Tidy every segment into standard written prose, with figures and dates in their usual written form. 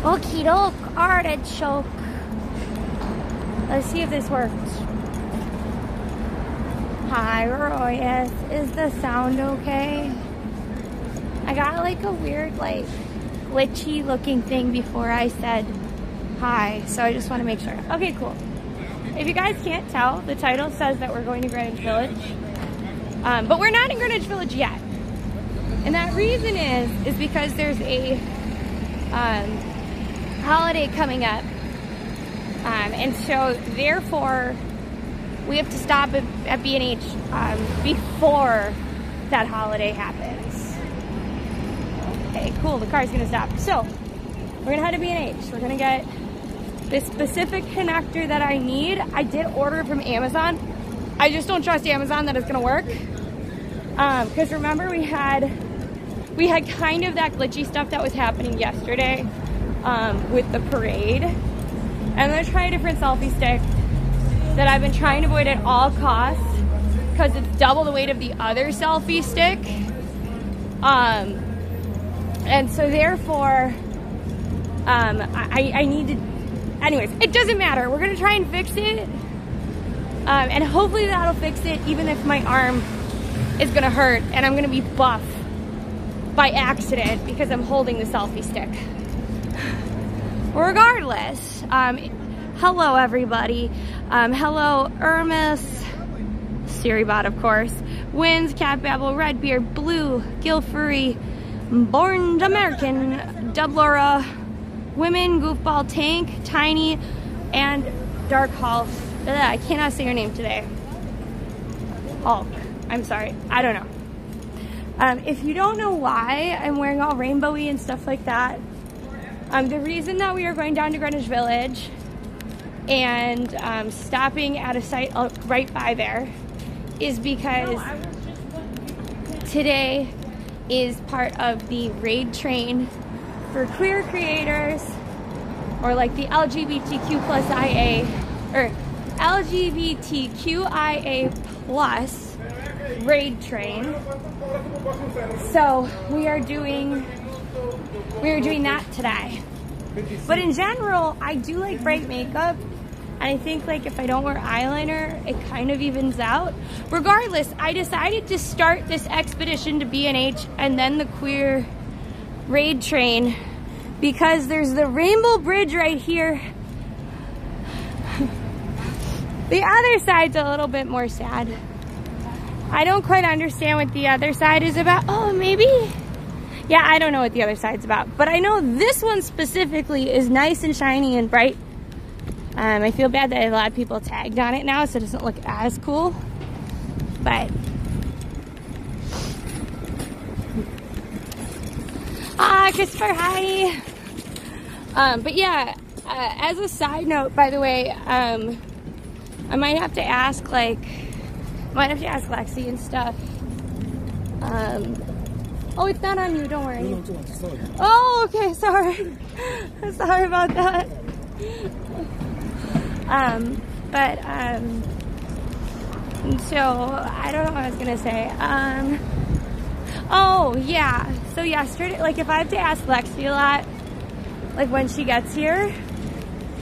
Okie doke, artichoke. Let's see if this works. Hi, Royas. Is the sound okay? I got like a weird, like, glitchy looking thing before I said hi, so I just want to make sure. Okay, cool. If you guys can't tell, the title says that we're going to Greenwich Village, but we're not in Greenwich Village yet. And that reason is because there's a holiday coming up, and so therefore we have to stop at B&H before that holiday happens. Okay, cool, the car's gonna stop. So we're gonna head to B&H. We're gonna get this specific connector that I need. I did order it from Amazon. I just don't trust Amazon that it's gonna work, because remember we had kind of that glitchy stuff that was happening yesterday with the parade. And I'm gonna try a different selfie stick that I've been trying to avoid at all costs because it's double the weight of the other selfie stick. And so therefore, I need to, anyways, it doesn't matter. We're gonna try and fix it. And hopefully that'll fix it even if my arm is gonna hurt and I'm gonna be buff by accident because I'm holding the selfie stick. Regardless, hello everybody. Hello Ermis, Siribot of course, Wins, Cat Babble, Redbeard, Blue, Gilfurry, Born American, Dublora, Women, Goofball, Tank, Tiny, and Dark Hulk. I cannot say your name today. Hulk. I'm sorry. I don't know. If you don't know why I'm wearing all rainbowy and stuff like that, the reason that we are going down to Greenwich Village and stopping at a site right by there is because today is part of the raid train for queer creators, or like the LGBTQIA or LGBTQIA plus raid train. So we are doing that today. But in general, I do like bright makeup, and I think like if I don't wear eyeliner, it kind of evens out. Regardless, I decided to start this expedition to B&H and then the queer raid train because there's the Rainbow Bridge right here. The other side's a little bit more sad. I don't quite understand what the other side is about. Oh, maybe? Yeah, I don't know what the other side's about. But I know this one specifically is nice and shiny and bright. I feel bad that a lot of people tagged on it now, so it doesn't look as cool. But Christopher, hi. But yeah, as a side note, by the way, I might have to ask Lexi and stuff. Oh, it's not on you, don't worry. No, it's on. Oh, okay, sorry. Sorry about that. So I don't know what I was gonna say. Oh yeah, so yesterday, like if I have to ask Lexi a lot, like when she gets here,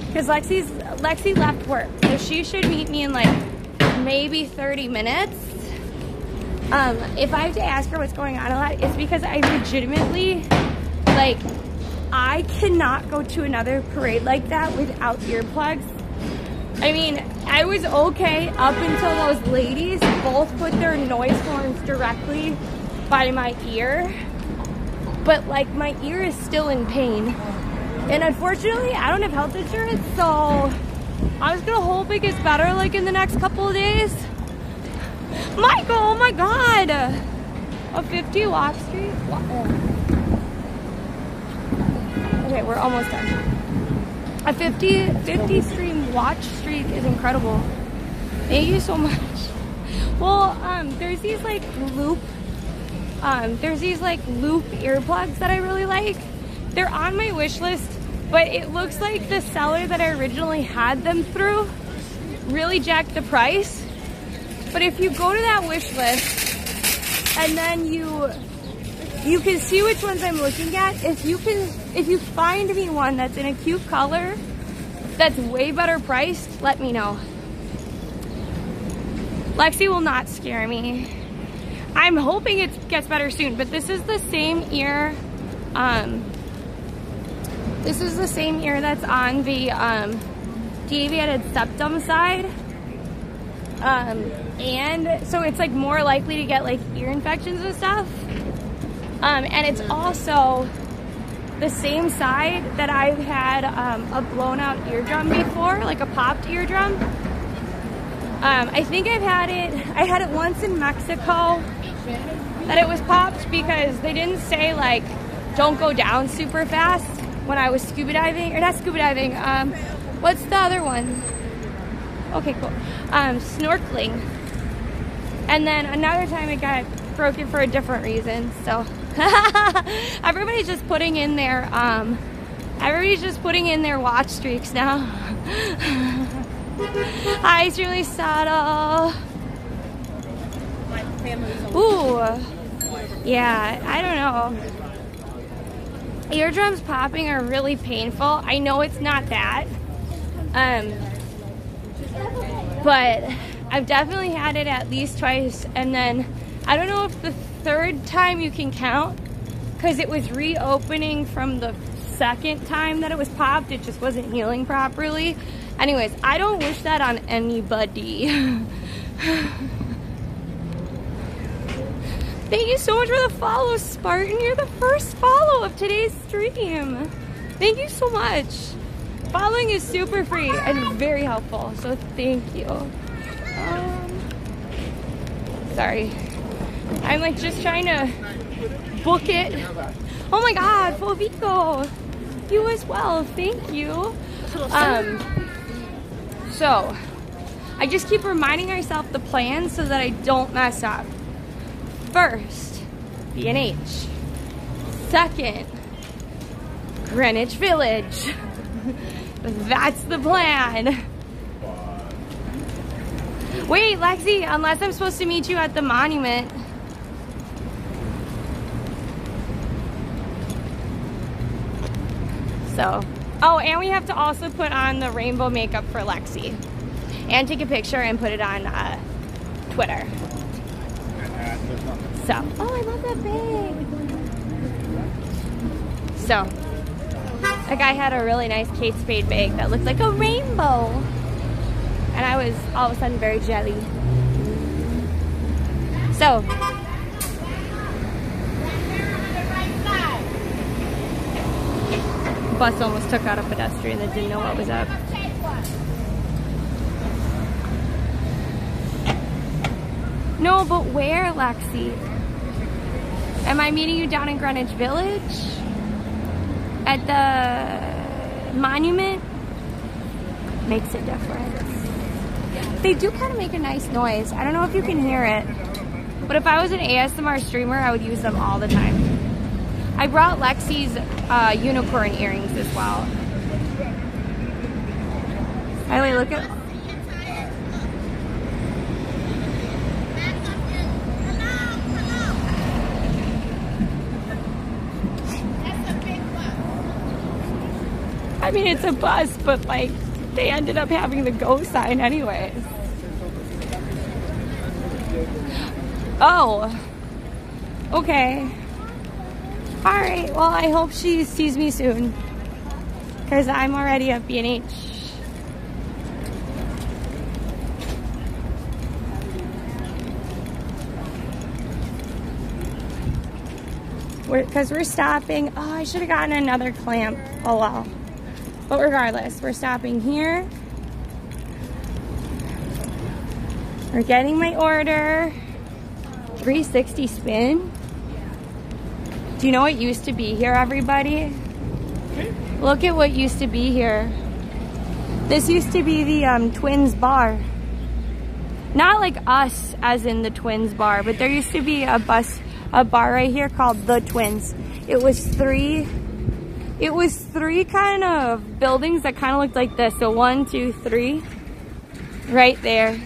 because Lexi left work, so she should meet me in like maybe 30 minutes. If I have to ask her what's going on a lot, it's because I legitimately, like, I cannot go to another parade like that without earplugs. I mean, I was okay up until those ladies both put their noise horns directly by my ear, but like my ear is still in pain. And unfortunately, I don't have health insurance, so I was gonna hope it gets better like in the next couple of days. Michael, oh my God! A 50 walk streak? Okay, we're almost done. A 50 stream watch streak is incredible. Thank you so much. Well, there's these like loop earplugs that I really like. They're on my wish list, but it looks like the seller that I originally had them through really jacked the price. But if you go to that wish list and then you you can see which ones I'm looking at. If you find me one that's in a cute color, that's way better priced, let me know. Lexi will not scare me. I'm hoping it gets better soon, but this is the same ear. This is the same ear that's on the deviated septum side. And so it's like more likely to get like ear infections and stuff. And it's also the same side that I've had a blown out eardrum before, like a popped eardrum. I think I had it once in Mexico that it was popped because they didn't say like don't go down super fast when I was scuba diving, or not scuba diving, what's the other one? Okay, cool. Snorkeling. And then another time it got broken for a different reason, so everybody's just putting in their watch streaks now. Hi, it's really subtle. Ooh, yeah, I don't know. Eardrums popping are really painful. I know it's not that, but I've definitely had it at least twice, and then I don't know if the third time you can count because it was reopening from the second time that it was popped. It just wasn't healing properly. Anyways, I don't wish that on anybody. Thank you so much for the follow, Spartan. You're the first follow of today's stream. Thank you so much. Following is super free and very helpful, so thank you. Sorry. I'm like just trying to book it. Oh my God, Fovico. You as well, thank you. So, I just keep reminding myself the plan so that I don't mess up. First, B&H. Second, Greenwich Village. That's the plan. Wait, Lexi, unless I'm supposed to meet you at the monument. So, oh, and we have to also put on the rainbow makeup for Lexi. And take a picture and put it on Twitter. So, oh, I love that bag. So, that guy had a really nice Kate Spade bag that looked like a rainbow. And I was all of a sudden very jelly. So, bus almost took out a pedestrian that didn't know what was up. No, but where, Lexi? Am I meeting you down in Greenwich Village? At the monument? Makes a difference. They do kind of make a nice noise. I don't know if you can hear it, but if I was an ASMR streamer, I would use them all the time. I brought Lexi's unicorn earrings as well. By the way, look at... I mean, it's a bus, but like, they ended up having the go sign anyways. Oh, okay. All right, well, I hope she sees me soon, because I'm already at B&H. Because we're stopping. Oh, I should have gotten another clamp. Oh, well. But regardless, we're stopping here. We're getting my order. 360 spin. Do you know what used to be here, everybody? Look at what used to be here. This used to be the Twins bar. Not like us, as in the Twins bar, but there used to be a bar right here called the Twins. It was three kind of buildings that kind of looked like this. So 1, 2, 3, right there.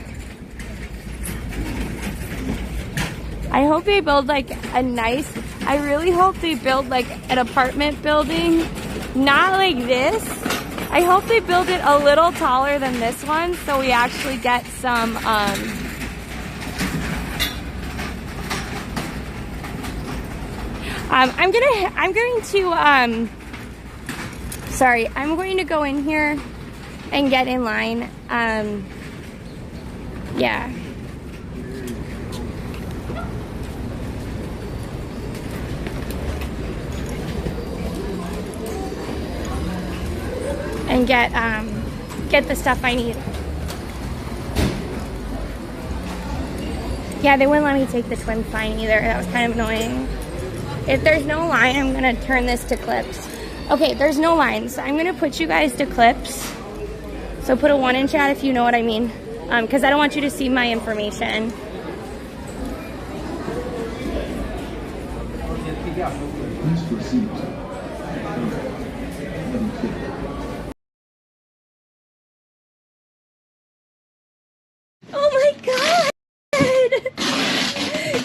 I hope they build like a nice I really hope they build like an apartment building, not like this. I hope they build it a little taller than this one so we actually get some I'm going to go in here and get in line. Yeah. And get the stuff I need. Yeah, they wouldn't let me take the twin sign either. That was kind of annoying. If there's no line, I'm gonna turn this to clips. Okay, there's no lines. So I'm gonna put you guys to clips. So put a 1 in chat if you know what I mean. Because I don't want you to see my information. Oh my God!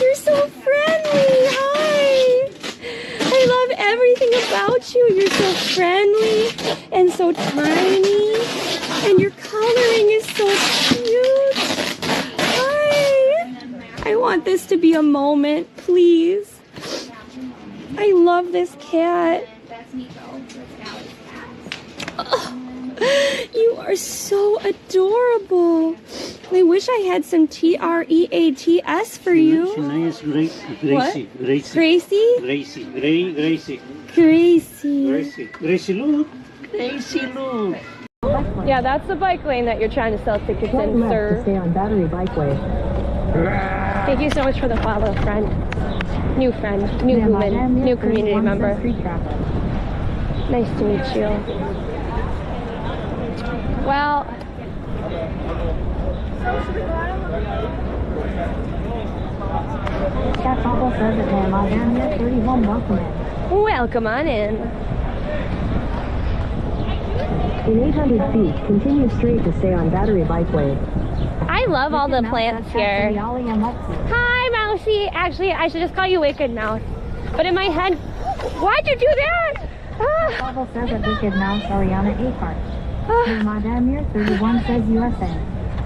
You're so friendly. Hi. I love everything about you. You're so friendly and so tiny. And your coloring is so cute. Hi. I want this to be a moment, please. I love this cat. Oh, you are so adorable. I wish I had some TREATS for you. Nice, Gracie. What? Gracie. Gracie? Gracie. Gracie. Gracie. Gracie, look. Gracie, look. Yeah, that's the bike lane that you're trying to sell tickets in, sir. Stay on Battery Bikeway. Thank you so much for the follow, friend. New friend, new human, new community member. Nice to meet you. Well, That's all says it, ma'am. I am here 31. Welcome in. welcome on in. In 800 feet, continue straight to stay on Battery Bikeway. I love all the plants here. Ollie and Lexi. Hi, Mousy. Actually, I should just call you Wicked Mouse. But in my head, why'd you do that? Ah. Bubble says that Wicked Mouse, Ariana Akart. Ah. Madame here 31 says USA.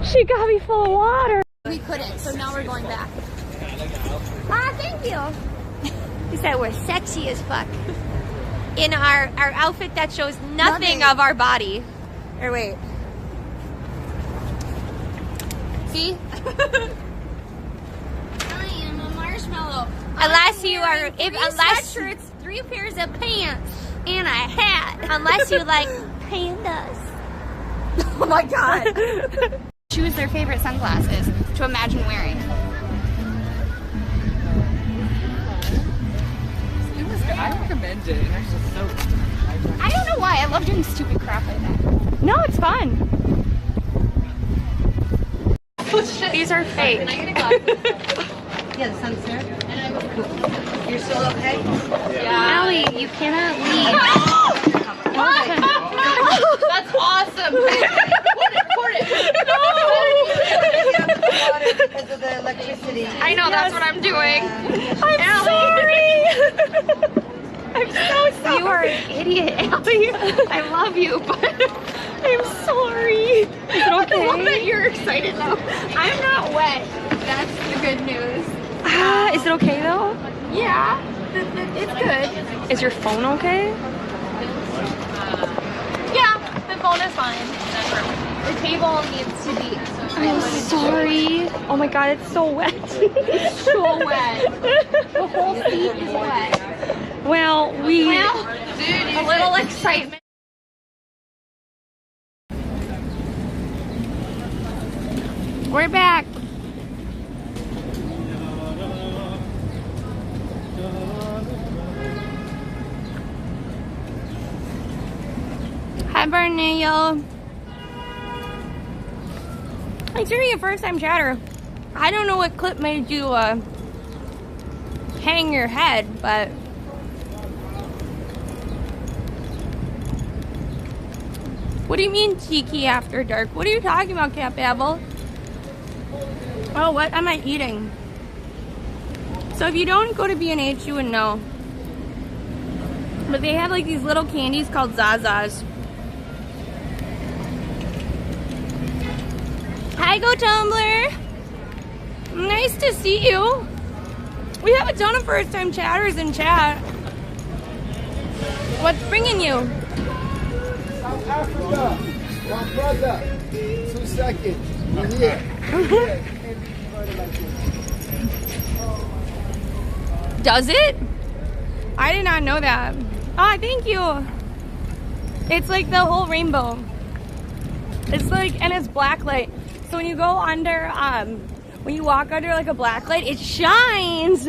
She got me full of water. We couldn't, so now we're going back. Ah, thank you. He said we're sexy as fuck. In our outfit that shows nothing of our body. Or wait. See? I am a marshmallow. Unless you are, Unless sweatshirts, 3 pairs of pants, and a hat. unless you like pandas. Oh my God. Choose their favorite sunglasses to imagine wearing. It was good. I recommend it. It's just so. I don't know why. I love doing stupid crap like that. No, it's fun. These are fake. Can I get a glass? Yeah, the sun's there. You're still okay? Yeah. Allie, you cannot leave. That's awesome. Pour it. Because of the electricity. I know, that's what I'm doing. I'm sorry. I'm so sorry. You are an idiot, Allie. I love you, but I'm sorry. Is it okay? I love that you're excited though. I'm not wet. That's the good news. Is it okay though? Yeah, it's good. Is your phone okay? Yeah, the phone is fine. The table needs to be. I'm sorry. Oh my God, it's so wet. It's so wet. The whole seat is wet. Well, Dude, a little excitement. we're back. Hi, Bernillo. It's gonna be a first time chatter. I don't know what clip made you hang your head, but what do you mean tiki after dark? What are you talking about, Cat Babble? Oh, what am I eating? So if you don't go to B&H, you wouldn't know. But they have like these little candies called Zazas. Hi, Go Tumblr. Nice to see you. We have a ton of first-time chatters in chat. What's bringing you? South Africa. My brother. 2 seconds. We're here. Does it? I did not know that. Oh, thank you. It's like the whole rainbow. It's like, and it's black light. So when you go under, when you walk under like a black light, it shines.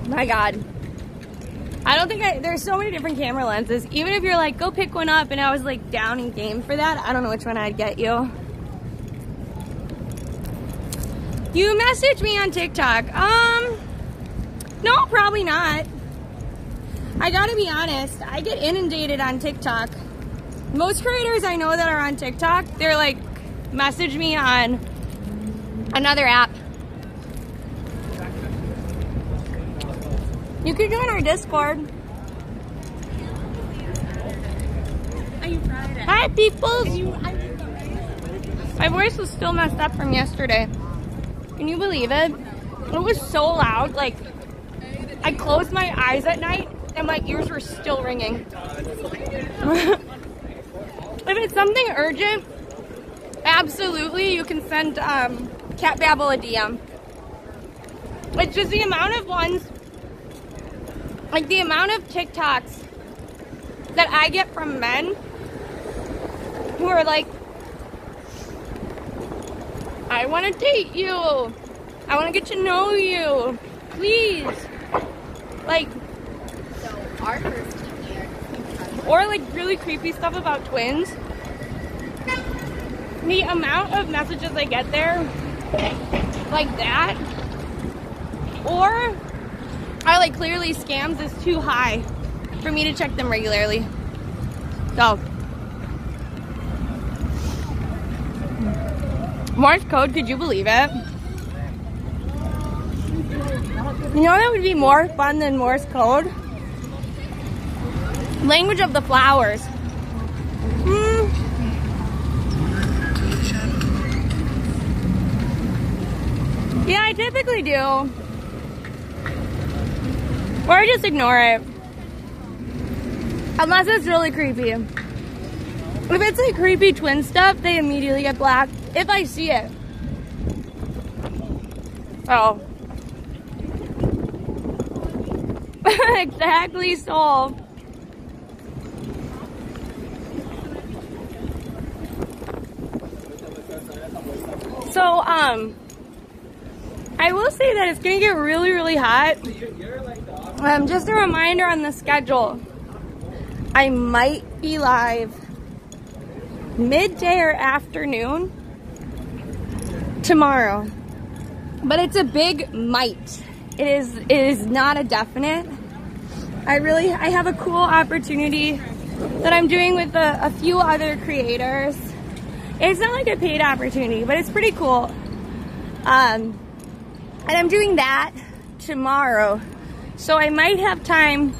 My God. I don't think there's so many different camera lenses. Even if you're like, go pick one up, and I was like down and game for that, I don't know which one I'd get you. You messaged me on TikTok. No, probably not. I gotta be honest, I get inundated on TikTok. Most creators I know that are on TikTok, they're like, message me on another app. You can join our Discord. Hi, peoples. My voice was still messed up from yesterday. Can you believe it? It was so loud. Like, I closed my eyes at night and my ears were still ringing. If it's something urgent, absolutely, you can send Cat Babble a DM. It's just the amount of ones, like the amount of TikToks that I get from men who are like, I want to date you. I want to get to know you. Please. Like, Our first year. or like really creepy stuff about twins. The amount of messages I get there, like that, or are like clearly scams, is too high for me to check them regularly. So, Morse code, could you believe it? You know that would be more fun than Morse code? Language of the flowers. Yeah, I typically do. Or I just ignore it. Unless it's really creepy. If it's like creepy twin stuff, they immediately get blocked if I see it. Oh. Exactly so. So, I will say that it's gonna get really, really hot. Just a reminder on the schedule. I might be live midday or afternoon tomorrow. But it's a big might. It is not a definite. I have a cool opportunity that I'm doing with a few other creators. It's not like a paid opportunity, but it's pretty cool. And I'm doing that tomorrow. So I might have time.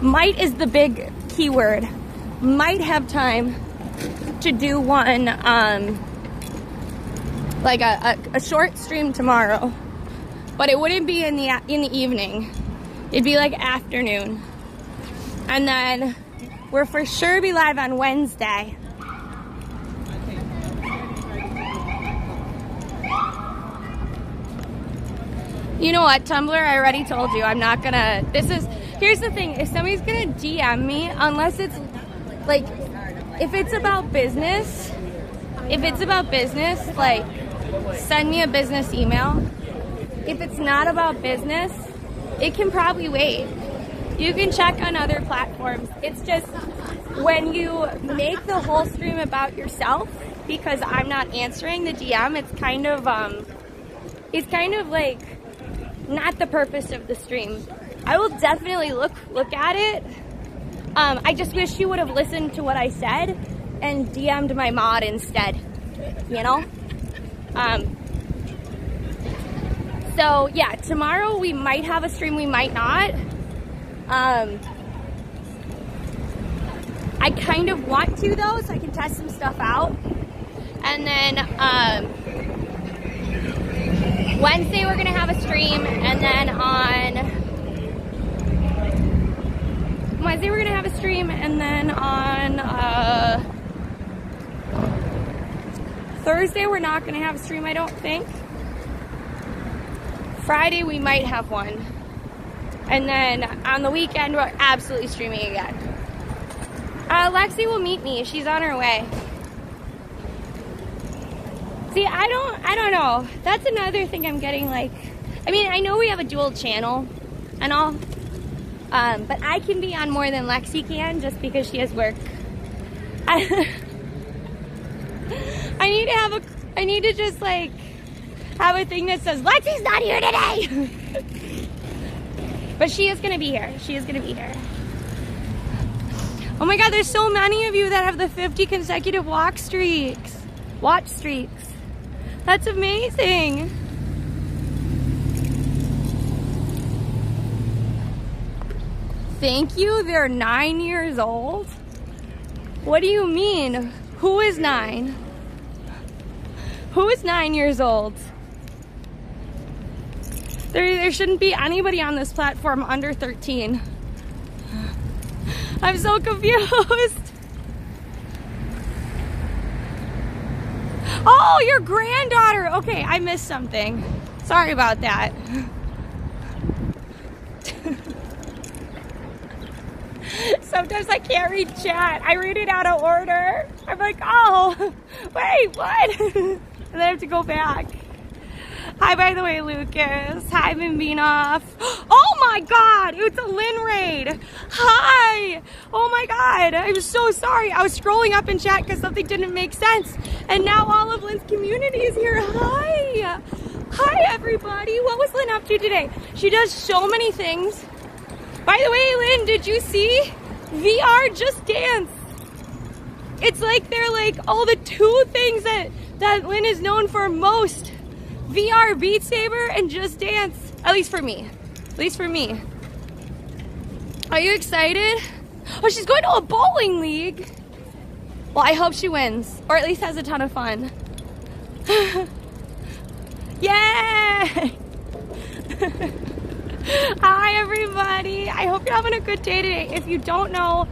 Might is the big keyword. Might have time to do one, like a short stream tomorrow. But it wouldn't be in the evening. It'd be like afternoon. And then we'll for sure be live on Wednesday. You know what, Tumblr, I already told you, I'm not gonna, here's the thing, if somebody's gonna DM me, unless it's, like, if it's about business, like, send me a business email. If it's not about business, it can probably wait. You can check on other platforms. It's just, when you make the whole stream about yourself, because I'm not answering the DM, it's kind of like, not the purpose of the stream. I will definitely look at it. I just wish you would have listened to what I said and DM'd my mod instead, you know? So yeah, tomorrow we might have a stream, we might not. I kind of want to though, so I can test some stuff out. And then Wednesday we're gonna have a stream, and then on Wednesday we're gonna have a stream, and then on Thursday we're not gonna have a stream, I don't think. Friday we might have one. And then on the weekend we're absolutely streaming again. Lexi will meet me. She's on her way. See, I don't know. That's another thing I'm getting, like, I mean, I know we have a dual channel and all, but I can be on more than Lexi can just because she has work. I need to just like have a thing that says Lexi's not here today. But she is gonna be here. She is gonna be here. Oh my God, there's so many of you that have the 50 consecutive watch streaks. That's amazing. Thank you, they're 9 years old. What do you mean? Who is 9? Who is 9 years old? There shouldn't be anybody on this platform under 13. I'm so confused. Oh, your granddaughter. Okay, I missed something. Sorry about that. Sometimes I can't read chat. I read it out of order. I'm like, oh, wait, what? And then I have to go back. Hi, by the way, Lucas. Hi, Bimbinoff. Oh my God, it's a Lynn raid. Hi. Oh my God, I'm so sorry. I was scrolling up in chat because something didn't make sense. And now all of Lynn's community is here. Hi. Hi, everybody. What was Lynn up to today? She does so many things. By the way, Lynn, did you see VR Just Dance? It's like they're like all the two things that Lynn is known for most. VR Beat Saber and Just Dance. At least for me. At least for me. Are you excited? Oh, she's going to a bowling league. Well, I hope she wins. Or at least has a ton of fun. Yay! Hi, everybody. I hope you're having a good day today. If you don't know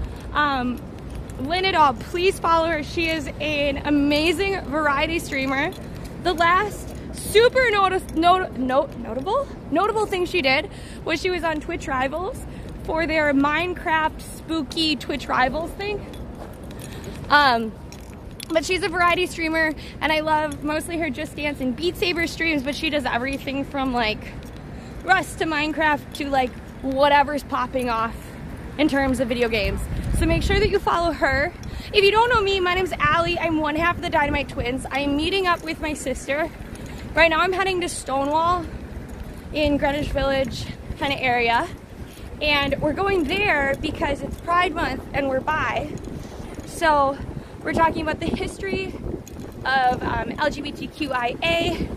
Lynn at all, please follow her. She is an amazing variety streamer. The last super notable thing she did was she was on Twitch Rivals for their Minecraft spooky Twitch Rivals thing. But she's a variety streamer, and I love mostly her Just Dance and Beat Saber streams, but she does everything from like Rust to Minecraft to like whatever's popping off in terms of video games. So make sure that you follow her. If you don't know me, my name's Allie. I'm one half of the DinomiteTwins. I'm meeting up with my sister. Right now I'm heading to Stonewall in Greenwich Village kind of area. And we're going there because it's Pride Month and we're bi. So we're talking about the history of LGBTQIA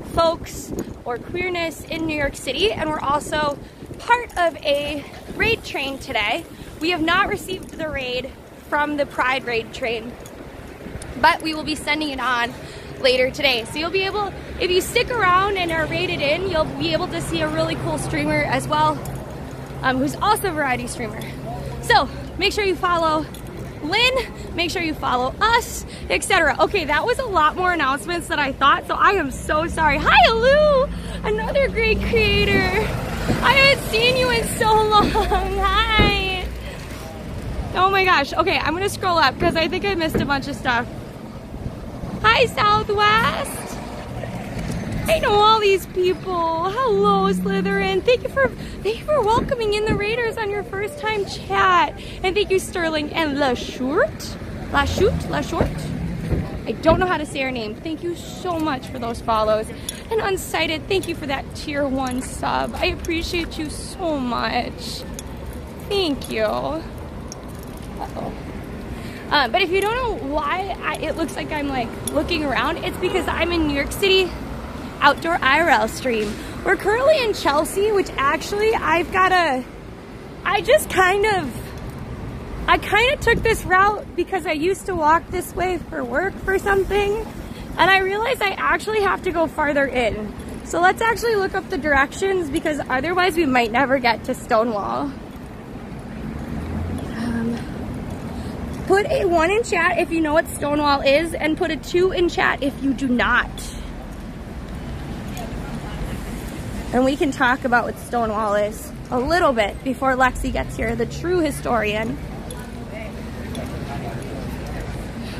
folks or queerness in New York City. And we're also part of a raid train today. We have not received the raid from the Pride raid train, but we will be sending it on later today. So you'll be able, if you stick around and are rated in, you'll be able to see a really cool streamer as well, who's also a variety streamer. So make sure you follow Lynn, make sure you follow us, etc. Okay, that was a lot more announcements than I thought, so I am so sorry. Hi, Lou, another great creator. I haven't seen you in so long. Hi. Oh my gosh. Okay, I'm gonna scroll up because I think I missed a bunch of stuff. Hi, Southwest. I know all these people. Hello, Slytherin. Thank you for welcoming in the Raiders on your first time chat. And thank you, Sterling and LaShort. I don't know how to say her name. Thank you so much for those follows. And Unsighted, thank you for that tier 1 sub. I appreciate you so much. Thank you. Uh-oh. But if you don't know why it looks like I'm like looking around, it's because I'm in New York City outdoor IRL stream We're currently in Chelsea, which actually I kind of took this route because I used to walk this way for work for something, and I realized I actually have to go farther in. So let's actually look up the directions, because otherwise we might never get to Stonewall. Put a 1 in chat if you know what Stonewall is, and put a 2 in chat if you do not. And we can talk about what Stonewall is a little bit before Lexi gets here, the true historian.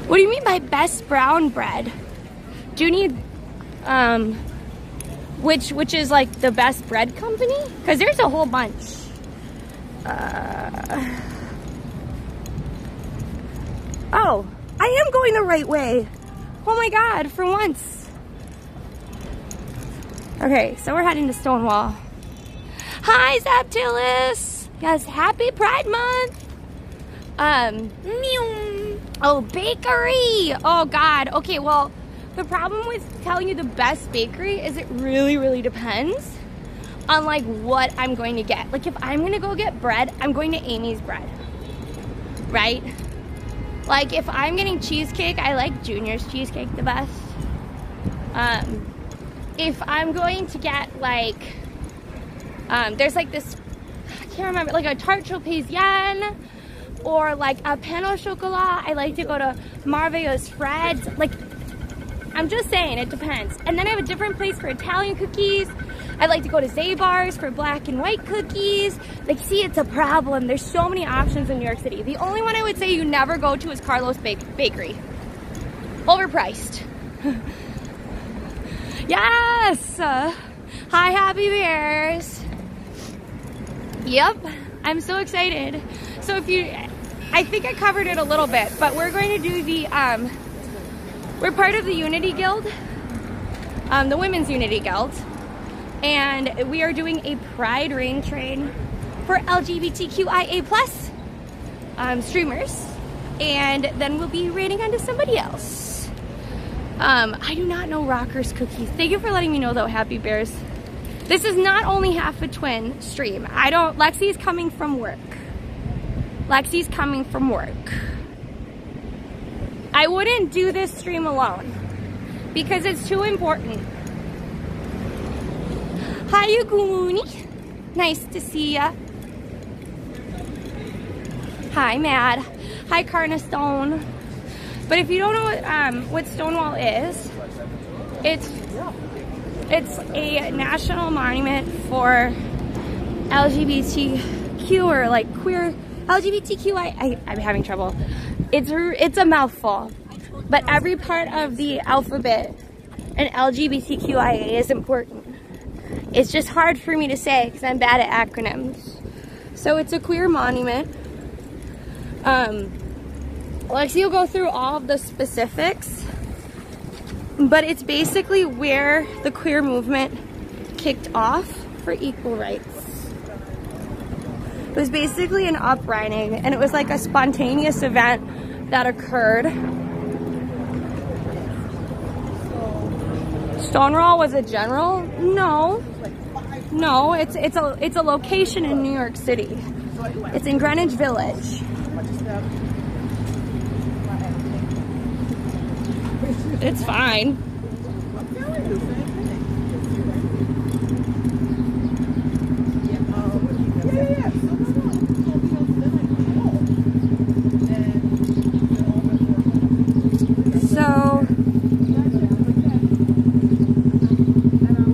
What do you mean by best brown bread? Do you need, which is like the best bread company? Because there's a whole bunch. Oh, I am going the right way. Oh my God, for once. Okay, so we're heading to Stonewall. Hi, Zaptilis. Yes, happy Pride Month. Oh, bakery. Oh God. Okay, well, the problem with telling you the best bakery is it really, really depends on like what I'm going to get. Like if I'm gonna go get bread, I'm going to Amy's Bread, right? Like if I'm getting cheesecake, I like Junior's cheesecake the best. If I'm going to get like, there's like this, I can't remember, like a tarte Parisienne or like a pain au chocolat, I like to go to Merveilleuse Fred's. Like, I'm just saying, it depends. And then I have a different place for Italian cookies. I like to go to Zabar's for black and white cookies. Like, see, it's a problem. There's so many options in New York City. The only one I would say you never go to is Carlos Bakery. Overpriced. Yes! Hi, Happy Bears. Yep, I'm so excited. So I think I covered it a little bit, but we're going to do the, we're part of the Unity Guild, the Women's Unity Guild, and we are doing a Pride Rain Train for LGBTQIA plus streamers, and then we'll be raining onto somebody else. I do not know Rocker's Cookies. Thank you for letting me know though, Happy Bears. This is not only half a twin stream. Lexi's coming from work. Lexi's coming from work. I wouldn't do this stream alone because it's too important. Hi, Yuguni. Nice to see ya. Hi, Mad. Hi, Carnastone. But if you don't know what Stonewall is, it's a national monument for LGBTQ or like queer LGBTQI. I'm having trouble. It's a mouthful, but every part of the alphabet and LGBTQIA is important. It's just hard for me to say because I'm bad at acronyms. So it's a queer monument. Lexi will go through all of the specifics, but it's basically where the queer movement kicked off for equal rights. It was basically an uprising, and it was like a spontaneous event that occurred. Stonewall was a general? No, it's a location in New York City. It's in Greenwich Village. It's fine. So,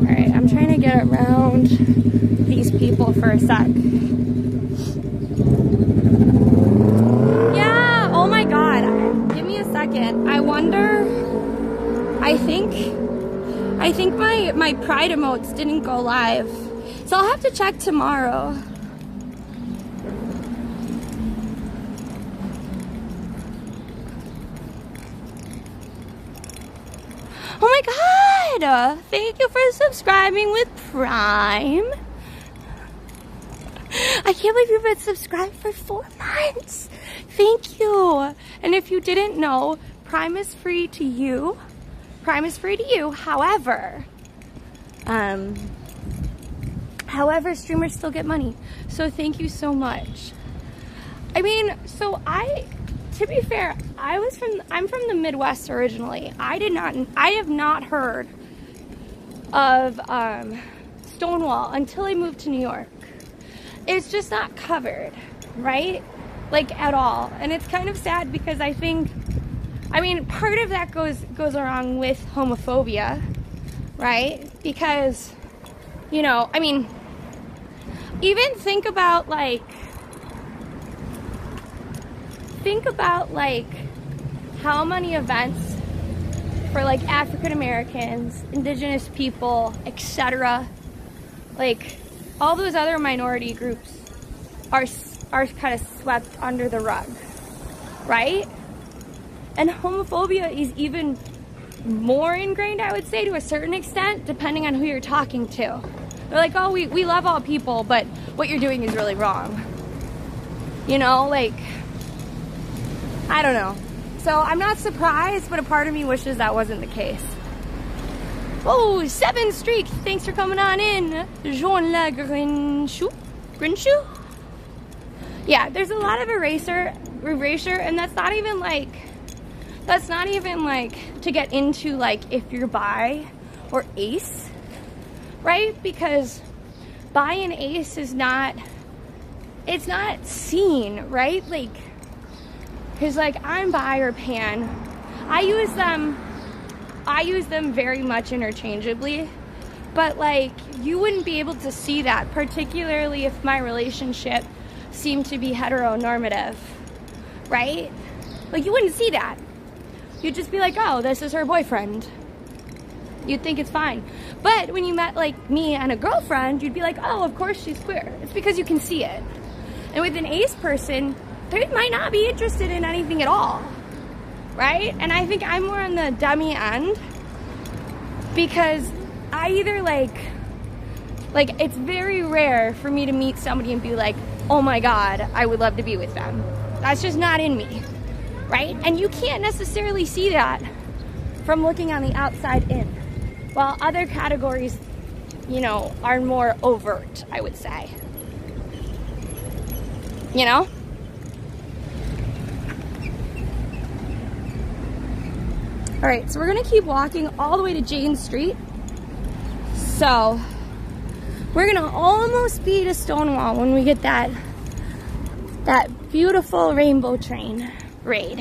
alright, I'm trying to get around these people for a sec. Yeah, oh my god. Give me a second. I wonder, I think my Pride emotes didn't go live. So I'll have to check tomorrow. Oh my god! Thank you for subscribing with Prime. I can't believe you've been subscribed for 4 months. Thank you. And if you didn't know, Prime is free to you. Prime is free to you. However, However, streamers still get money. So thank you so much. I mean, so to be fair, I'm from the Midwest originally. I have not heard of Stonewall until I moved to New York. It's just not covered, right? Like at all. And it's kind of sad because I mean, part of that goes along with homophobia, right? Because, you know, I mean, even think about like how many events for like African Americans, indigenous people, etc., like all those other minority groups are kind of swept under the rug, right? And homophobia is even more ingrained, I would say, to a certain extent, depending on who you're talking to. They're like, oh, we love all people, but what you're doing is really wrong. You know, like, I don't know. So I'm not surprised, but a part of me wishes that wasn't the case. Oh, 7 streaks. Thanks for coming on in. Jean la Grinchou? Yeah, there's a lot of erasure, and that's not even like to get into like if you're bi or ace, right? Because bi and ace is not, it's not seen, right? Like, because like I'm bi or pan, I use them very much interchangeably, but like you wouldn't be able to see that, particularly if my relationship seemed to be heteronormative, right? Like you wouldn't see that. You'd just be like, oh, this is her boyfriend. You'd think it's fine. But when you met like me and a girlfriend, you'd be like, oh, of course she's queer. It's because you can see it. And with an ace person, they might not be interested in anything at all, right? And I think I'm more on the dummy end because I either like it's very rare for me to meet somebody and be like, oh my God, I would love to be with them. That's just not in me, right? And you can't necessarily see that from looking on the outside in, while other categories, you know, are more overt, I would say. You know? All right, so we're gonna keep walking all the way to Jane Street. So we're gonna almost be to Stonewall when we get that beautiful rainbow train raid.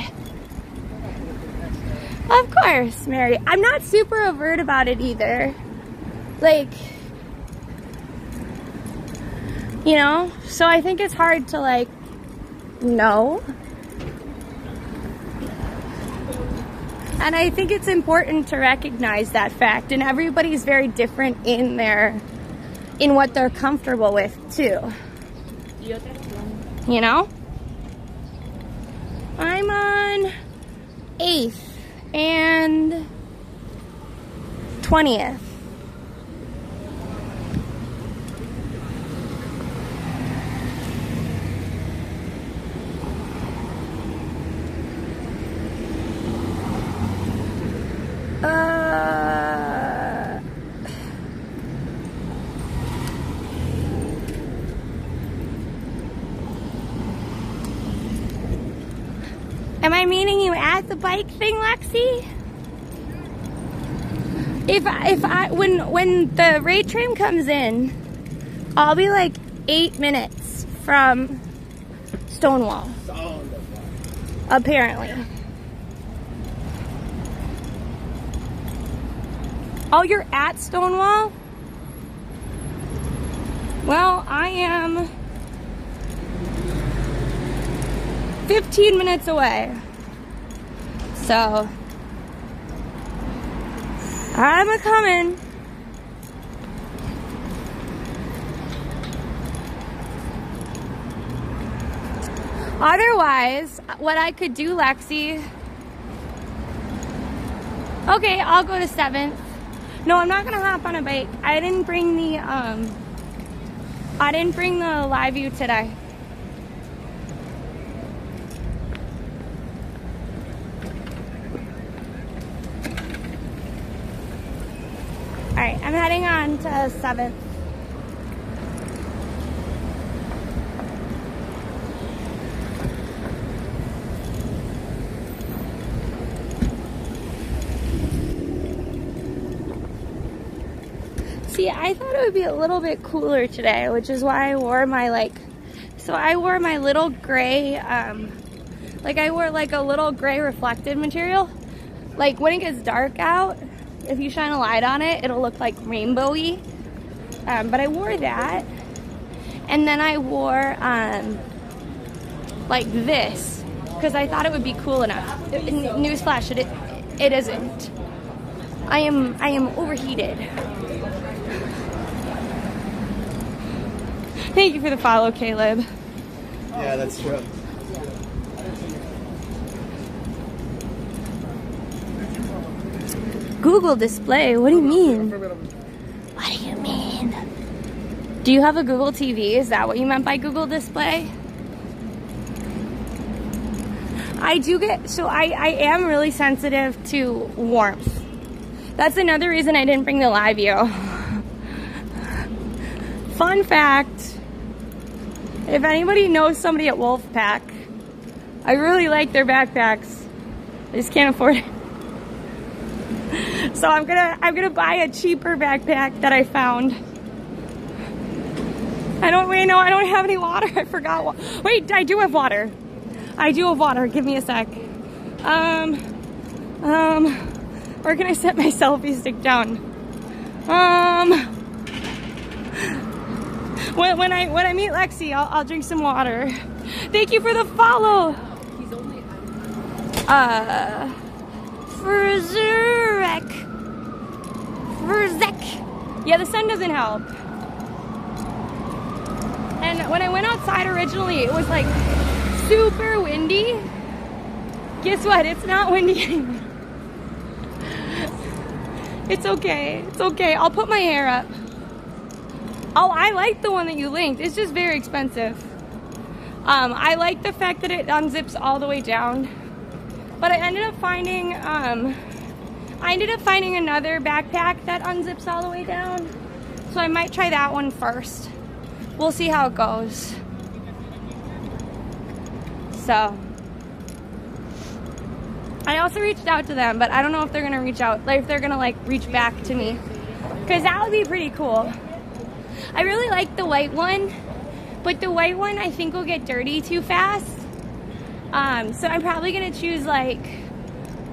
Of course, Mary. I'm not super overt about it either. Like, you know, so I think it's hard to like know. And I think it's important to recognize that fact. And everybody's very different in what they're comfortable with too. You know? I'm on 8th and 20th. Am I meeting you at the bike thing, Lexi? When the raid train comes in, I'll be like 8 minutes from Stonewall. Apparently. Oh, you're at Stonewall? Well, I am 15 minutes away. So, I'm a-coming. Otherwise, what I could do, Lexi... Okay, I'll go to 7th. No, I'm not gonna hop on a bike. I didn't bring the live view today. Alright, I'm heading on to 7th. See, I thought it would be a little bit cooler today, which is why I wore my I wore my little gray, I wore like a little gray reflective material. Like when it gets dark out, if you shine a light on it, it'll look like rainbowy. But I wore that. And then I wore like this, because I thought it would be cool enough. Newsflash, it isn't. I am overheated. Thank you for the follow, Caleb. Yeah, that's true. Google display? What do you mean? What do you mean? Do you have a Google TV? Is that what you meant by Google display? I do get, so I am really sensitive to warmth. That's another reason I didn't bring the live view. Fun fact, if anybody knows somebody at Wolfpack, I really like their backpacks. I just can't afford it. So I'm gonna buy a cheaper backpack that I found. I don't have any water. I forgot. Wait, I do have water. I do have water. Give me a sec. Where can I set my selfie stick down? When I meet Lexi, I'll drink some water. Thank you for the follow. He's only Verzek. Yeah, the sun doesn't help. And when I went outside originally, it was like super windy. Guess what? It's not windy anymore. It's okay. It's okay. I'll put my hair up. Oh, I like the one that you linked. It's just very expensive. I like the fact that it unzips all the way down. But I ended up finding another backpack that unzips all the way down. So I might try that one first. We'll see how it goes. So I also reached out to them, but I don't know if they're gonna reach out, like if they're gonna like reach back to me, because that would be pretty cool. I really like the white one, but the white one I think will get dirty too fast. So I'm probably gonna choose like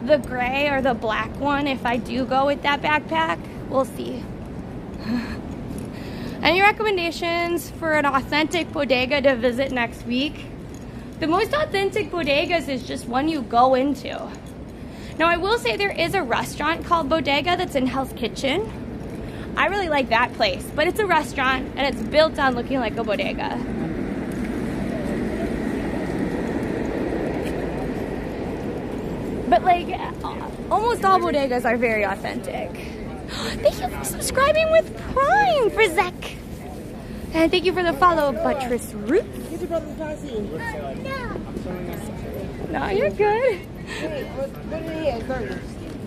the gray or the black one if I do go with that backpack. We'll see. Any recommendations for an authentic bodega to visit next week? The most authentic bodegas is just one you go into. Now I will say there is a restaurant called Bodega that's in Hell's Kitchen. I really like that place, but it's a restaurant and it's built on looking like a bodega. But like, almost all bodegas are very authentic. Thank you for subscribing with Prime for Zach. And thank you for the follow, Buttress Roots. No, you're good.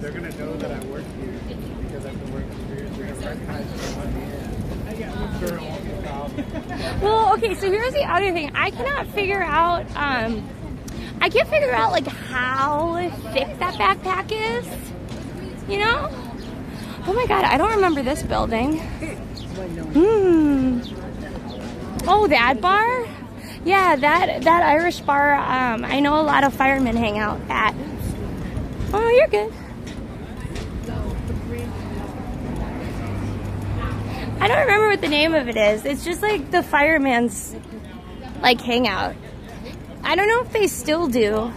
They're gonna know that I work here because I've been working here. They're gonna recognize me. Well, okay, so here's the other thing. I cannot figure out, like how thick that backpack is, you know? Oh my God, I don't remember this building. Oh, that bar? Yeah, that Irish bar, I know a lot of firemen hang out at. Oh, you're good. I don't remember what the name of it is. It's just like the fireman's like hangout. I don't know if they still do,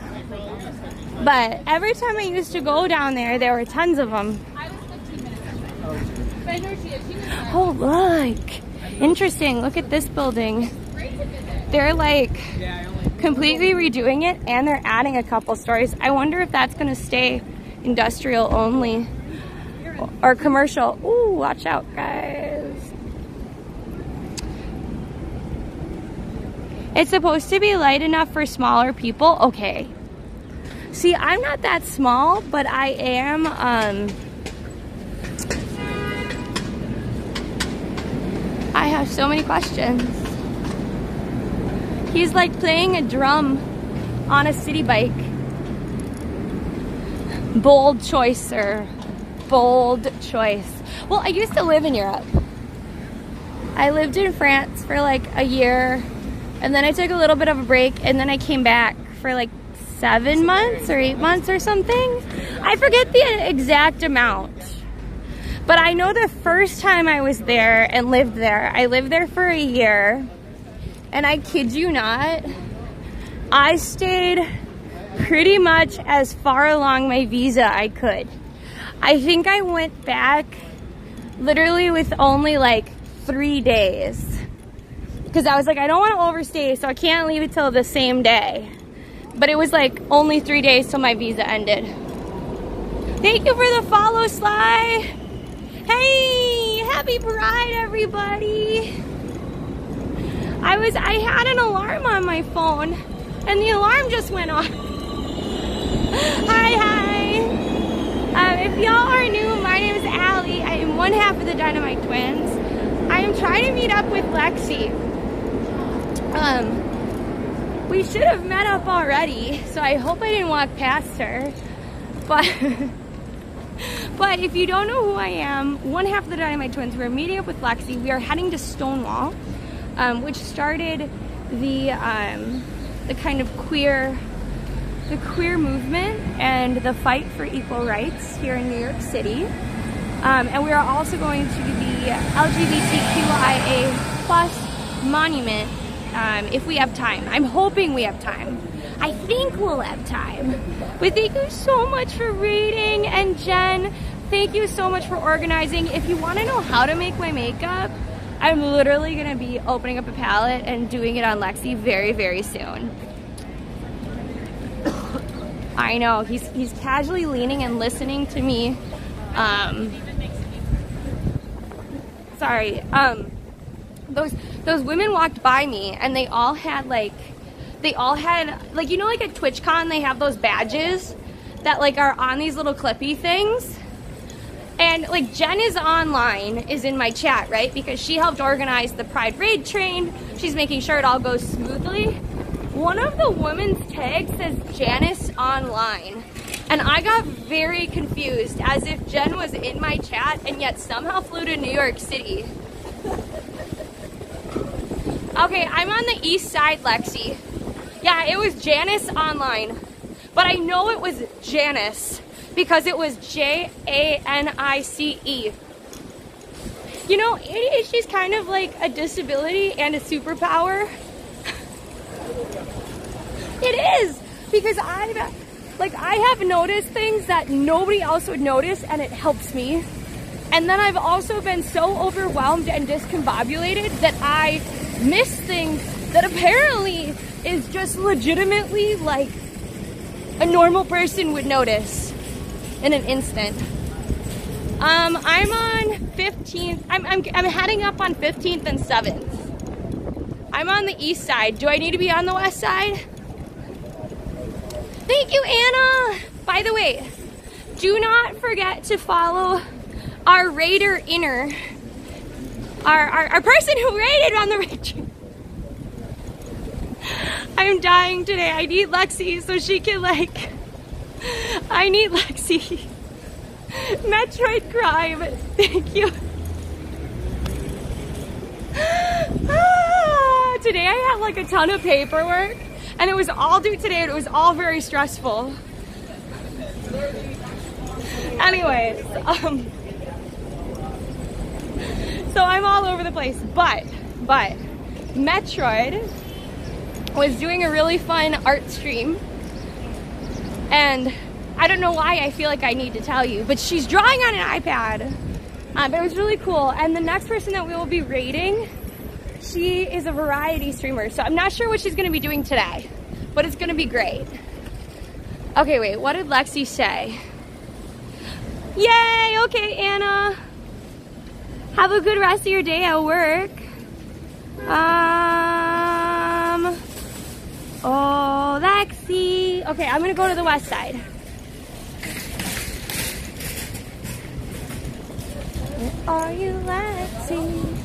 but every time I used to go down there, there were tons of them. Oh, look. Interesting. Look at this building. They're like completely redoing it and they're adding a couple stories. I wonder if that's going to stay industrial only or commercial. Ooh, watch out, guys. It's supposed to be light enough for smaller people. Okay. See, I'm not that small, but I am, I have so many questions. He's like playing a drum on a city bike. Bold choice, sir. Bold choice. Well, I used to live in Europe. I lived in France for like a year, and then I took a little bit of a break, and then I came back for like 7 months or 8 months or something. I forget the exact amount. But I know the first time I was there and lived there, I lived there for a year, and I kid you not, I stayed pretty much as far along my visa I could. I think I went back literally with only like 3 days, because I was like, I don't want to overstay, so I can't leave it till the same day. But it was like only 3 days till my visa ended. Thank you for the follow, Sly. Hey, happy Pride, everybody. I had an alarm on my phone, and the alarm just went off. Hi. If y'all are new, my name is Allie. I am one half of the DinomiteTwins. I am trying to meet up with Lexi. We should have met up already, so I hope I didn't walk past her. But if you don't know who I am, one half of the DinomiteTwins, we're meeting up with Lexi. We are heading to Stonewall, which started the kind of queer movement and the fight for equal rights here in New York City. And we are also going to the LGBTQIA plus monument if we have time. I'm hoping we have time. I think we'll have time. But thank you so much for reading, and Jen, thank you so much for organizing. If you want to know how to make my makeup, I'm literally going to be opening up a palette and doing it on Lexi very, very soon. I know, he's casually leaning and listening to me. Sorry. Those women walked by me, and they all had like, you know, like at TwitchCon, they have those badges that like are on these little clippy things. And like Jen is in my chat, right? Because she helped organize the Pride Raid train. She's making sure it all goes smoothly. One of the women's tags says Janice online. And I got very confused, as if Jen was in my chat and yet somehow flew to New York City. Okay, I'm on the east side, Lexi. Yeah, it was Janice online. But I know it was Janice because it was Janice. You know, she's kind of like a disability and a superpower. It is, because I have noticed things that nobody else would notice, and it helps me. And then I've also been so overwhelmed and discombobulated that I miss things that apparently is just legitimately like a normal person would notice in an instant. I'm on 15th. I'm heading up on 15th and 7th. I'm on the east side. Do I need to be on the west side? Thank you, Anna. By the way, do not forget to follow our raider inner, our person who raided on the raid. I'm dying today. I need Lexi so she can like, I need Lexi. Metroid crime. Thank you. Today I had like a ton of paperwork, and it was all due today, and it was all very stressful. Anyways, so I'm all over the place, but Metroid was doing a really fun art stream, and I don't know why I feel like I need to tell you, but she's drawing on an iPad. But it was really cool. And the next person that we will be rating, she is a variety streamer. So I'm not sure what she's going to be doing today, but it's going to be great. Okay, wait, what did Lexi say? Yay, okay, Anna. Have a good rest of your day at work. Oh, Lexi. Okay, I'm going to go to the west side. Where are you, Lexi?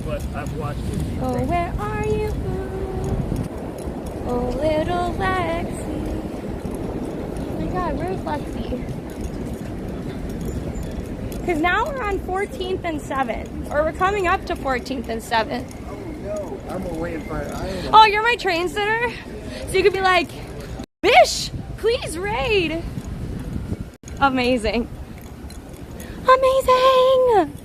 But I've watched it. Oh, where are you? Oh, little Lexi. Oh my God, where's Lexi? Because now we're on 14th and 7th. Or we're coming up to 14th and 7th. Oh no, I'm waiting for it. Oh, you're my train sitter? So you could be like, Bish, please raid. Amazing. Amazing.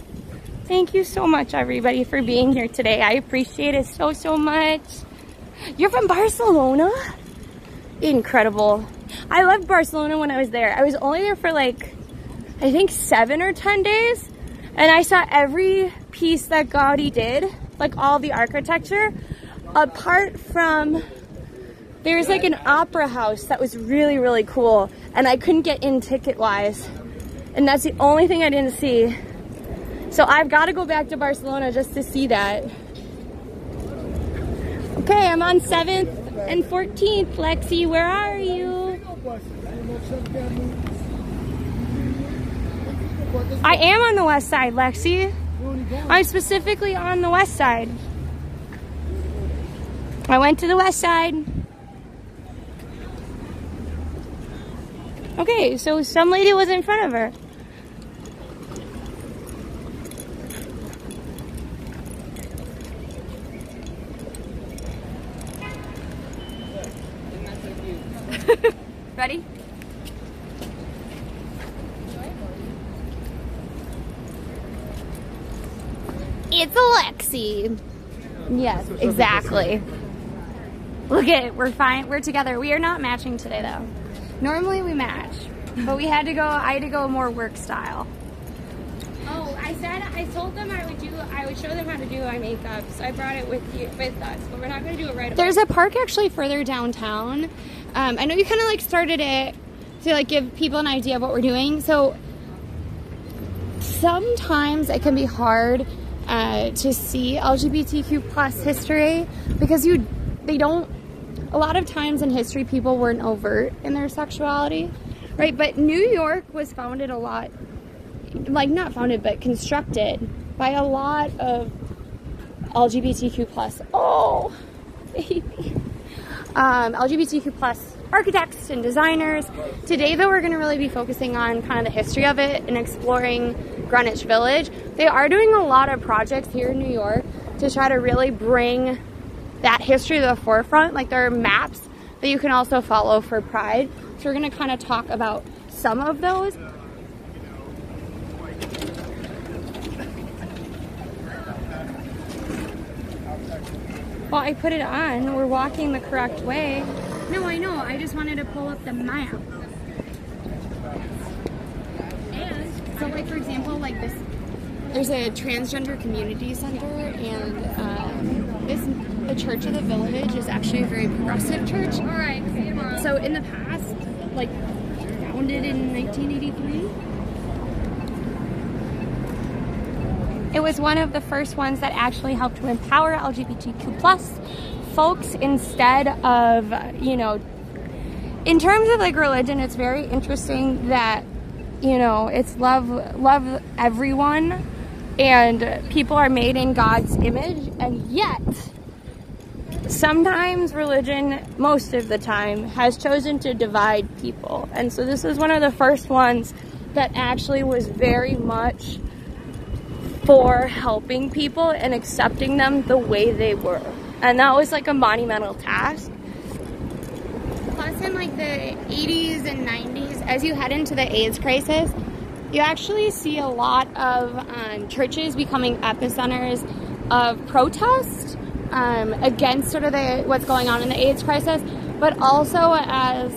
Thank you so much, everybody, for being here today. I appreciate it so, so much. You're from Barcelona? Incredible. I loved Barcelona when I was there. I was only there for like, I think 7 or 10 days. And I saw every piece that Gaudi did, like all the architecture, apart from, there's like an opera house that was really, really cool. And I couldn't get in ticket-wise. And that's the only thing I didn't see. So I've got to go back to Barcelona just to see that. Okay, I'm on 7th and 14th. Lexi, where are you? I am on the west side, Lexi. I'm specifically on the west side. I went to the west side. Okay, so some lady was in front of her. Ready? It's Lexi. Yes, exactly. Look at it, we're fine, we're together. We are not matching today though. Normally we match, but I had to go more work style. Oh, I told them I would show them how to do my makeup, so I brought it with us, but we're not gonna do it right away. There's a park actually further downtown. I know you kind of like started it to like give people an idea of what we're doing. So sometimes it can be hard to see LGBTQ plus history because a lot of times in history people weren't overt in their sexuality, right? But New York was founded a lot, like not founded, but constructed by a lot of LGBTQ plus, oh baby, LGBTQ plus architects and designers. Today though, we're going to really be focusing on kind of the history of it and exploring Greenwich Village. They are doing a lot of projects here in New York to try to really bring that history to the forefront. Like there are maps that you can also follow for Pride. So we're going to kind of talk about some of those. Well, I put it on. We're walking the correct way. No, I know. I just wanted to pull up the map. And so, like for example, like this, there's a transgender community center, and the Church of the Village is actually a very progressive church. All right. See you tomorrow. So in the past, like founded in 1983. It was one of the first ones that actually helped to empower LGBTQ plus folks instead of, you know, in terms of like religion, it's very interesting that, you know, it's love everyone and people are made in God's image, and yet sometimes religion, most of the time, has chosen to divide people. And so this is one of the first ones that actually was very much for helping people and accepting them the way they were. And that was like a monumental task. Plus in like the 80s and 90s, as you head into the AIDS crisis, you actually see a lot of churches becoming epicenters of protest against sort of what's going on in the AIDS crisis, but also as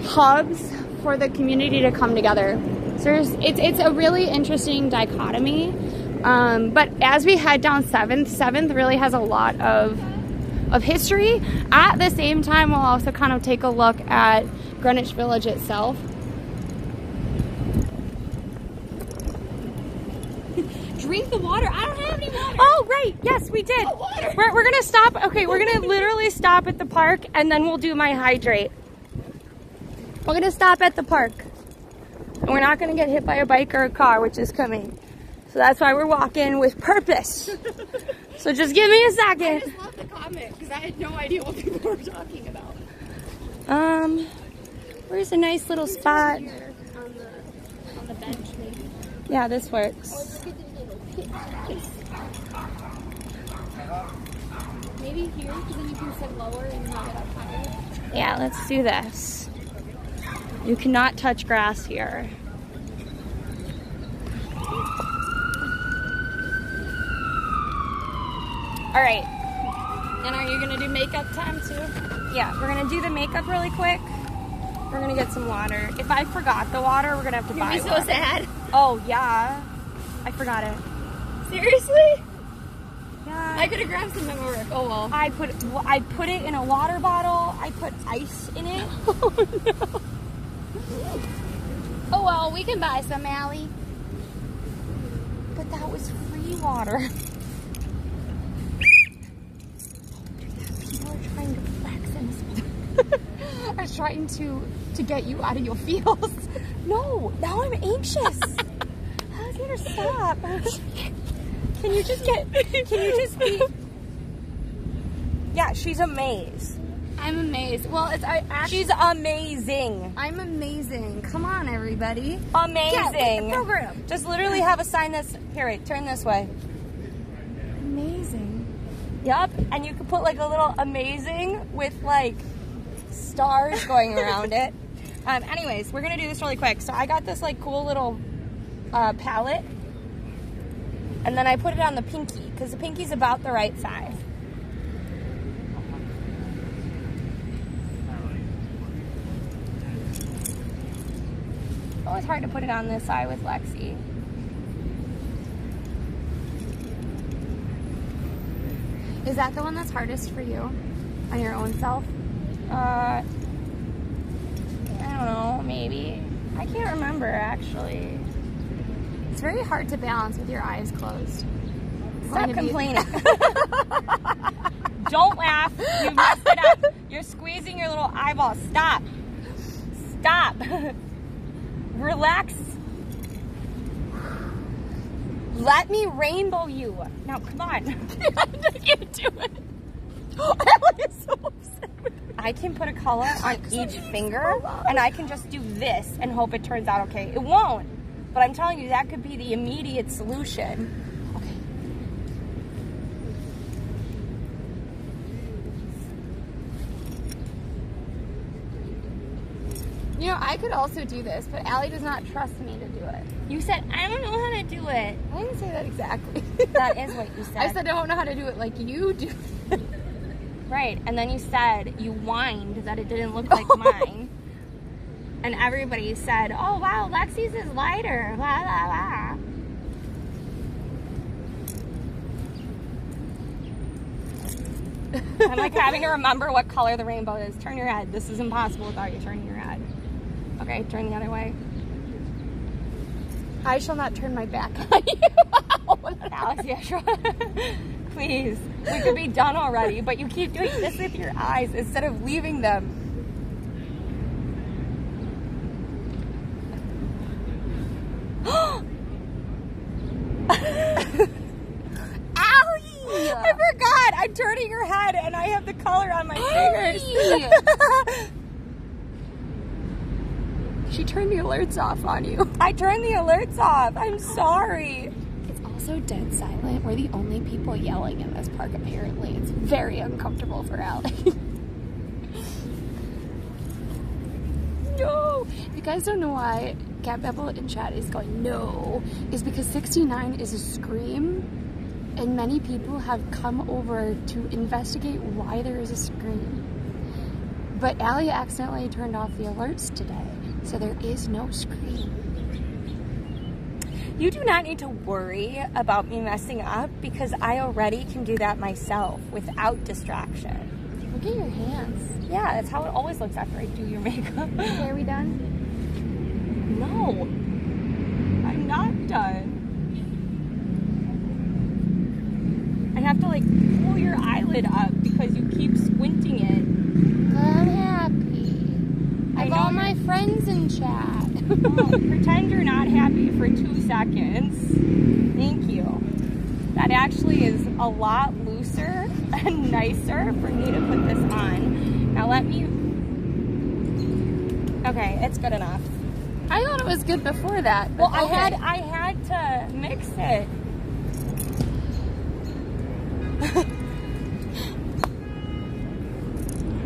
hubs for the community to come together. So it's a really interesting dichotomy. But as we head down 7th really has a lot of history. At the same time, we'll also kind of take a look at Greenwich Village itself. Drink the water. I don't have any water. Oh, right. Yes, we did. Oh, we're going to stop. Okay, we're going to literally stop at the park and then we'll do my hydrate. We're going to stop at the park. And we're not going to get hit by a bike or a car, which is coming. So that's why we're walking with purpose. So just give me a second. I just love the comment because I had no idea what people were talking about. Where's a nice little spot? Here on the bench, maybe. Yeah, this works. Maybe here, because then you can sit lower and not get up higher. Yeah, let's do this. You cannot touch grass here. All right. And are you gonna do makeup time too? Yeah, we're gonna do the makeup really quick. We're gonna get some water. If I forgot the water, we're gonna have to buy You'd be so water. sad. Oh yeah, I forgot it. Seriously? Yeah. I could have grabbed some at work. Oh well. I put it in a water bottle. I put ice in it. Oh no. Oh well, we can buy some, Allie. But that was free water. People are trying to flex in this. I was trying to get you out of your feels. No, now I'm anxious. How's it gonna stop? Can you just be? Yeah, she's amazed. I'm amazed. Well, She's amazing. I'm amazing. Come on, everybody. Amazing. Get with the program. Just literally have a sign this. Here, wait, turn this way. Amazing. Yup, and you could put like a little amazing with like stars going around it. Anyways, we're gonna do this really quick. So I got this like cool little palette, and then I put it on the pinky because the pinky's about the right size. It's always hard to put it on this side with Lexi. Is that the one that's hardest for you on your own self? I don't know, maybe. I can't remember actually. It's very hard to balance with your eyes closed. Stop complaining. Don't laugh. You messed it up. You're squeezing your little eyeball. Stop. Stop. Relax. Let me rainbow you. Now, come on. I can't do it. Allie is so upset with me. I can put a color on each finger, and I can just do this and hope it turns out okay. It won't. But I'm telling you, that could be the immediate solution. Okay. You know, I could also do this, but Allie does not trust me to do it. You said, I don't know how to do it. I didn't say that exactly. That is what you said. I said I don't know how to do it like you do. Right, and then you said, you whined that it didn't look like mine. And everybody said, oh wow, Lexi's is lighter, la la la. I'm like having to remember what color the rainbow is. Turn your head. This is impossible without you turning your head. Okay, turn the other way. I shall not turn my back on you. Alex, yeah, sure. Please. We could be done already, but you keep doing this with your eyes instead of leaving them. Allie! I forgot. I'm turning your head and I have the color on my fingers. She turned the alerts off on you. I turned the alerts off. I'm sorry. It's also dead silent. We're the only people yelling in this park, apparently. It's very uncomfortable for Allie. No! If you guys don't know why Cat Bevel in chat is going no, is because 69 is a scream, and many people have come over to investigate why there is a scream. But Allie accidentally turned off the alerts today, so there is no scream. You do not need to worry about me messing up because I already can do that myself without distraction. Look at your hands. Yeah, that's how it always looks after I do your makeup. Okay, are we done? No, I'm not done. I have to like pull your eyelid up because you keep squinting it. I'm happy. I have all my friends in chat. Oh, pretend you're not happy for 2 seconds. Thank you. That actually is a lot looser and nicer for me to put this on. Now let me... Okay, it's good enough. I thought it was good before that. Well, Okay. I had to mix it.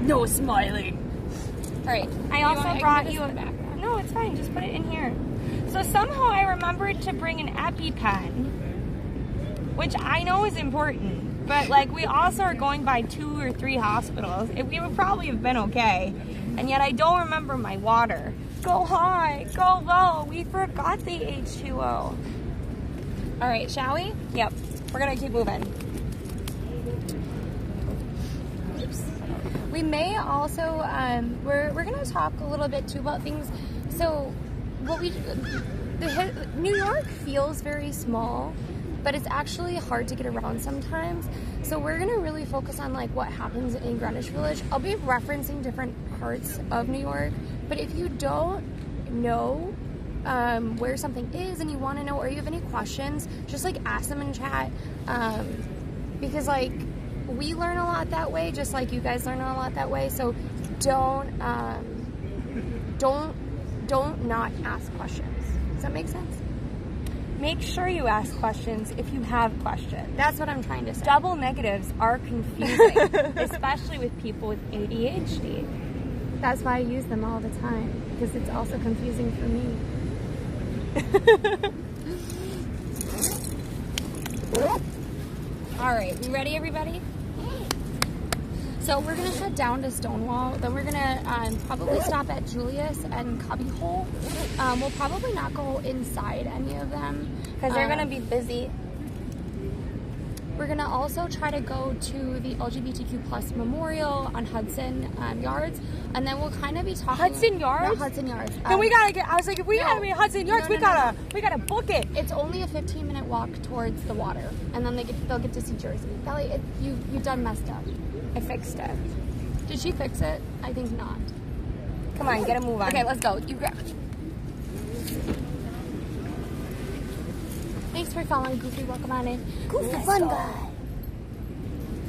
No smiling. All right. I also want- I brought can put you this a in the backpack. No, it's fine. Just put it in here. So somehow I remembered to bring an EpiPen, which I know is important, but like we also are going by 2 or 3 hospitals. We would probably have been okay, and yet I don't remember my water. Go high, go low. We forgot the H2O. All right, shall we? Yep. We're gonna keep moving. We may also, we're going to talk a little bit too about things. So, New York feels very small, but it's actually hard to get around sometimes. So we're going to really focus on like what happens in Greenwich Village. I'll be referencing different parts of New York, but if you don't know where something is and you want to know, or you have any questions, just like ask them in chat, because like we learn a lot that way, just like you guys learn a lot that way. So don't not ask questions. Does that make sense? Make sure you ask questions if you have questions. That's what I'm trying to say. Double negatives are confusing, especially with people with ADHD. That's why I use them all the time, because it's also confusing for me. All right, we ready, everybody? So we're gonna head down to Stonewall. Then we're gonna probably stop at Julius and Cubbyhole. We'll probably not go inside any of them Because they're gonna be busy. We're gonna also try to go to the LGBTQ+ Memorial on Hudson Yards, and then we'll kind of be talking. Hudson Yards? Not Hudson Yards. Then we gotta get. I was like, if we no. gotta be at Hudson Yards, No, we no, gotta book it. It's only a 15-minute walk towards the water, and then they'll get to see Jersey. Kelly, you done messed up. I fixed it. Did she fix it? I think not. Come on, get a move on. Okay, let's go. You grab it. Thanks for following, Goofy. Welcome on in. Goofy, fun guy.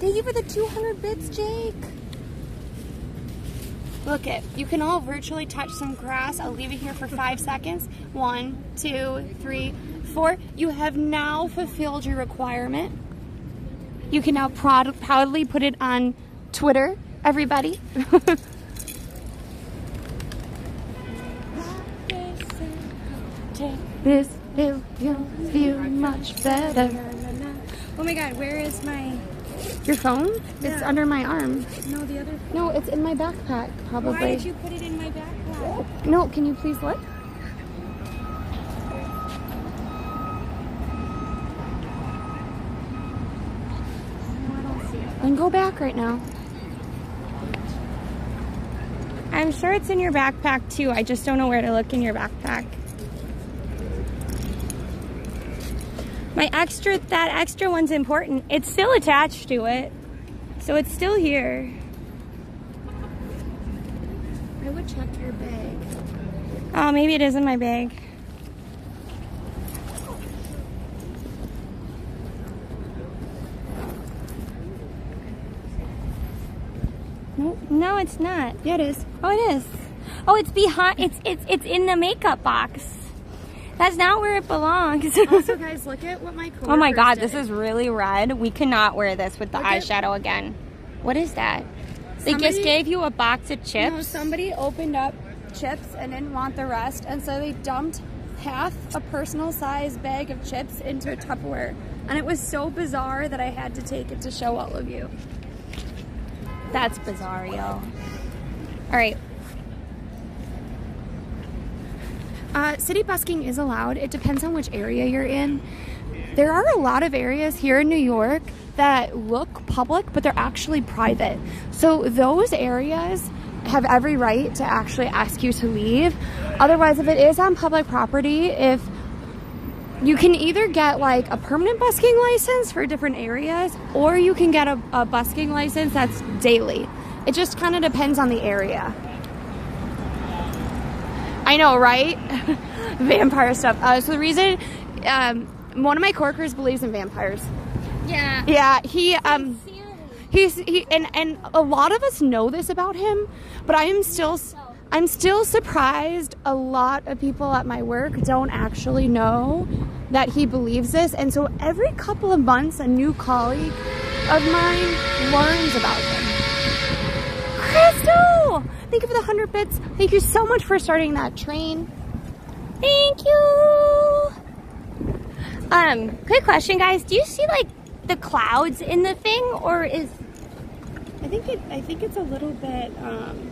Thank you for the 200 bits, Jake. Look it. You can all virtually touch some grass. I'll leave it here for 5 seconds. 1, 2, 3, 4. You have now fulfilled your requirement. You can now proudly put it on Twitter, everybody. This will feel much better. Oh my God, where is your phone? It's under my arm. No, the other. No, it's in my backpack, probably. Why did you put it in my backpack? No, can you please look? And go back right now. I'm sure it's in your backpack too. I just don't know where to look in your backpack. That extra one's important. It's still attached to it. So it's still here. I would check your bag. Oh, maybe it is in my bag. No, it's not. Yeah, it is. Oh, it is. Oh, it's behind. It's in the makeup box. That's not where it belongs. Also, guys, look at what my coworkers Oh my God, did. this is really red. We cannot wear this with the Look at- eyeshadow again. What is that? They Somebody- just gave you a box of chips. No, somebody opened up chips and didn't want the rest, and so they dumped half a personal size bag of chips into a Tupperware. And it was so bizarre that I had to take it to show all of you. That's bizarre, yo. All right. City busking is allowed. It depends on which area you're in. There are a lot of areas here in New York that look public, but they're actually private. So those areas have every right to actually ask you to leave. Otherwise, if it is on public property, if you can either get like a permanent busking license for different areas, or you can get a busking license that's daily. It just kind of depends on the area. I know, right? Vampire stuff. So the reason, one of my coworkers believes in vampires. Yeah. Yeah, and a lot of us know this about him, but I am still I'm still surprised a lot of people at my work don't actually know that he believes this. And so every couple of months, a new colleague of mine learns about him. Crystal! Thank you for the 100 bits. Thank you so much for starting that train. Thank you. Quick question, guys. Do you see like the clouds in the thing, or is... I think it's a little bit,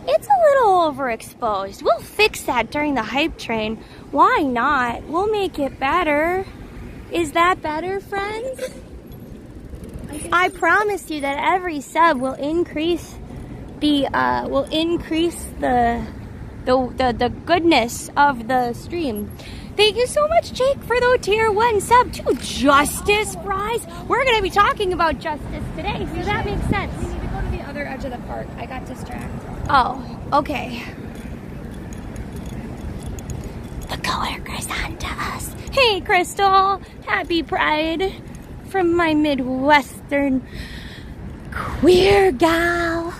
It's a little overexposed. We'll fix that during the hype train. Why not? We'll make it better. Is that better, friends? I promise you that every sub will increase the goodness of the stream. Thank you so much, Jake, for the tier 1 sub to Justice Fries. We're gonna be talking about justice today, so that makes sense. other edge of the park. I got distracted. Oh, okay. The coworkers on to us. Hey, Crystal. Happy Pride from my Midwestern queer gal.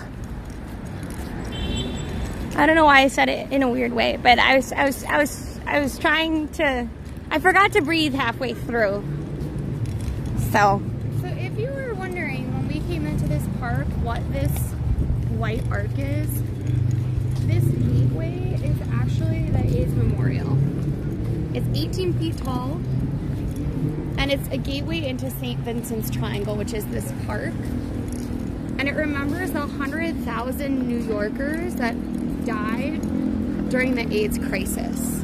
I don't know why I said it in a weird way, but I was trying to. I forgot to breathe halfway through. So if you were wondering when we came into this park what this white arc is, this gateway is actually the AIDS Memorial. It's 18 feet tall, and it's a gateway into St. Vincent's Triangle, which is this park. And it remembers the 100,000 New Yorkers that died during the AIDS crisis.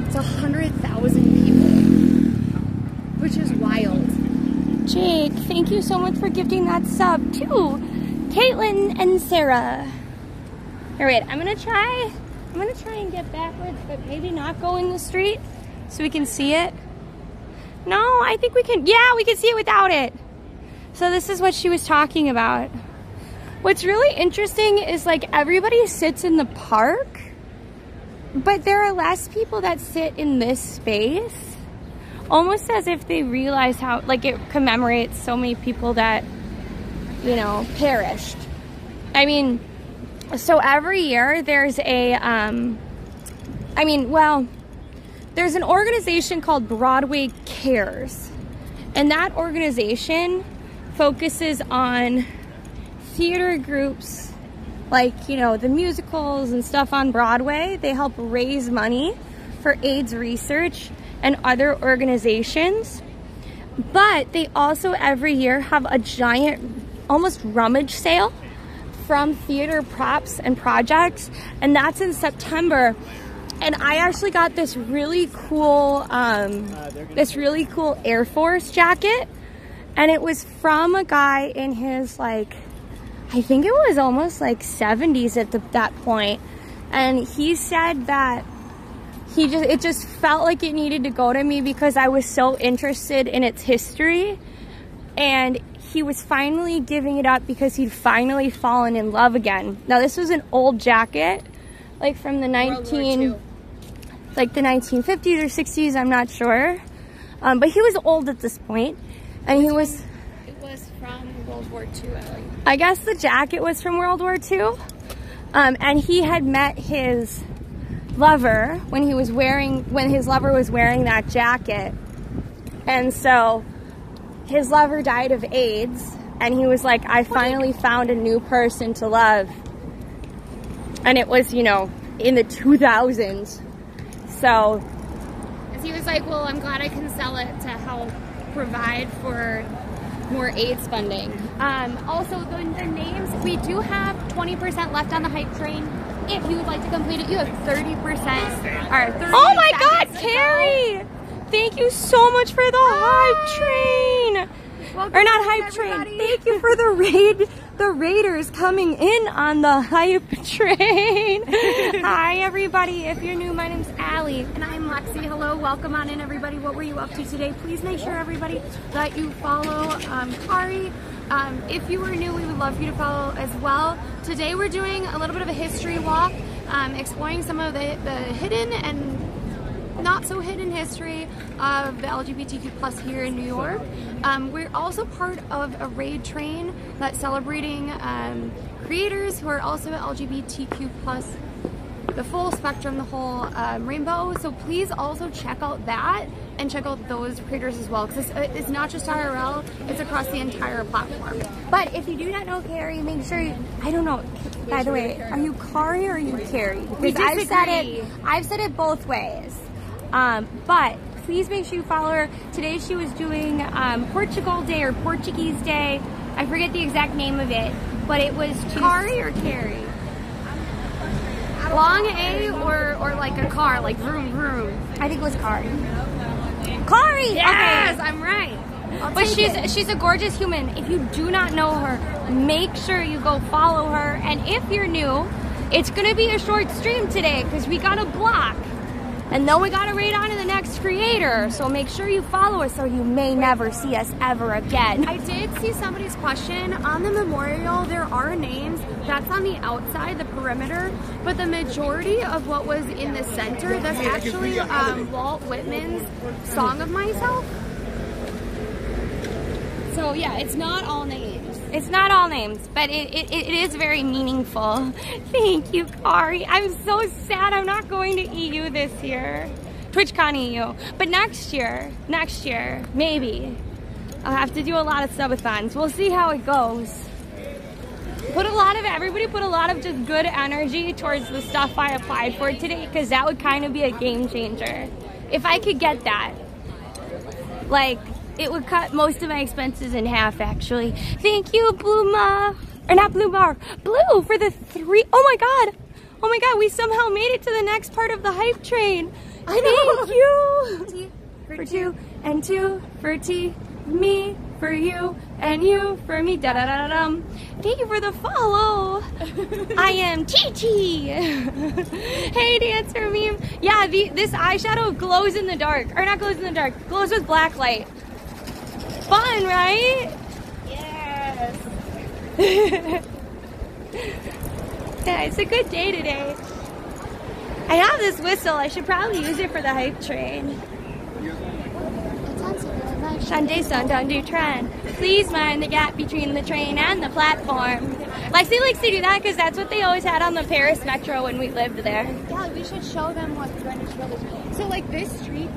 It's 100,000 people, which is wild. Jake, thank you so much for gifting that sub too. Caitlin and Sarah. All right, I'm gonna try and get backwards, but maybe not go in the street so we can see it. No, I think we can. Yeah, we can see it without it. So this is what she was talking about. What's really interesting is like everybody sits in the park, but there are less people that sit in this space, almost as if they realize how, like, it commemorates so many people that, you know, perished. I mean, so every year there's a, there's an organization called Broadway Cares, and that organization focuses on theater groups, like, you know, the musicals and stuff on Broadway. They help raise money for AIDS research and other organizations. But they also every year have a giant, almost rummage sale from theater props and projects, and that's in September. And I actually got this really cool Air Force jacket, and it was from a guy in his, like, I think it was almost like 70s at that point. And he said that it just felt like it needed to go to me because I was so interested in its history. And he was finally giving it up because he'd finally fallen in love again. Now this was an old jacket, like from the 1950s or 60s, I'm not sure. But he was old at this point, and he was... It was from World War II, I guess the jacket was from World War II. And he had met his lover when his lover was wearing that jacket. And so his lover died of AIDS, and he was like, I finally found a new person to love. And it was, you know, in the 2000s. So he was like, well, I'm glad I can sell it to help provide for more AIDS funding. Also, the names, we do have 20% left on the hype train. If you would like to complete it, you have 30%. Oh my God, Carrie! Thank you so much for the hype train. Welcome, or not hype everybody. train. Thank you for the raiders coming in on the hype train. Hi everybody. If you're new, my name's Allie. And I'm Lexi. Hello, welcome on in everybody. What were you up to today? Please make sure everybody that you follow Carrie. If you were new, we would love for you to follow as well. Today we're doing a little bit of a history walk, exploring some of the hidden and not so hidden history of the LGBTQ plus here in New York. We're also part of a raid train that's celebrating creators who are also LGBTQ plus the full spectrum, the whole rainbow. So please also check out that and check out those creators as well, because it's not just IRL, it's across the entire platform. But if you do not know Carrie, make sure you, I don't know, by the way, are you Carrie or are you Carrie? Because I've said it both ways. But please make sure you follow her. Today she was doing Portugal Day or Portuguese Day. I forget the exact name of it, but it was Carrie or Carrie? Long A or like a car, like vroom vroom. I think it was Carrie. Carrie! Yes, okay. I'm right. But she's a gorgeous human. If you do not know her, make sure you go follow her. And if you're new, it's gonna be a short stream today because we got a block. And then we gotta raid on to the next creator. So make sure you follow us or you may never see us ever again. I did see somebody's question. On the memorial, there are names. That's on the outside, the perimeter. But the majority of what was in the center, that's actually Walt Whitman's Song of Myself. So yeah, it's not all names. It's not all names, but it is very meaningful. Thank you, Carrie. I'm so sad I'm not going to EU this year. TwitchCon EU. But next year, maybe. I'll have to do a lot of subathons. We'll see how it goes. Everybody put a lot of just good energy towards the stuff I applied for today, because that would kind of be a game changer. If I could get that. Like, it would cut most of my expenses in half, actually. Thank you, Blue Ma. Or not Blue Bar. Blue for the 3. Oh my god. Oh my god, we somehow made it to the next part of the hype train. I know. Thank you. T for 2 and 2 for T. Me for you and you for me. Da da da da dum. Thank you for the follow. I am Chi-Chi. Hey, dancer meme. Yeah, this eyeshadow glows in the dark. Or not glows in the dark. Glows with black light. Fun, right? Yes. Yeah, it's a good day today. I have this whistle. I should probably use it for the hype train. Shande Sundown do trend. Please mind the gap between the train and the platform. Lexi likes to do that because that's what they always had on the Paris Metro when we lived there. Yeah, we should show them what Greenwich Village is. So like this street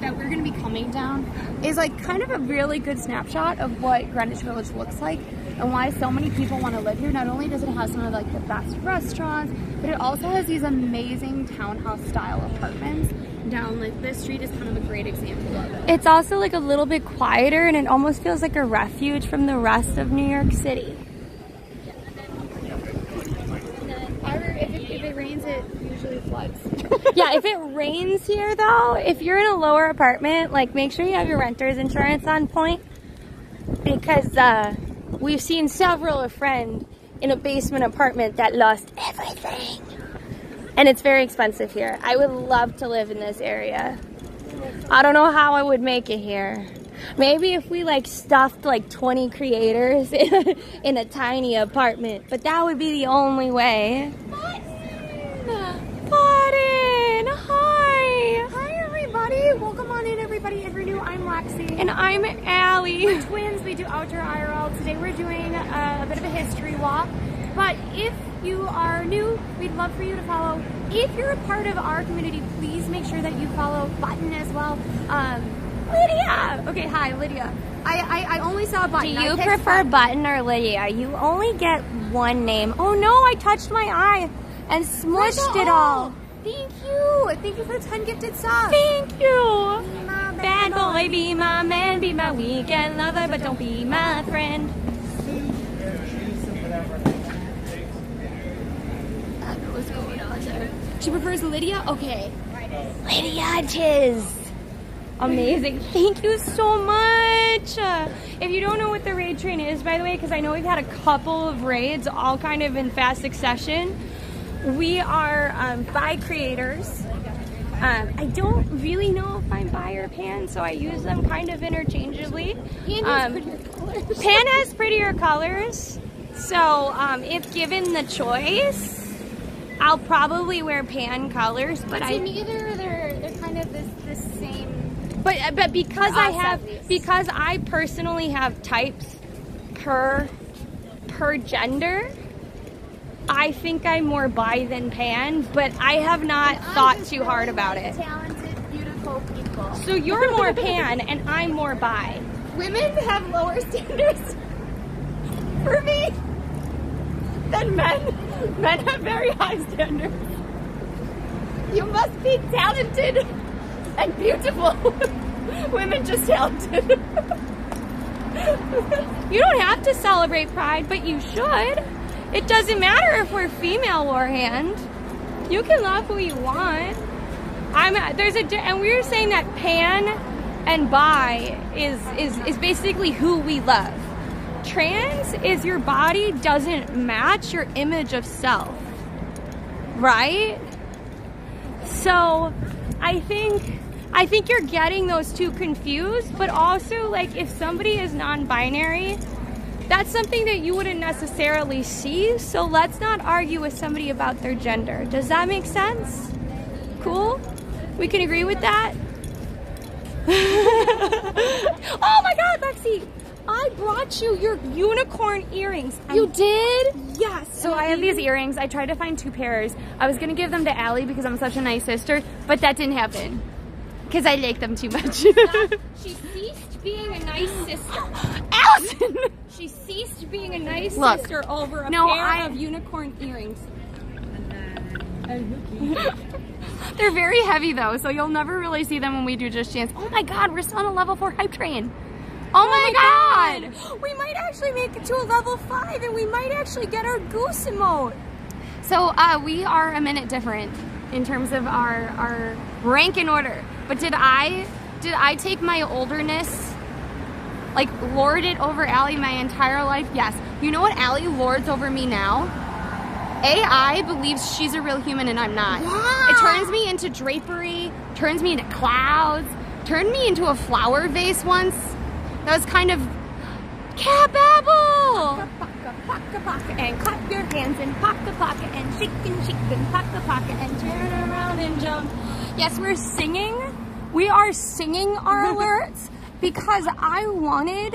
that we're going to be coming down is like kind of a really good snapshot of what Greenwich Village looks like and why so many people want to live here. Not only does it have some of like the best restaurants, but it also has these amazing townhouse style apartments down like this street is kind of a great example of it. It's also like a little bit quieter and it almost feels like a refuge from the rest of New York City. If it rains, it usually floods. Yeah, if it rains here though, if you're in a lower apartment, like make sure you have your renter's insurance on point, because we've seen a friend in a basement apartment that lost everything. And it's very expensive here. I would love to live in this area. I don't know how I would make it here. Maybe if we like stuffed like 20 creators in a tiny apartment, but that would be the only way. Button! Hi! Hi everybody! Welcome on in everybody. If you're new, I'm Lexi. And I'm Allie. We're twins. We do outdoor IRL. Today we're doing a bit of a history walk. But if you are new, we'd love for you to follow. If you're a part of our community, please make sure that you follow Button as well. Lydia! Okay, hi, Lydia. I only saw Button. Do you prefer Button or Lydia? You only get one name. Oh no, I touched my eye and smushed it all. Thank you. Thank you for the 10 gifted subs. Thank you. Be my Bad boy, be my man, be my weekend lover, but don't be my friend. What's going on there? She prefers Lydia? Okay. Lydia Tiz. Amazing. Thank you so much. If you don't know what the raid train is, by the way, because I know we've had a couple of raids all kind of in fast succession, we are bi creators. I don't really know if I'm bi or pan, so I use them kind of interchangeably. Pan has prettier colors, so if given the choice, I'll probably wear pan colors. But neither they're kind of this same. But because because I personally have types per gender, I think I'm more bi than pan, but I have not thought too hard about it. Talented, beautiful people. So you're more pan and I'm more bi. Women have lower standards for me than men. Men have very high standards. You must be talented and beautiful. Women just talented. You don't have to celebrate Pride, but you should. It doesn't matter if we're female, Warhand. You can love who you want. And we were saying that pan and bi is basically who we love. Trans is your body doesn't match your image of self, right? So I think you're getting those two confused, but also like if somebody is non-binary, that's something that you wouldn't necessarily see, so let's not argue with somebody about their gender. Does that make sense? Cool? We can agree with that? Oh my God, Lexi! I brought you your unicorn earrings. You did? Yes. So I have these earrings. I tried to find 2 pairs. I was gonna give them to Allie because I'm such a nice sister, but that didn't happen. Because I like them too much. She ceased being a nice sister. Allison! She ceased being a nice sister over a pair of unicorn earrings. They're very heavy though, so you'll never really see them when we do Just Dance. Oh my God, we're still on a level 4 hype train. Oh my God! We might actually make it to a level 5 and we might actually get our goose emote. So we are a minute different in terms of our rank and order. But did I take my olderness, like lord it over Allie my entire life? Yes. You know what Allie lords over me now? AI believes she's a real human and I'm not. Yeah. It turns me into drapery, turns me into clouds, turned me into a flower vase once. That was kind of cat babble. Paka, and clap your hands and paka and shake and paka and turn around and jump. Yes, we're singing. We are singing our alerts because I wanted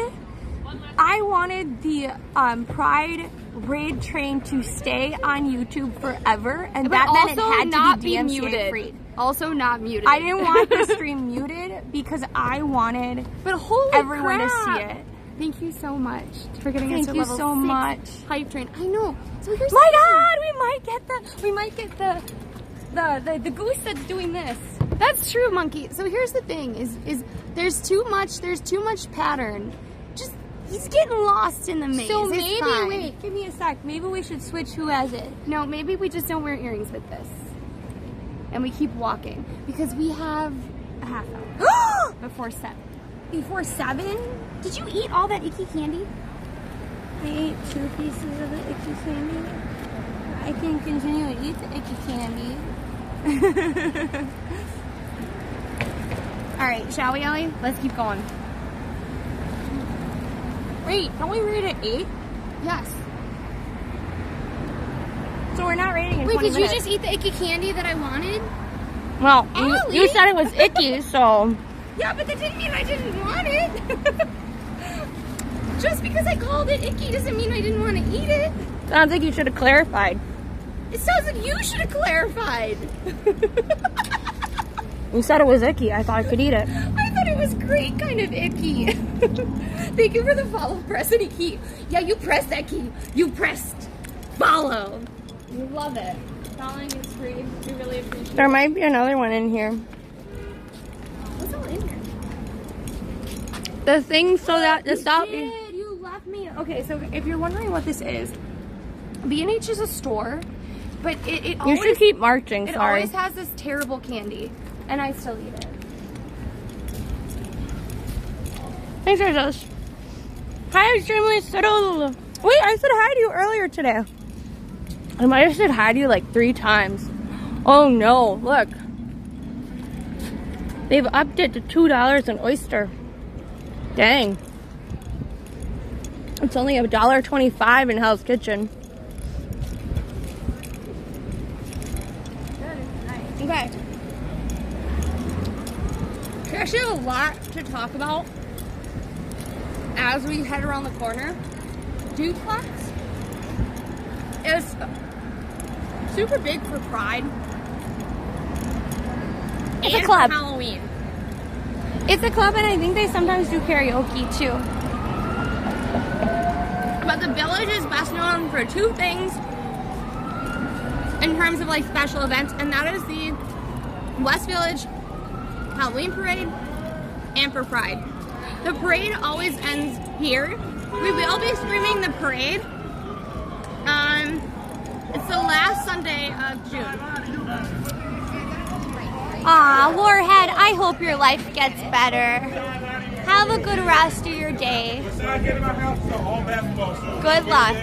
the Pride raid train to stay on YouTube forever, and that meant it had to be DMCA free. Also not muted. I didn't want the stream muted because I wanted everyone to see it. Thank you so much for getting us to level 6 so much. hype train. I know. So here's my God, we might get the goose that's doing this. That's true, Monkey. So here's the thing: is there's too much pattern. Just he's getting lost in the maze. So maybe wait, give me a sec. Maybe we should switch who has it. No, maybe we just don't wear earrings with this, and we keep walking because we have a half hour before 7. Before 7? Did you eat all that icky candy? I ate 2 pieces of the icky candy. I can continue to eat the icky candy. Alright, shall we, Ellie? Let's keep going. Wait, don't we rate at 8? Yes. So we're not rating in 20 minutes. Wait, did you just eat the icky candy that I wanted? Well, you said it was icky, so... Yeah, but that didn't mean I didn't want it. Just because I called it icky doesn't mean I didn't want to eat it. Sounds like you should have clarified. It sounds like you should have clarified. You said it was icky. I thought I could eat it. I thought it was great kind of icky. Thank you for the follow. Press any key. Yeah, you pressed that key. You pressed follow. We love it. Following is free. We really appreciate it. There might be another one in here. What's all in here? The thing so that the stop. You left me. Okay, so if you're wondering what this is, B&H is a store, but it you always, should keep marching. It sorry. always has this terrible candy, and I still eat it. Thanks, Jesus. Hi, extremely subtle. Wait, I said hi to you earlier today. I might have said hi to you like 3 times. Oh no! Look, they've upped it to $2 an oyster. Dang. It's only $1.25 in Hell's Kitchen. Okay. There's actually a lot to talk about as we head around the corner. Duplex is super big for Pride. It's and a club. For Halloween. It's a club, and I think they sometimes do karaoke too. But the Village is best known for two things in terms of like special events, and that is the West Village Halloween Parade and for Pride. The parade always ends here. We will be streaming the parade. It's the last Sunday of June. Aw, Warhead, I hope your life gets better. Have a good rest of your day. Good luck.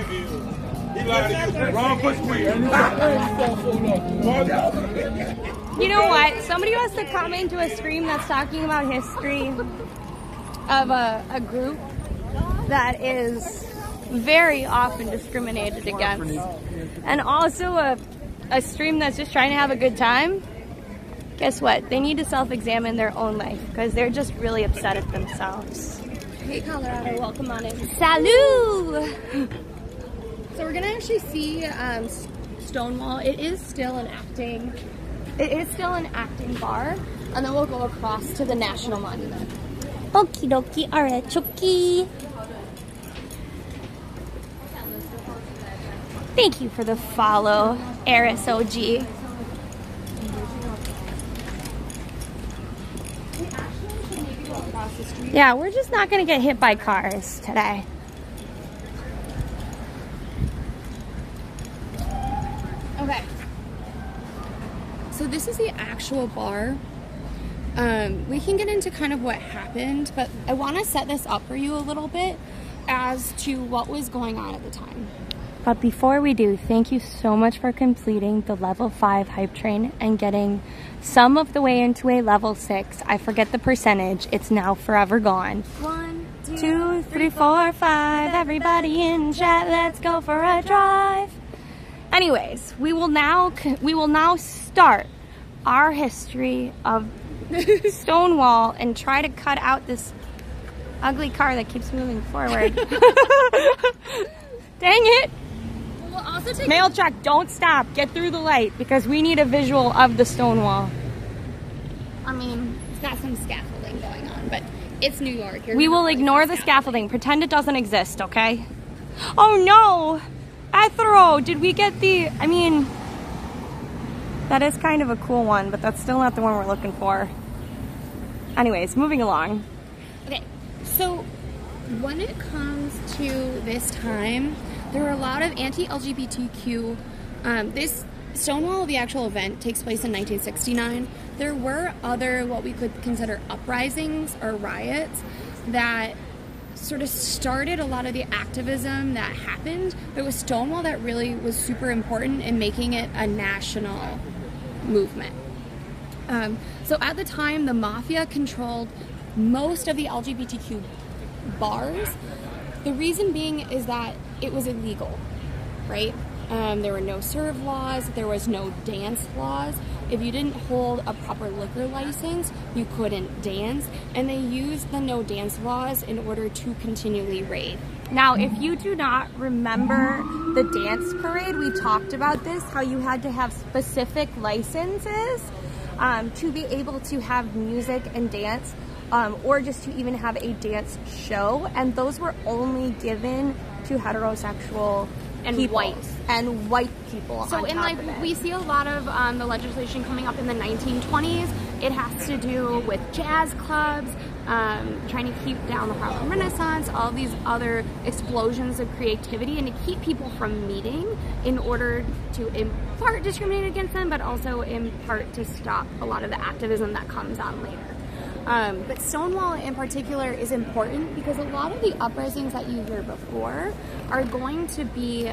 You know what? Somebody wants to comment to a stream that's talking about history of a group that is very often discriminated against. And also a stream that's just trying to have a good time. Guess what? They need to self-examine their own life because they're just really upset at themselves. Hey Colorado, welcome on in. Salut! So we're gonna actually see Stonewall. It is still an acting bar, and then we'll go across to the National Monument. Okie dokie, alright, Chucky. Thank you for the follow, RSOG. Yeah, we're just not gonna get hit by cars today. Okay. So this is the actual bar. We can get into kind of what happened, but I want to set this up for you a little bit as to what was going on at the time. But before we do, thank you so much for completing the level 5 hype train and getting some of the way into a level 6. I forget the percentage. It's now forever gone. 1, 2, 3, 4, 5. Everybody in chat, let's go for a drive. Anyways, we will now start our history of Stonewall and try to cut out this ugly car that keeps moving forward. Dang it! We'll also take Mail truck, don't stop. Get through the light because we need a visual of the Stonewall. I mean, it's got some scaffolding going on, but it's New York. We will ignore the scaffolding. Pretend it doesn't exist, okay? Oh no! Ethero, did we get the... I mean, that is kind of a cool one, but that's still not the one we're looking for. Anyways, moving along. Okay, so when it comes to this time, there were a lot of anti-LGBTQ. This Stonewall, the actual event, takes place in 1969. There were other what we could consider uprisings or riots that sort of started a lot of the activism that happened. But it was Stonewall that really was super important in making it a national movement. So at the time, the mafia controlled most of the LGBTQ bars. The reason being is that it was illegal, right? There were no serve laws, there was no dance laws. If you didn't hold a proper liquor license, you couldn't dance, and they used the no dance laws in order to continually raid. Now, if you do not remember the dance parade, we talked about this, how you had to have specific licenses to be able to have music and dance, or just to even have a dance show, and those were only given to heterosexual And people. whites. And white people. So on in top like of it. we see a lot of the legislation coming up in the 1920s. It has to do with jazz clubs, trying to keep down the Harlem Renaissance, all these other explosions of creativity, and to keep people from meeting in order to in part discriminate against them, but also in part to stop a lot of the activism that comes on later. But Stonewall in particular is important because a lot of the uprisings that you hear before are going to be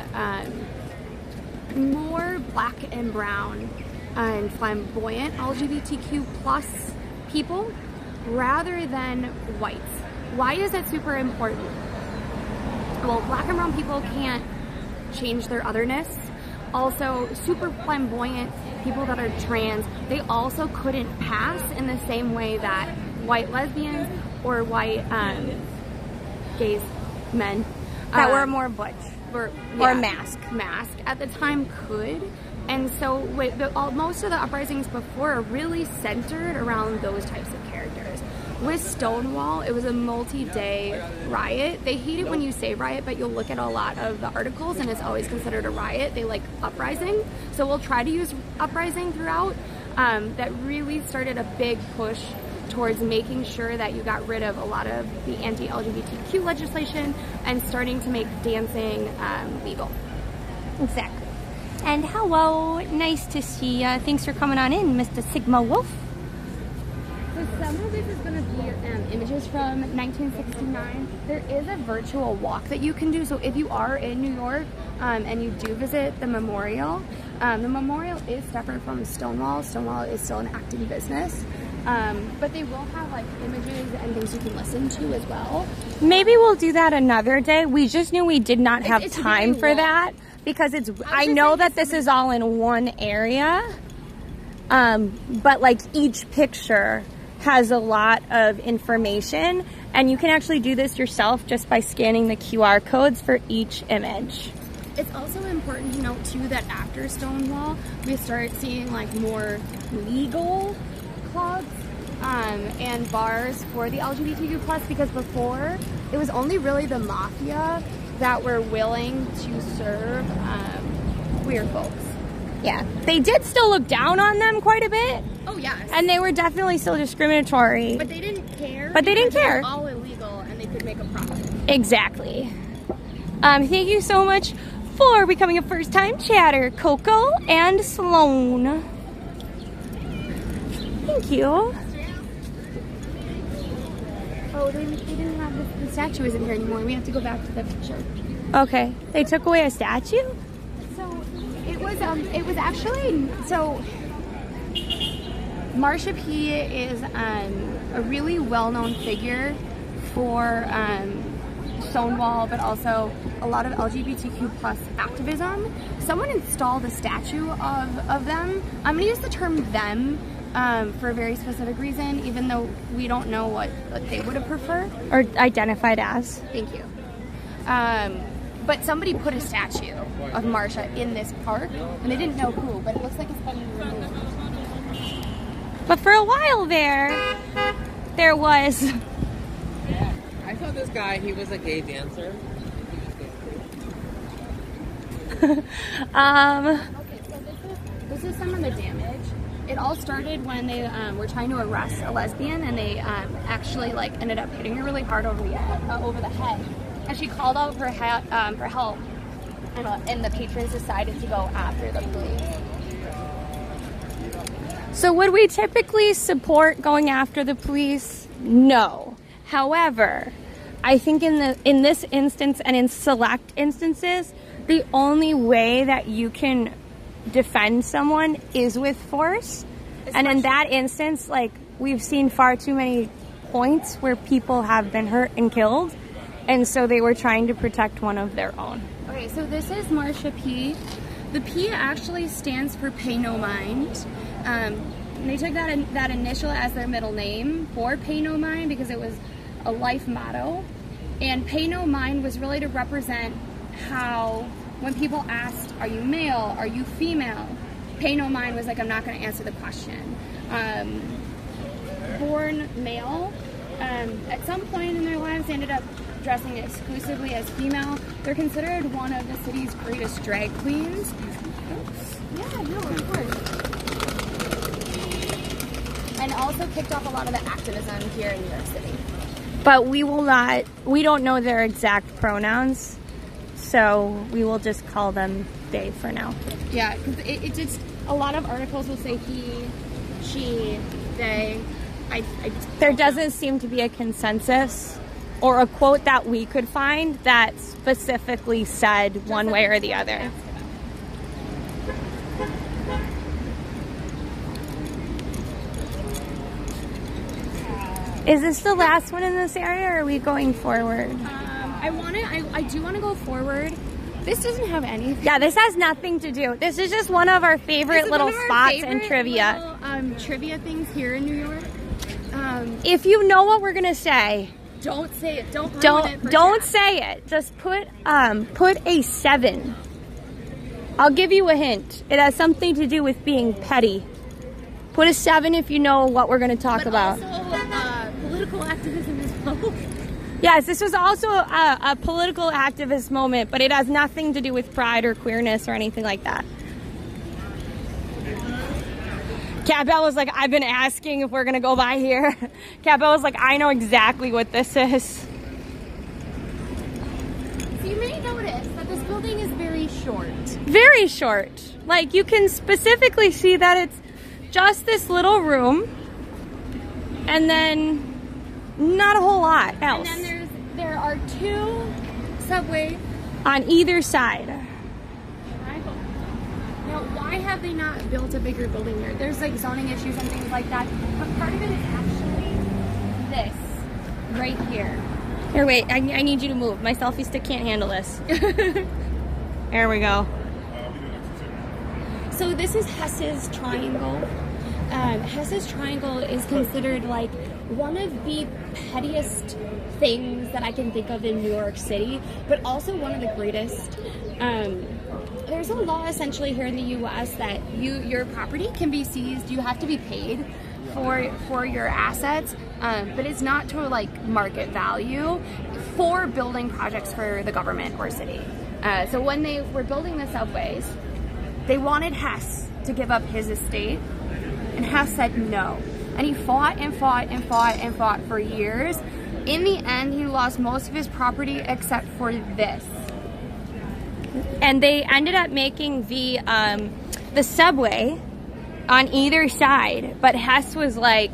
more black and brown and flamboyant LGBTQ plus people rather than whites. Why is that super important? Well, black and brown people can't change their otherness. Also, super flamboyant people that are trans, they also couldn't pass in the same way that white lesbians or white gays, men that were more butch or mask at the time could. And so most of the uprisings before are really centered around those types of characters. With Stonewall, it was a multi-day riot. They hate it when you say riot, but you'll look at a lot of the articles and it's always considered a riot. They like uprising. So we'll try to use uprising throughout. That really started a big push towards making sure that you got rid of a lot of the anti-LGBTQ legislation and starting to make dancing legal. Exactly. And hello, nice to see you. Thanks for coming on in, Mr. Sigma Wolf. So some of this is going to be images from 1969. There is a virtual walk that you can do. So if you are in New York and you do visit the memorial is separate from Stonewall. Stonewall is still an active business. But they will have like images and things you can listen to as well. Maybe we'll do that another day. We just knew we did not have time for that because I know that this is all in one area. But like each picture has a lot of information and you can actually do this yourself just by scanning the QR codes for each image. It's also important to note too that after Stonewall, we start seeing like more legal clubs and bars for the LGBTQ+, because before it was only really the mafia that were willing to serve queer folks. Yeah, they did still look down on them quite a bit. Oh yes. And they were definitely still discriminatory. But they didn't care. But they didn't care. It was all illegal and they could make a profit. Exactly. Thank you so much for becoming a first-time chatter, Coco and Sloan. Thank you. Oh, they didn't have the statue isn't here anymore. We have to go back to the picture. Okay, they took away a statue? So it was actually, so Marsha P is a really well-known figure for Stonewall, but also a lot of LGBTQ+ activism. Someone installed a statue of them. I'm gonna use the term them for a very specific reason, even though we don't know what they would have preferred. Or identified as. Thank you. But somebody put a statue of Marsha in this park, and they didn't know who, but it looks like it's been removed. But for a while there was... I saw this guy, he was a gay dancer. Okay, so this is some of the damage. It all started when they were trying to arrest a lesbian, and they actually like ended up hitting her really hard over the head. And she called out for help, and the patrons decided to go after the police. So would we typically support going after the police? No. However, I think in this instance and in select instances, the only way that you can defend someone is with force. And in that instance, like, we've seen far too many points where people have been hurt and killed, and so they were trying to protect one of their own. Okay, so this is Marsha P. The P actually stands for pay no mind. They took that initial as their middle name for pay no mind because it was a life motto. And pay no mind was really to represent how when people asked, are you male, are you female, pay no mind was like, I'm not going to answer the question. Born male, at some point in their lives they ended up dressing exclusively as female. They're considered one of the city's greatest drag queens. Oops. Yeah, no, of course. And also kicked off a lot of the activism here in New York City. But we don't know their exact pronouns, so we will just call them they for now. Yeah, because it just, a lot of articles will say he, she, they. There doesn't seem to be a consensus or a quote that we could find that specifically said one way or the other. Is this the last one in this area, or are we going forward? I do want to go forward. This doesn't have anything. Yeah, this has nothing to do. This is just one of our favorite little spots in trivia. Little, trivia things here in New York. If you know what we're gonna say, don't say it. Don't say it. Just put a 7. I'll give you a hint. It has something to do with being petty. Put a 7 if you know what we're going to talk about. Also, political activism as well. Yes, this was also a political activist moment, but it has nothing to do with pride or queerness or anything like that. Cat Bell was like, I've been asking if we're going to go by here. Cat Bell was like, I know exactly what this is. So you may notice that this building is very short. Very short. Like, you can specifically see that it's just this little room, and then not a whole lot else. And then there are 2 subways on either side. Now, why have they not built a bigger building here? There's like zoning issues and things like that, but part of it is actually this right here. Here, wait, I need you to move. My selfie stick can't handle this. There we go. So this is Hess's Triangle. Hess's Triangle is considered like one of the pettiest things that I can think of in New York City, but also one of the greatest. There's a law essentially here in the U.S. that your property can be seized. You have to be paid for your assets, but it's not to like market value for building projects for the government or city. So when they were building the subways, they wanted Hess to give up his estate, and Hess said no. And he fought and fought and fought and fought for years. In the end, he lost most of his property except for this. And they ended up making the subway on either side, but Hess was like,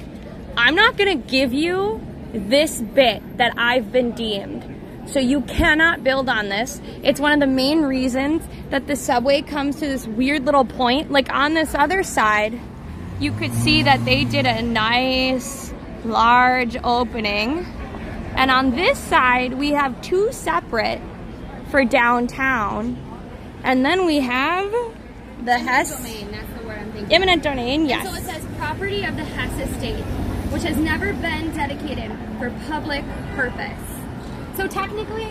I'm not gonna give you this bit that I've been deemed. So you cannot build on this. It's one of the main reasons that the subway comes to this weird little point. Like on this other side, you could see that they did a nice large opening. And on this side, we have 2 separate for downtown. And then we have the Hess domain, that's the word I'm thinking. Eminent domain, yes. And so it says property of the Hess estate, which has never been dedicated for public purpose. So technically,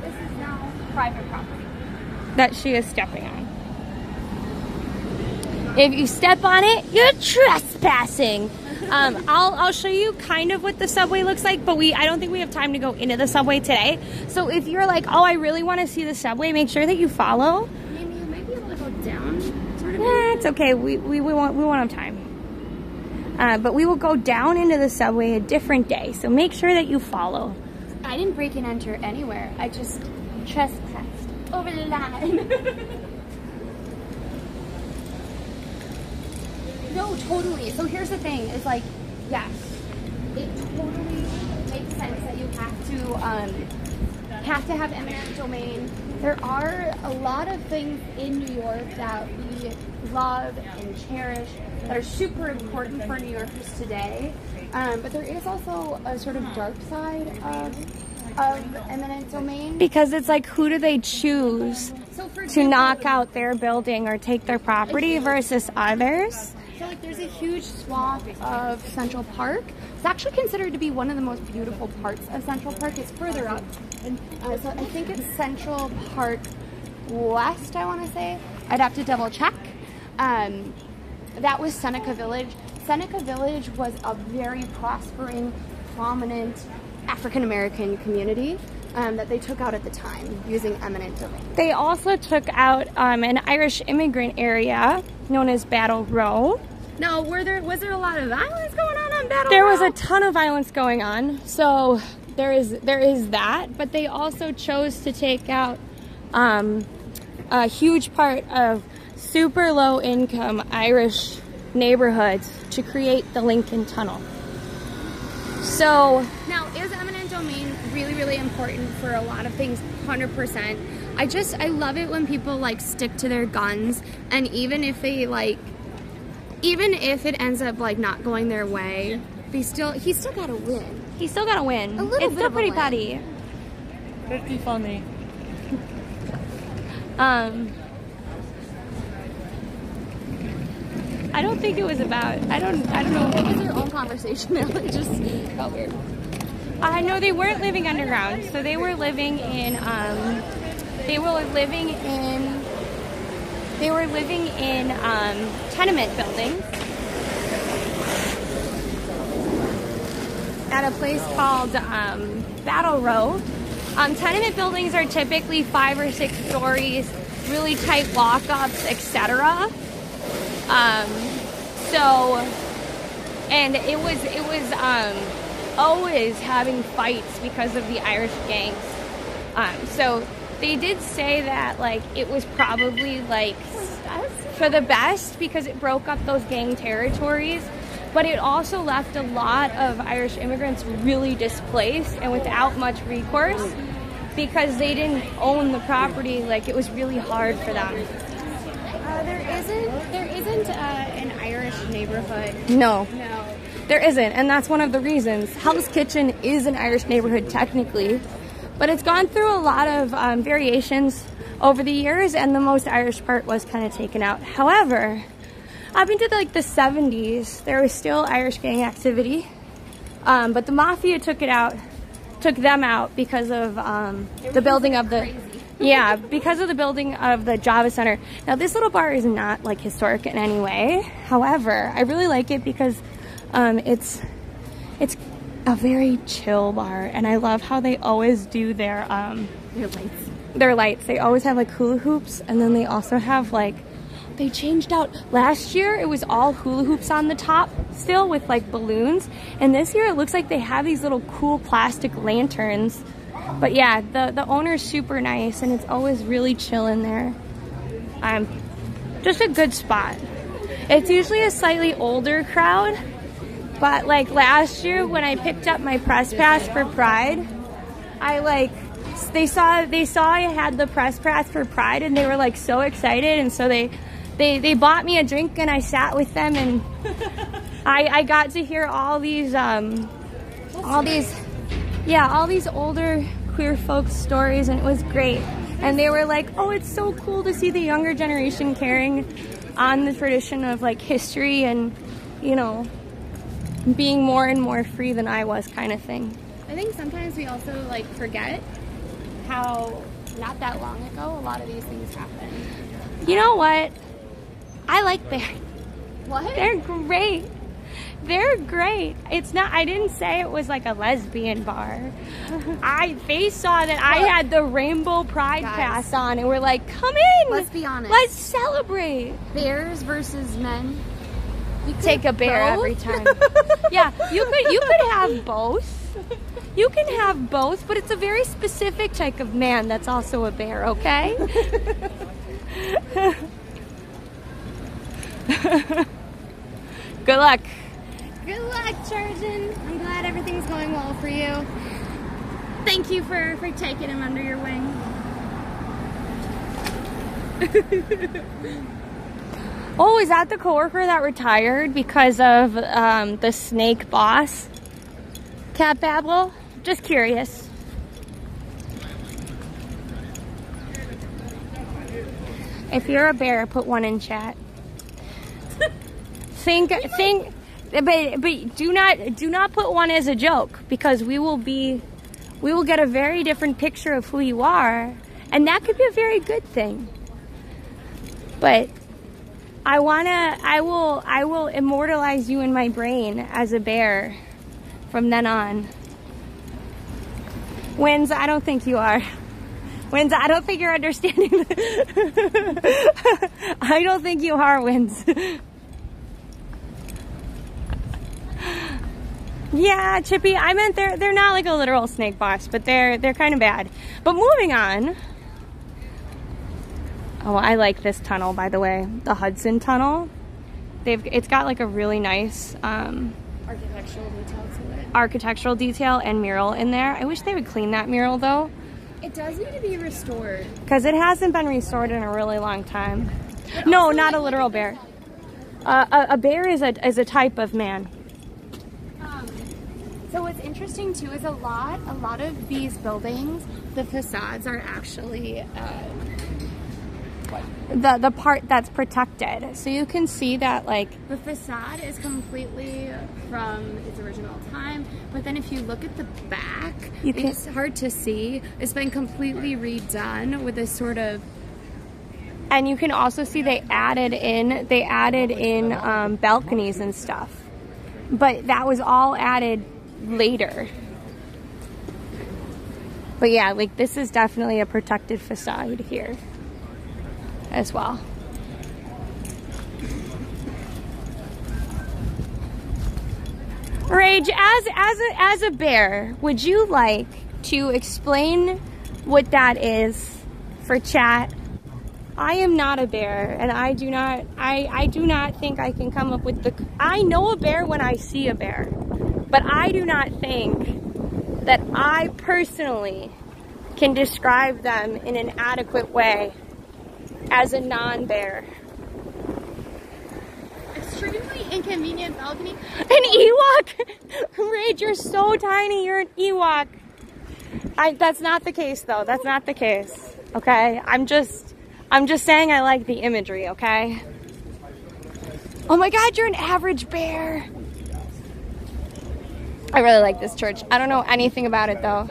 this is now private property that she is stepping on. If you step on it, you're trespassing. I'll show you kind of what the subway looks like, but I don't think we have time to go into the subway today. So if you're like, oh, I really want to see the subway, make sure that you follow. I mean, you might be able to go down, sort of. Yeah, it's okay. We won't have time. But we will go down into the subway a different day. So make sure that you follow. I didn't break and enter anywhere. I just trespassed over the line. No, totally. So here's the thing, is like, yes, it totally makes sense that you have to have eminent domain. There are a lot of things in New York that we love and cherish that are super important for New Yorkers today. But there is also a sort of dark side of eminent domain. Because it's like, who do they choose to knock out their building or take their property versus others? So like there's a huge swath of Central Park. It's actually considered to be one of the most beautiful parts of Central Park. It's further up. And so I think it's Central Park West, I want to say. I'd have to double check. That was Seneca Village. Seneca Village was a very prospering, prominent African-American community that they took out at the time using eminent domain. They also took out an Irish immigrant area known as Battle Row. Now, was there a lot of violence going on Battle Row? There was a ton of violence going on, so there is that. But they also chose to take out a huge part of super low-income Irish neighborhoods to create the Lincoln Tunnel. So now, is eminent domain really, really important for a lot of things? 100%. I love it when people like stick to their guns, and even if it ends up like not going their way, he still gotta win. He's still gotta win. A little it's bit still of a pretty win. petty. Pretty funny. I don't think it was about. I don't know. It was their own conversation. It just felt weird. No, they weren't living underground. So they were living in. They were living in tenement buildings at a place called Battle Row. Tenement buildings are typically 5 or 6 stories, really tight walk-ups, etc. And it was always having fights because of the Irish gangs. So they did say that like it was probably like for the best because it broke up those gang territories, but it also left a lot of Irish immigrants really displaced and without much recourse because they didn't own the property. Like it was really hard for them. There isn't an Irish neighborhood. No, there isn't, and that's one of the reasons. Hell's Kitchen is an Irish neighborhood technically, but it's gone through a lot of variations over the years, and the most Irish part was kind of taken out. However, up into like the 70s, there was still Irish gang activity, but the mafia took them out because of the building of the. Crazy. Yeah, because of the building of the Java Center. Now, this little bar is not like historic in any way. However, I really like it because it's a very chill bar, and I love how they always do their lights. Their lights. They always have like hula hoops, and then they also have like they changed out. Last year it was all hula hoops on the top still with like balloons, and this year it looks like they have these little cool plastic lanterns. But yeah, the owner's super nice, and it's always really chill in there. Just a good spot. It's usually a slightly older crowd, but like last year when I picked up my press pass for Pride, they saw I had the press pass for Pride, and they were like so excited, and so they bought me a drink, and I sat with them, and I got to hear all these older queer folks' stories, and it was great. And they were like, oh, it's so cool to see the younger generation carrying on the tradition of like history and, you know, being more and more free than I was, kind of thing. I think sometimes we also like forget how not that long ago a lot of these things happened. You know what? I like bears. What? They're great. They're great. It's not, I didn't say it was like a lesbian bar. They saw that I had the rainbow pride pass on, and we're like, come in. Let's be honest. Let's celebrate. Bears versus men. Take a bear every time. Yeah, you could have both. You can have both, but it's a very specific type of man that's also a bear, okay? Good luck. Good luck, Chargin. I'm glad everything's going well for you. Thank you for taking him under your wing. Oh, is that the coworker that retired because of the snake boss? Cat Babble? Just curious. If you're a bear, put one in chat. But do not put one as a joke, because we will get a very different picture of who you are, and that could be a very good thing. But I will immortalize you in my brain as a bear from then on. Wins, I don't think you are. Wins, I don't think you're understanding. I don't think you are, Wins. Yeah, Chippy, I meant they're not like a literal snake boss, but they're kind of bad. But moving on. Oh, I like this tunnel, by the way, the Hudson Tunnel. It's got like a really nice architectural detail and mural in there. I wish they would clean that mural though. It does need to be restored, because it hasn't been restored in a really long time. No, not a literal bear. A bear is a type of man. So what's interesting too is a lot of these buildings, the facades are actually the part that's protected. So you can see that like the facade is completely from its original time, but then if you look at the back, it's hard to see. It's been completely redone with this sort of And you can also see they added in balconies and stuff. But that was all added later. But yeah, like this is definitely a protected facade here as well. Rage, as a bear, would you like to explain what that is for chat? I am not a bear, and I do not think I can come up with I know a bear when I see a bear, but I do not think that I personally can describe them in an adequate way as a non-bear. Extremely inconvenient balcony. An Ewok? Rage, you're so tiny, you're an Ewok. That's not the case though, that's not the case, okay? I'm just saying I like the imagery, okay? Oh my God, you're an average bear. I really like this church. I don't know anything about it though.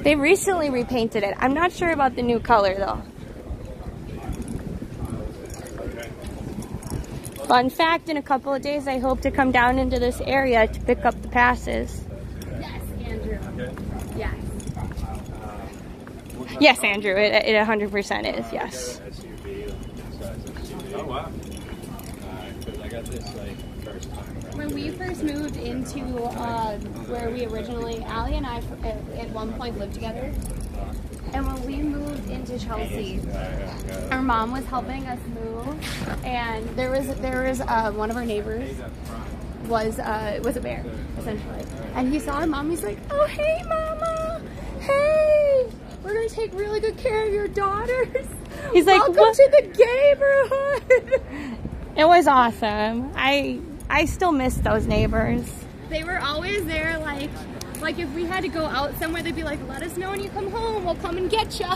They recently repainted it. I'm not sure about the new color though. Fun fact, in a couple of days I hope to come down into this area to pick up the passes. Yes, Andrew. Yes. Yes, Andrew, it 100% is, yes. Oh wow. Because I got this like first time. When we first moved into where we originally, Allie and I at one point lived together. And when we moved into Chelsea, our mom was helping us move, and there was one of our neighbors was a bear, essentially. And he saw our mom, he's like, "Oh, hey, Mama! Hey! We're gonna take really good care of your daughters. He's like, welcome what? to the neighborhood." It was awesome. I still miss those neighbors. They were always there, like if we had to go out somewhere, they'd be like, "Let us know when you come home. We'll come and get you."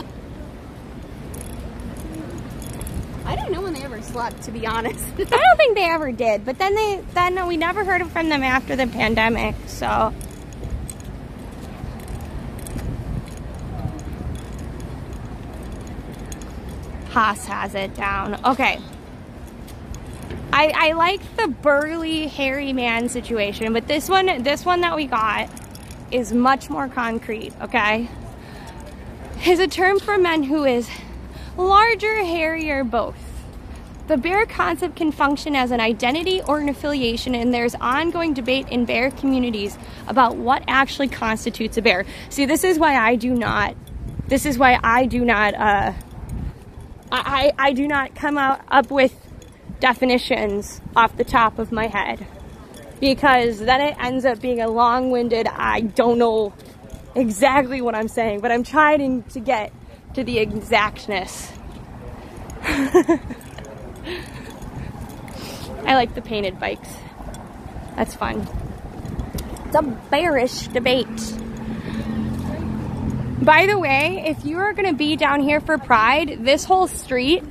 I don't know when they ever slept, to be honest. I don't think they ever did. But then we never heard from them after the pandemic. So. Haas has it down. Okay. I like the burly, hairy man situation, but this one that we got is much more concrete, okay? Is a term for men who is larger, hairier, both. The bear concept can function as an identity or an affiliation, and there's ongoing debate in bear communities about what actually constitutes a bear. See, this is why I do not come up with definitions off the top of my head, because then it ends up being a long-winded, I don't know exactly what I'm saying, but I'm trying to get to the exactness. I like the painted bikes. That's fun. It's a bearish debate. By the way, if you are going to be down here for Pride, this whole street,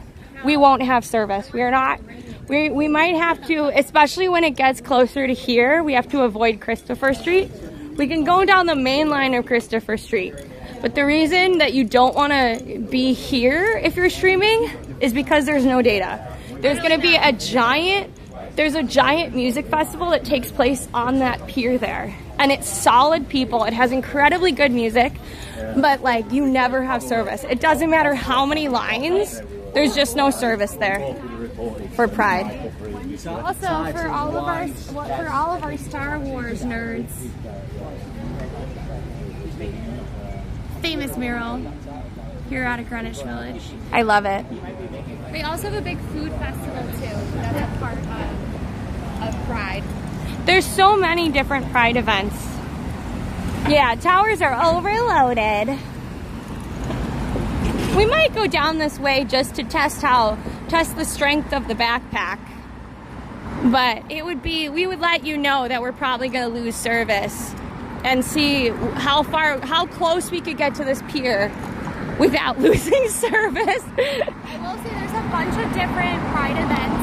we won't have service. We might have to, especially when it gets closer to here, we have to avoid Christopher Street. We can go down the main line of Christopher Street. But the reason that you don't want to be here if you're streaming is because there's no data. There's going to be a giant music festival that takes place on that pier there. And it's solid people. It has incredibly good music, but like you never have service. It doesn't matter how many lines, there's just no service there for Pride. Also, for all of our Star Wars nerds, famous mural here out of Greenwich Village. I love it. We also have a big food festival too. That's a part of Pride. There's so many different Pride events. Yeah, towers are overloaded. We might go down this way just to test the strength of the backpack. But we would let you know that we're probably gonna lose service and see how close we could get to this pier without losing service. I will say there's a bunch of different Pride events.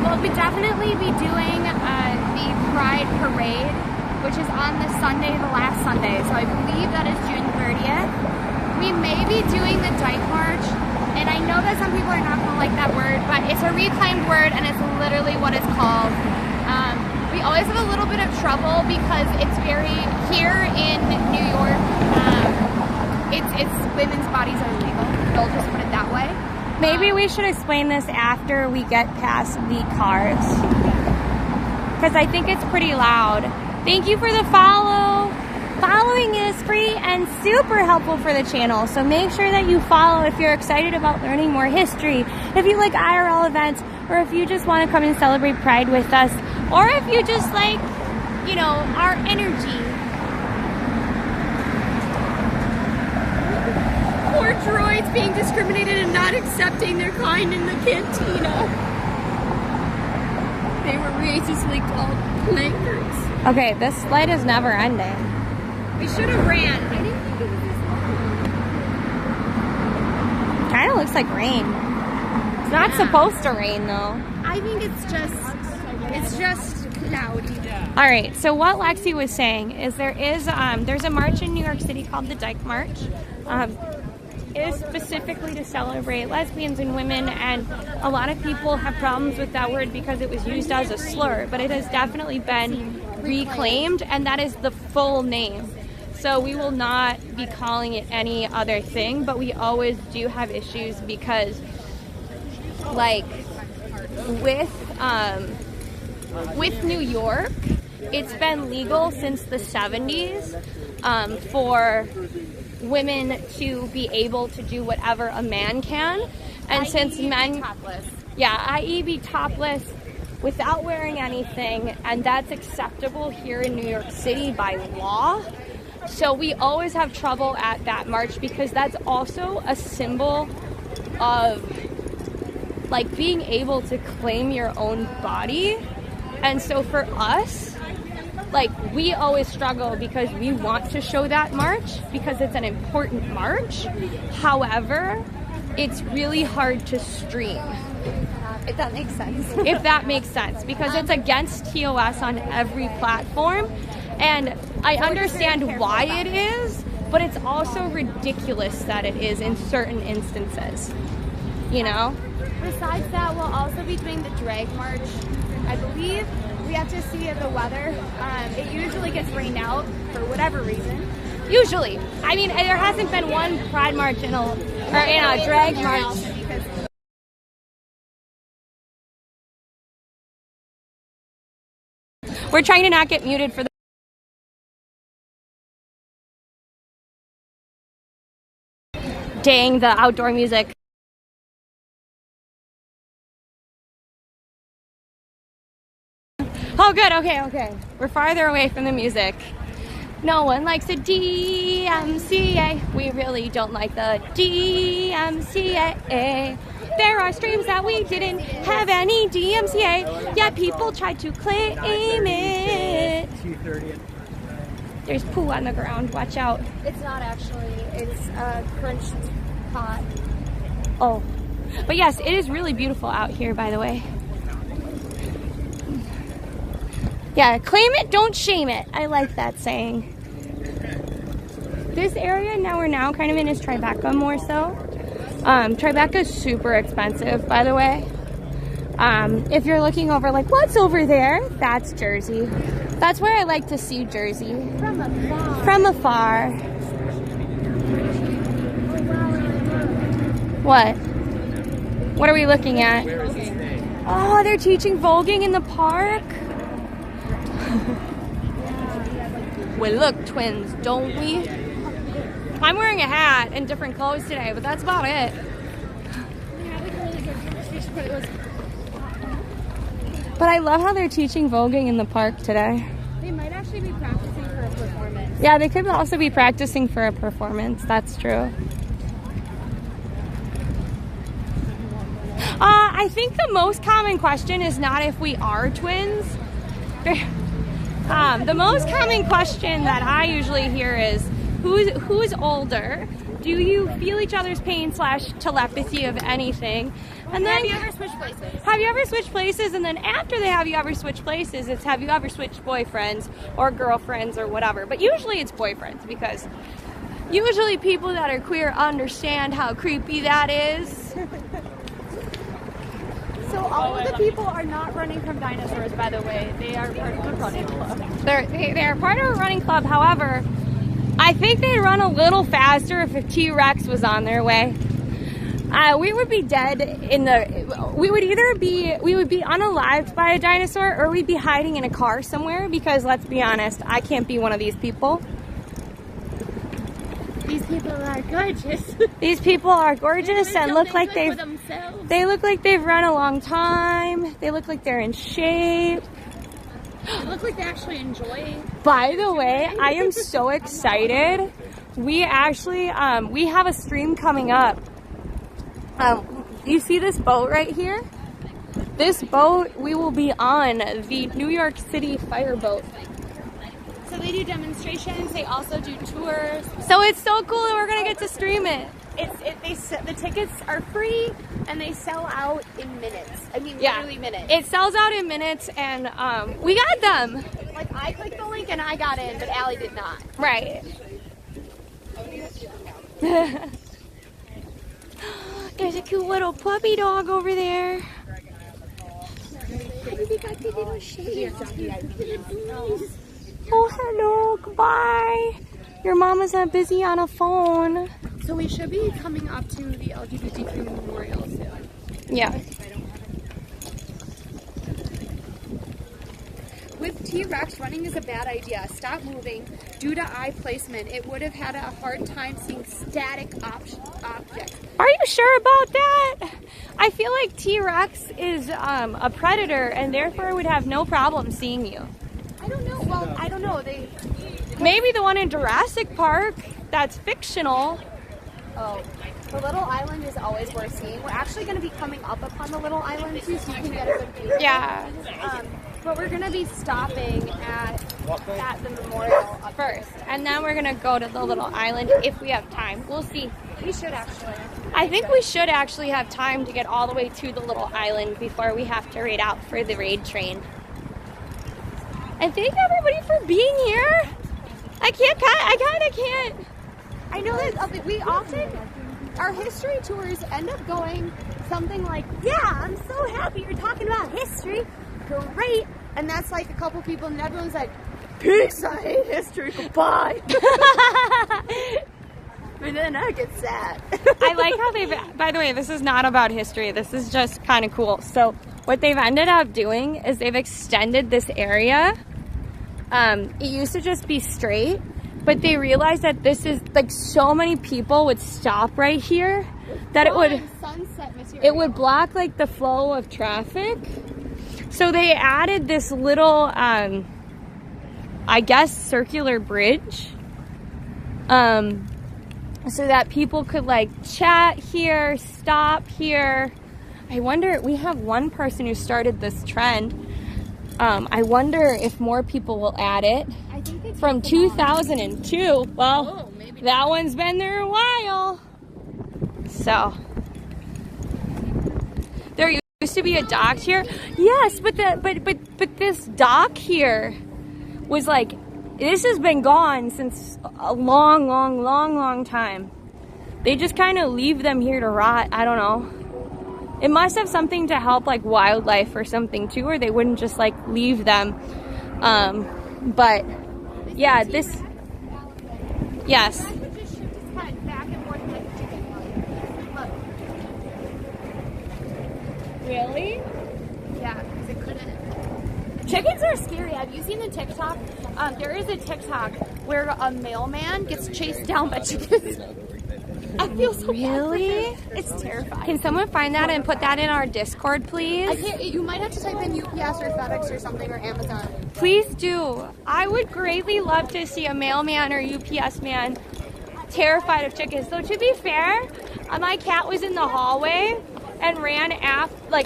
We'll definitely be doing the Pride Parade, which is on the last Sunday. So I believe that is June 30th. We may be doing the Dyke March and I know that some people are not going to like that word, but it's a reclaimed word, and it's literally what it's called. We always have a little bit of trouble because it's very, here in New York, it's women's bodies are legal. They'll just put it that way. Maybe we should explain this after we get past the cars, because I think it's pretty loud. Thank you for the follow. Following is free and super helpful for the channel, so make sure that you follow if you're excited about learning more history, if you like IRL events, or if you just want to come and celebrate Pride with us, or if you just like, you know, our energy. Poor droids being discriminated and not accepting their kind in the cantina. They were racistly called plankers. Okay, this light is never ending. We should have ran. I didn't think it was this long. Kind of looks like rain. It's not supposed to rain though. I think it's just cloudy. All right, so what Lexi was saying is there's a march in New York City called the Dyke March. It is specifically to celebrate lesbians and women, and a lot of people have problems with that word because it was used as a slur, but it has definitely been reclaimed, and that is the full name. So we will not be calling it any other thing, but we always do have issues because, like, with New York, it's been legal since the 70s for women to be able to do whatever a man can, and since men, topless. yeah, i.e. be topless without wearing anything, and that's acceptable here in New York City by law. So we always have trouble at that march because that's also a symbol of like being able to claim your own body. And so for us, like, we always struggle because we want to show that march because it's an important march. However, it's really hard to stream. If that makes sense. If that makes sense, because it's against TOS on every platform. And I understand why it is, but it's also ridiculous that it is in certain instances, you know? Besides that, we'll also be doing the drag march. I believe we have to see the weather. It usually gets rained out for whatever reason. Usually. I mean, there hasn't been one pride march in a drag march. We're trying to not get muted for the dang, the outdoor music. Oh, good. Okay. We're farther away from the music. No one likes the DMCA. We really don't like the DMCA. There are streams that we didn't have any DMCA, yet people tried to claim it. There's poo on the ground. Watch out. It's not actually. It's a crunched pot. Oh. But yes, it is really beautiful out here, by the way. Yeah, claim it, don't shame it. I like that saying. This area we're now kind of in is Tribeca more so. Tribeca is super expensive, by the way. If you're looking over like, what's over there? That's Jersey. That's where I like to see Jersey. From afar. What? What are we looking at? Oh, they're teaching voguing in the park. We look twins, don't we? I'm wearing a hat and different clothes today, but that's about it. But I love how they're teaching voguing in the park today. They might actually be practicing for a performance. Yeah, they could also be practicing for a performance. That's true. I think the most common question is not if we are twins. The most common question that I usually hear is, who's older? Do you feel each other's pain / telepathy of anything? And then, have you ever switched places? Have you ever switched places? And then after they have you ever switched places, it's have you ever switched boyfriends or girlfriends or whatever. But usually it's boyfriends because Usually people that are queer understand how creepy that is. So all of the people are not running from dinosaurs, by the way. They are part of the running club. They're part of a running club. However, I think they'd run a little faster if a T-Rex was on their way. We would be dead in the... We would be unalived by a dinosaur, or we'd be hiding in a car somewhere, because let's be honest, I can't be one of these people. These people are gorgeous. These people are gorgeous and look like they look like they've run a long time. They look like they're in shape. They look like they actually enjoy. By the way, I am so excited. We actually we have a stream coming up. You see this boat right here? This boat, we will be on the New York City fireboat. So they do demonstrations. They also do tours. So it's so cool that we're gonna get to stream it. The tickets are free and they sell out in minutes. I mean, literally minutes. It sells out in minutes, and we got them. Like, I clicked the link and I got in, but Allie did not. Right. There's a cute little puppy dog over there. Oh, hello, goodbye. Your mama's not busy on a phone. So we should be coming up to the LGBTQ Memorial soon. Yeah. With T-Rex, running is a bad idea. Stop moving. Due to eye placement, it would have had a hard time seeing static objects. Are you sure about that? I feel like T-Rex is a predator and therefore would have no problem seeing you. I don't know. Well, I don't know. Maybe the one in Jurassic Park, that's fictional. Oh, the little island is always worth seeing. We're actually going to be coming up upon the little island too, so you can get a good view. Yeah. But we're going to be stopping at the memorial first, and then we're going to go to the little island if we have time. We'll see. We should actually. I think we should actually have time to get all the way to the little island before we have to raid out for the raid train. And thank everybody for being here. I kind of can't. I know that we often, our history tours end up going something like, yeah, I'm so happy you're talking about history. Great. And that's like a couple people, and everyone's like, peace, I hate history, goodbye. And then I get sad. I like how by the way, this is not about history. This is just kind of cool. So what they've ended up doing is they've extended this area. It used to just be straight, but they realized that this is like so many people would stop right here that it would block like the flow of traffic. So they added this little, I guess, circular bridge, so that people could like chat here, stop here. I wonder, we have one person who started this trend. I wonder if more people will add it. I think it's from 2002. Well, that one's been there a while. So there used to be a dock here. Yes, but this dock here was like, this has been gone since a long time. They just kind of leave them here to rot. I don't know. It must have something to help like wildlife or something too, or they wouldn't just like leave them. But yeah, this, yes. Really? Yeah, because it couldn't. Chickens are scary. Have you seen the TikTok? There is a TikTok where a mailman gets chased down by chickens. I feel so bad for him. It's terrifying. Can someone find that and put that in our Discord, please? I can't. You might have to type in UPS or FedEx or something, or Amazon. Please do. I would greatly love to see a mailman or UPS man terrified of chickens. So to be fair, my cat was in the hallway and ran at a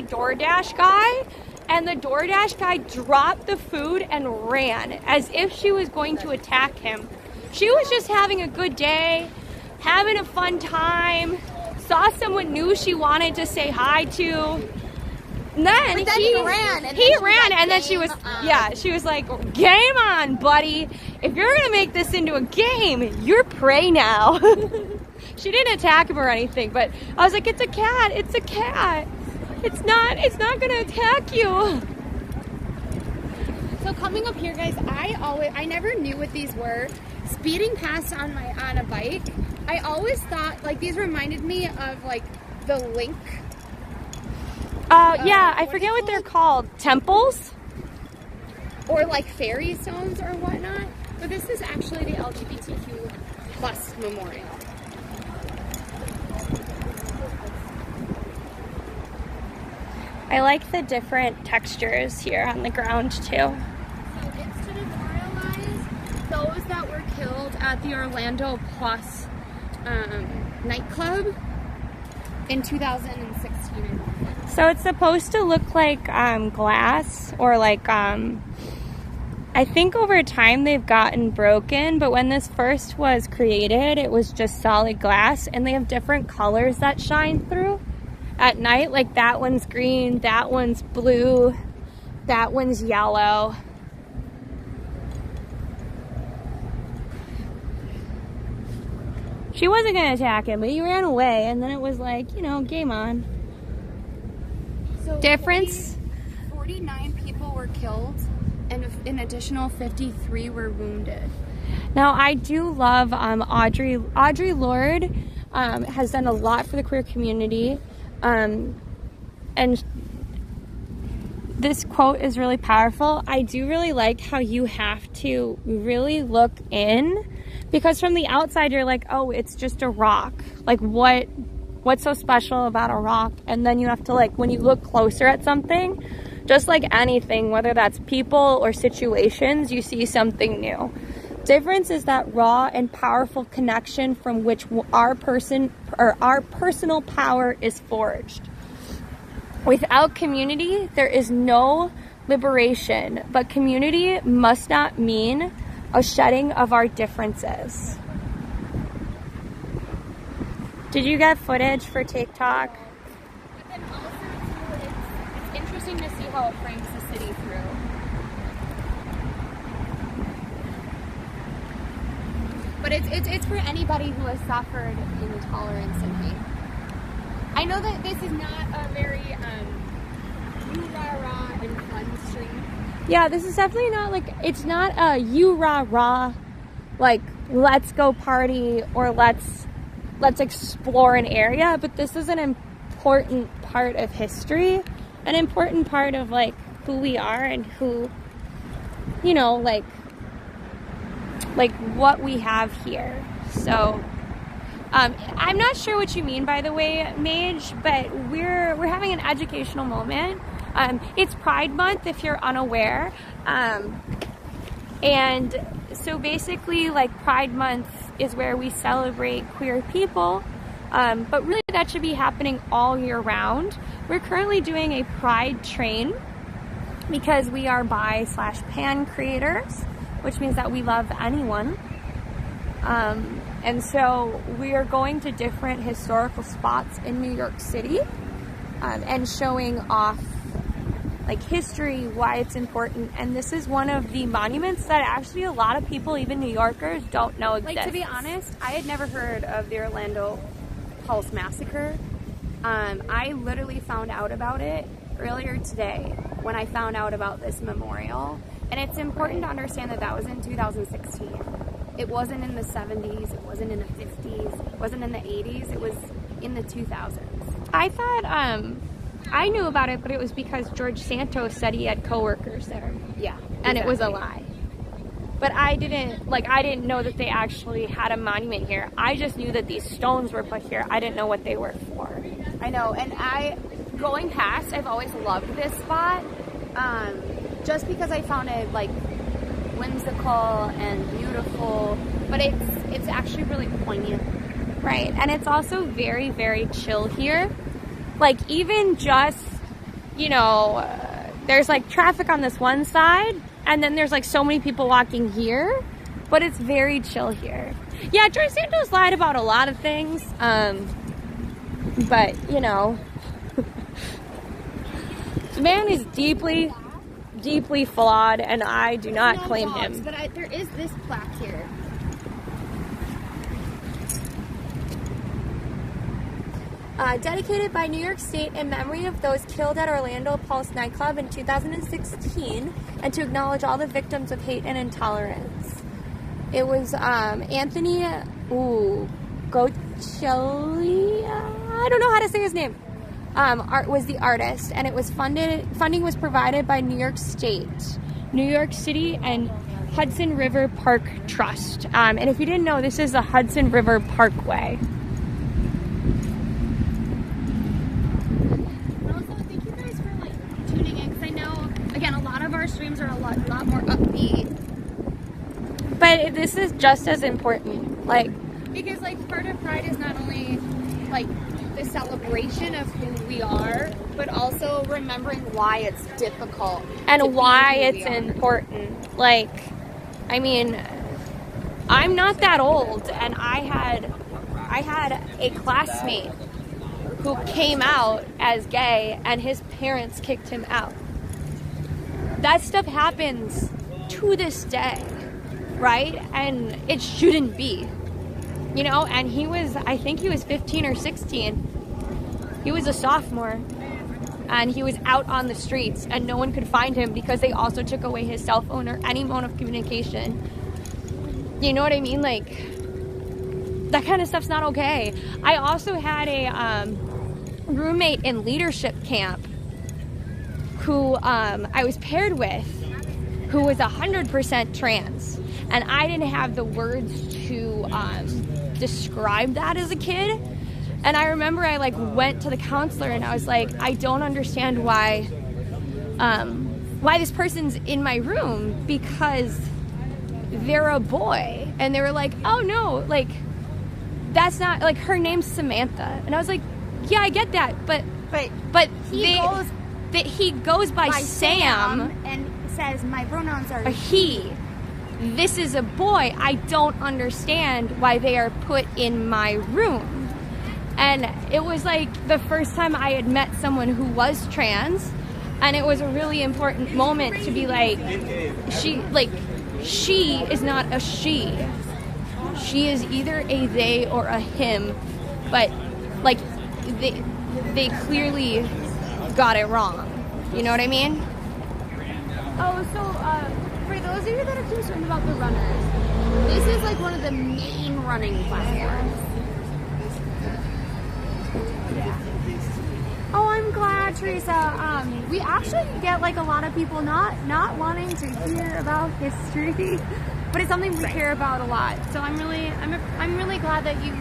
DoorDash guy, and the DoorDash guy dropped the food and ran as if she was going to attack him. She was just having a good day, having a fun time, saw someone new she wanted to say hi to. And then, But then he ran. And He then ran, like, and then she was, "Game yeah, she was like, game on, buddy. If you're gonna make this into a game, you're prey now. She didn't attack him or anything, but I was like, it's a cat. It's a cat. It's not gonna attack you. So coming up here, guys, I never knew what these were. Speeding past on a bike, I always thought like these reminded me of like the Link. Yeah, I forget what they're called. Temples? Or like fairy stones or whatnot. But this is actually the LGBTQ plus memorial. I like the different textures here on the ground too. So it's to memorialize those that were killed at the Orlando Plus nightclub in 2016. So it's supposed to look like glass, or like I think over time they've gotten broken, but when this first was created, it was just solid glass, and they have different colors that shine through at night. Like that one's green, that one's blue, that one's yellow. She wasn't gonna attack him, but he ran away, and then it was like, you know, game on. So Difference? 49 people were killed, and an additional 53 were wounded. Now, I do love Audre Lorde has done a lot for the queer community, and this quote is really powerful. I do really like how you have to really look in, because from the outside you're like, oh, it's just a rock. Like what's so special about a rock? And then you have to, like, when you look closer at something, just like anything, whether that's people or situations, you see something new. Difference is that raw and powerful connection from which our personal power is forged. Without community, there is no liberation, but community must not mean a shedding of our differences. Did you get footage for TikTok? But then also, too, it's interesting to see how it frames the city through. But it's for anybody who has suffered intolerance and hate. I know that this is not a very rah-rah and fun street. Yeah, this is definitely not like, it's not a you rah rah, like let's go party or let's explore an area, but this is an important part of history, an important part of like who we are and who, you know, like what we have here. So I'm not sure what you mean, by the way, Mage, but we're having an educational moment. It's Pride Month, if you're unaware, and so basically, like, Pride Month is where we celebrate queer people, but really that should be happening all year round. We're currently doing a Pride train because we are bi/pan creators, which means that we love anyone. And so we are going to different historical spots in New York City and showing off like history, why it's important. And this is one of the monuments that actually a lot of people, even New Yorkers, don't know exists. Like, to be honest, I had never heard of the Orlando Pulse Massacre. I literally found out about it earlier today when I found out about this memorial. And it's important to understand that that was in 2016. It wasn't in the 70s, it wasn't in the 50s, it wasn't in the 80s, it was in the 2000s. I thought, I knew about it, but it was because George Santos said he had coworkers there. Yeah. And it was a lie. But I didn't know that they actually had a monument here. I just knew that these stones were put here. I didn't know what they were for. I know, and going past, I've always loved this spot, just because I found it, like, whimsical and beautiful, but it's actually really poignant. Right, and it's also very, very chill here. Like, even just, you know, there's like traffic on this one side, and then there's like so many people walking here, but it's very chill here. Yeah, George Santos lied about a lot of things, but, you know. man is deeply, deeply flawed, and I do not claim dogs, him. But there is this plaque here. Dedicated by New York State in memory of those killed at Orlando Pulse nightclub in 2016, and to acknowledge all the victims of hate and intolerance. It was Anthony Gocelli, I don't know how to say his name. Was the artist, and it was funding was provided by New York State, New York City, and Hudson River Park Trust. And if you didn't know, this is the Hudson River Parkway. Also, thank you guys for tuning in, because I know, again, a lot of our streams are a lot more upbeat. But this is just as important, because part of Pride is not only the celebration of who we are, but also remembering why it's difficult and why it's important. I mean, I'm not that old, and I had a classmate who came out as gay, and his parents kicked him out. That stuff happens to this day, right? And it shouldn't be, and I think he was 15 or 16. He was a sophomore, and he was out on the streets, and no one could find him because they also took away his cell phone or any mode of communication. You know what I mean? That kind of stuff's not okay. I also had a roommate in leadership camp who I was paired with, who was 100% trans, and I didn't have the words to describe that as a kid. And I remember I went to the counselor, and I was like, I don't understand why this person's in my room, because they're a boy. And they were like, oh no, that's not, her name's Samantha. And I was like, yeah, I get that, but he goes by Sam and says my pronouns are he. This is a boy. I don't understand why they are put in my room. And it was the first time I had met someone who was trans, and it was a really important moment to be she is not a she. She is either a they or a him, but they clearly got it wrong. You know what I mean? Oh, so for those of you that are concerned about the runners, this is one of the main running platforms. Oh, I'm glad, Teresa. We actually get a lot of people not wanting to hear about history, but it's something we care about a lot. So I'm really glad that you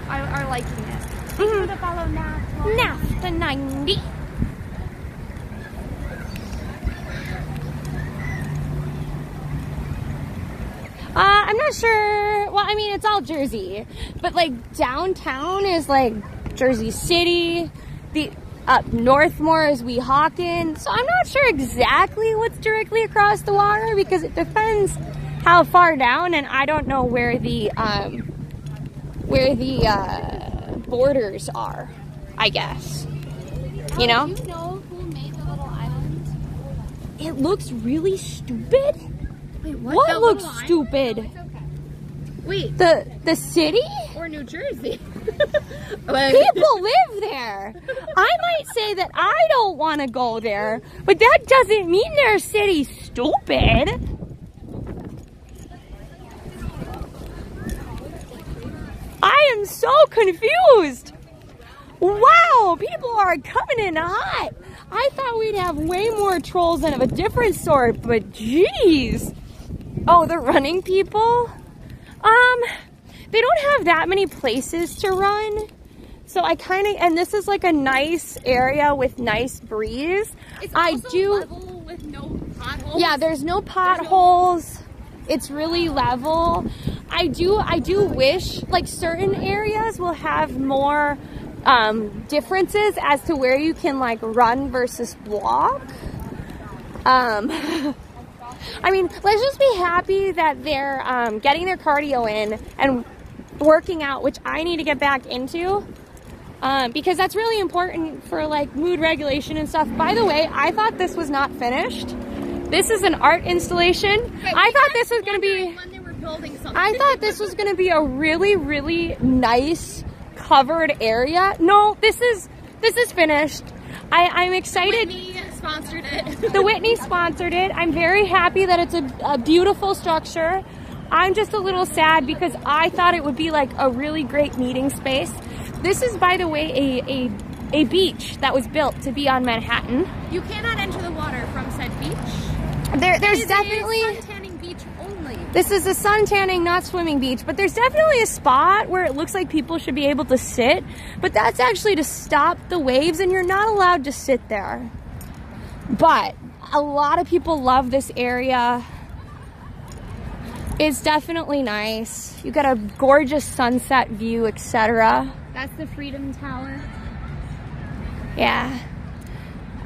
are liking it. Thanks for the follow, NAFTA 90. I'm not sure. Well, I mean, it's all Jersey, but downtown is Jersey City. The up north more is Weehawken. So I'm not sure exactly what's directly across the water, because it depends how far down, and I don't know where the borders are, I guess. You know? Do you know who made the little island? It looks really stupid. Wait, what looks stupid? Okay. Wait, the city? or New Jersey? People live there. I might say that I don't want to go there, but that doesn't mean their city's stupid. I am so confused. Wow, people are coming in hot. I thought we'd have way more trolls and of a different sort, but geez. Oh, the running people? They don't have that many places to run. So I and this is a nice area with nice breeze. It's also level with no potholes. Yeah, there's no potholes. It's really level. I do wish certain areas will have more differences as to where you can run versus walk. I mean, let's just be happy that they're getting their cardio in and working out, which I need to get back into. because that's really important for like mood regulation and stuff. By the way, I thought this was not finished. This is an art installation. I thought this was going to be, I thought this was going to be a really, really nice covered area. No, this is finished. I'm excited. The Whitney sponsored it. The Whitney sponsored it. I'm very happy that it's a beautiful structure. I'm just a little sad because I thought it would be like a really great meeting space. This is, by the way, a beach that was built to be on Manhattan. You cannot enter the water from said beach. There's definitely a suntanning beach only. This is a suntanning, not swimming beach, but there's definitely a spot where it looks like people should be able to sit, but that's actually to stop the waves, and you're not allowed to sit there. But a lot of people love this area. It's definitely nice. You got a gorgeous sunset view, etc. That's the Freedom Tower. Yeah.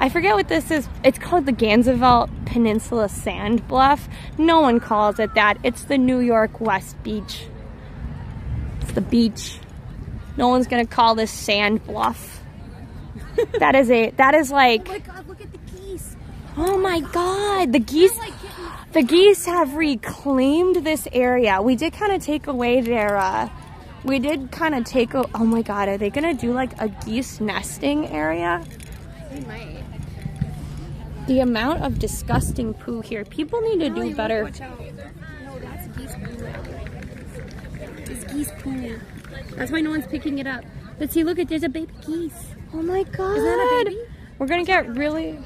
I forget what this is. It's called the Gansevoort Peninsula Sand Bluff. No one calls it that. It's the New York West Beach. It's the beach. No one's gonna call this Sand Bluff. That is like, Oh my god, look at the geese. oh my god, the geese have reclaimed this area. We did kind of take away their, oh my god, are they gonna do like a geese nesting area? We might. The amount of disgusting poo here. People need to do better. Watch out. No, that's geese poo. It's geese poo. That's why no one's picking it up. But see, look, there's a baby geese. Oh my god. Is that a baby? We're gonna get really...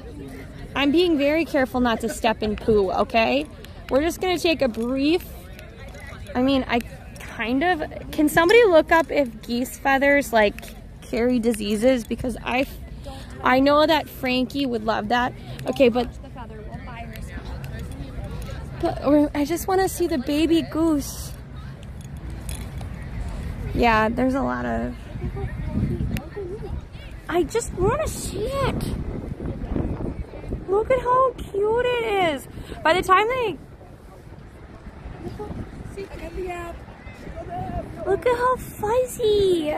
I'm being very careful not to step in poo, okay? We're just gonna take a brief... Can somebody look up if geese feathers, like, carry diseases? Because I know that Frankie would love that. Okay, but I just want to see the baby goose. Yeah, there's a lot of... I just want to see it. Look at how cute it is. By the time they... Look at how fuzzy.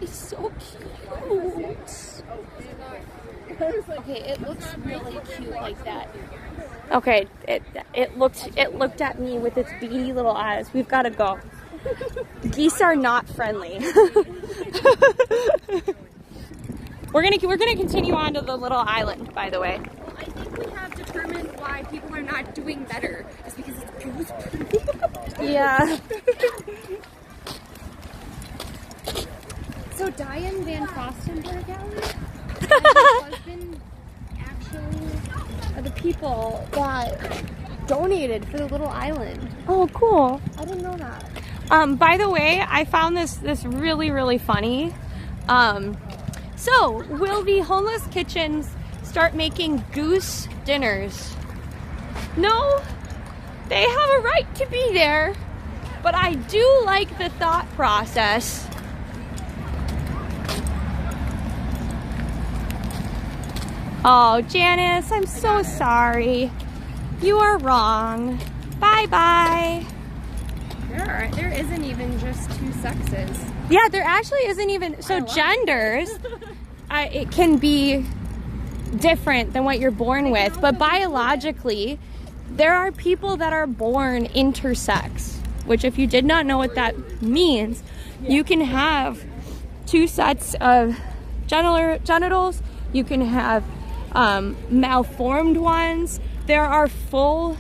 It's so cute. Okay, it looks really cute like that. Okay, it looked at me with its beady little eyes. We've got to go. Geese are not friendly. We're gonna continue on to the little island, by the way. Well, I think we have determined why people are not doing better. It's because it's goose poo. Yeah. So Diane Van Fostenberg and her husband actually are the people that donated for the little island. Oh, cool. I didn't know that. By the way, I found this really, really funny. So, will the homeless kitchens start making goose dinners? No, they have a right to be there, but I do like the thought process. Oh, Janice, I'm so sorry. You are wrong. Bye-bye. There isn't even just two sexes. Yeah, there actually isn't even... So genders, it can be different than what you're born with. But biologically, there are people that are born intersex. Which, if you did not know what that means, you can have two sets of genitals. You can have malformed ones. There are full...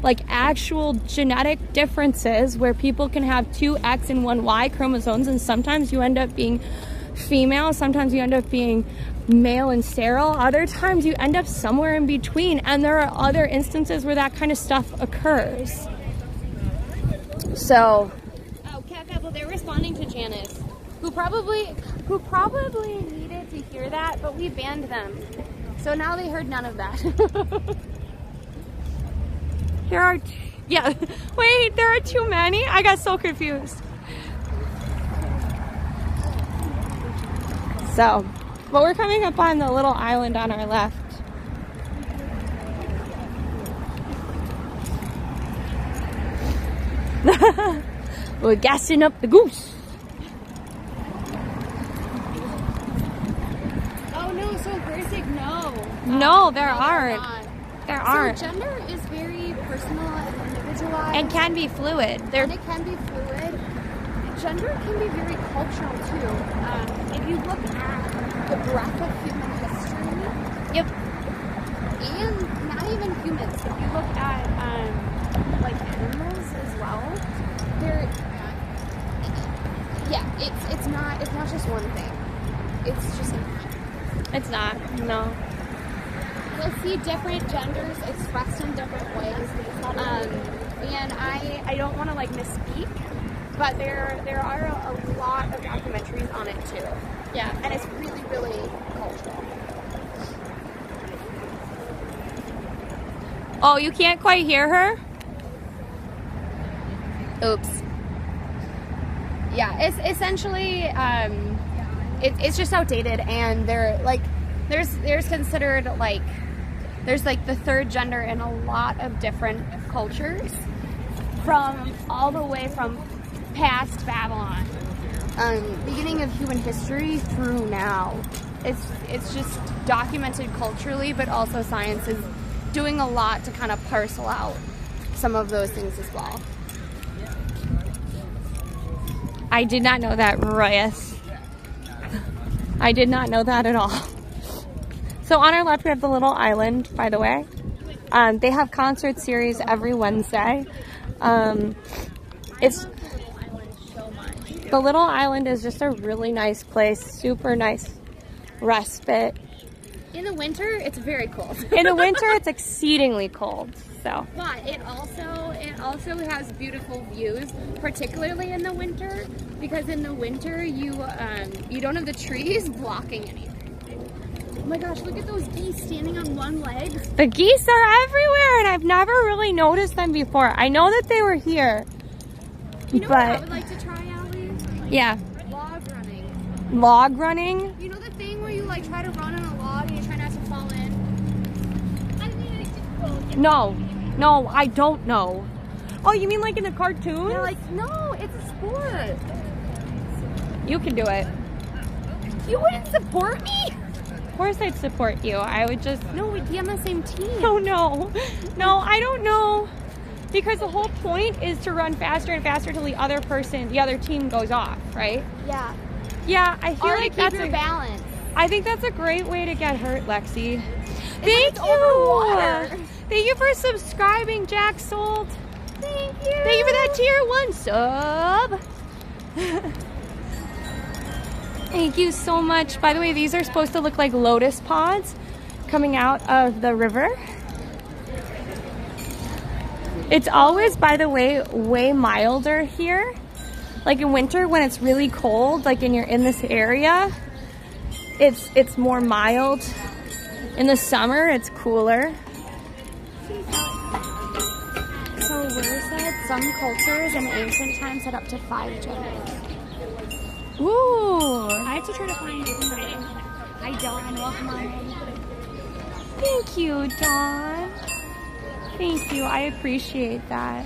like actual genetic differences where people can have two X and one Y chromosomes, and sometimes you end up being female, sometimes you end up being male and sterile, other times you end up somewhere in between, and there are other instances where that kind of stuff occurs. So, Oh, Cat Couple, they're responding to Janice. who probably needed to hear that, but we banned them. So now they heard none of that. There are, wait, there are too many? I got so confused. So, but we're coming up on the little island on our left. We're gassing up the goose. So where's it? No, there aren't. There aren't. So gender is very personal and individualized. And can be fluid. And it can be fluid. Gender can be very cultural too. If you look at the breadth of human history, Yep. and not even humans, if you look at like animals as well, they're it's not just one thing. It's just It's not. No. you'll see different genders expressed in different ways. And I don't want to like misspeak, but there are a lot of documentaries on it too. Yeah. And it's really, really cultural. Oh, you can't quite hear her? Oops. Yeah, it's essentially it's just outdated, and there's considered like there's like the third gender in a lot of different cultures, from all the way from past Babylon, beginning of human history through now. It's just documented culturally, but also science is doing a lot to kind of parcel out some of those things as well. I did not know that, Royas. I did not know that at all. So on our left, we have the Little Island, by the way. They have concert series every Wednesday. It's the Little Island is just a really nice place, super nice respite. In the winter, it's very cold. In the winter, it's exceedingly cold. So, but it also has beautiful views, particularly in the winter, because in the winter you don't have the trees blocking anything. Oh my gosh, look at those geese standing on one leg. The geese are everywhere, and I've never really noticed them before. I know that they were here. You know what I would like to try, Allie? Yeah. Log running. Log running? You know the thing where you like try to run on a log and you try not to fall in? No, I don't know. Oh, you mean like in the cartoons? They're like, no, it's a sport. You can do it. You wouldn't support me? Of course I'd support you. I would just... No, we'd be on the same team. Oh, no. No, I don't know. Because the whole point is to run faster and faster till the other team goes off, right? Yeah. Yeah, I feel like that's your balance. I think that's a great way to get hurt, Lexi. Thank you. Thank you for subscribing, Jack Sold. Thank you. Thank you for that tier 1 sub. Thank you so much. By the way, these are supposed to look like lotus pods coming out of the river. It's always, by the way milder here. Like in winter when it's really cold, like and you're in this area, it's more mild. In the summer, it's cooler. So where said some cultures in ancient times had up to 5 genders. Ooh. I have to try to find it. I don't know if mine. Thank you, Dawn. Thank you. I appreciate that.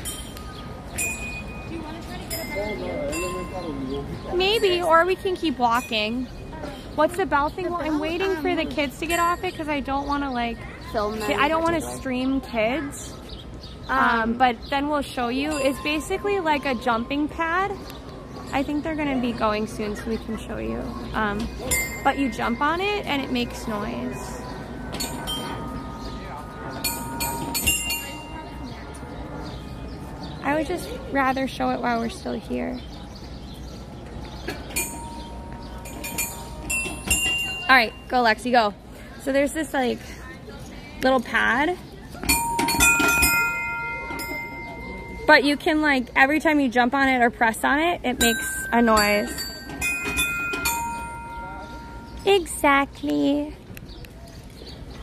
Do you want to try to get a better view? Maybe, or we can keep walking. What's the bell thing? Well, I'm waiting for the kids to get off it because I don't want to like film them. I don't want to stream kids. But then we'll show you. It's basically like a jumping pad. I think they're going to be going soon so we can show you. But you jump on it and it makes noise. I would just rather show it while we're still here. All right, go Lexi, go. So there's this like little pad. But you can like, every time you jump on it or press on it, it makes a noise. Exactly.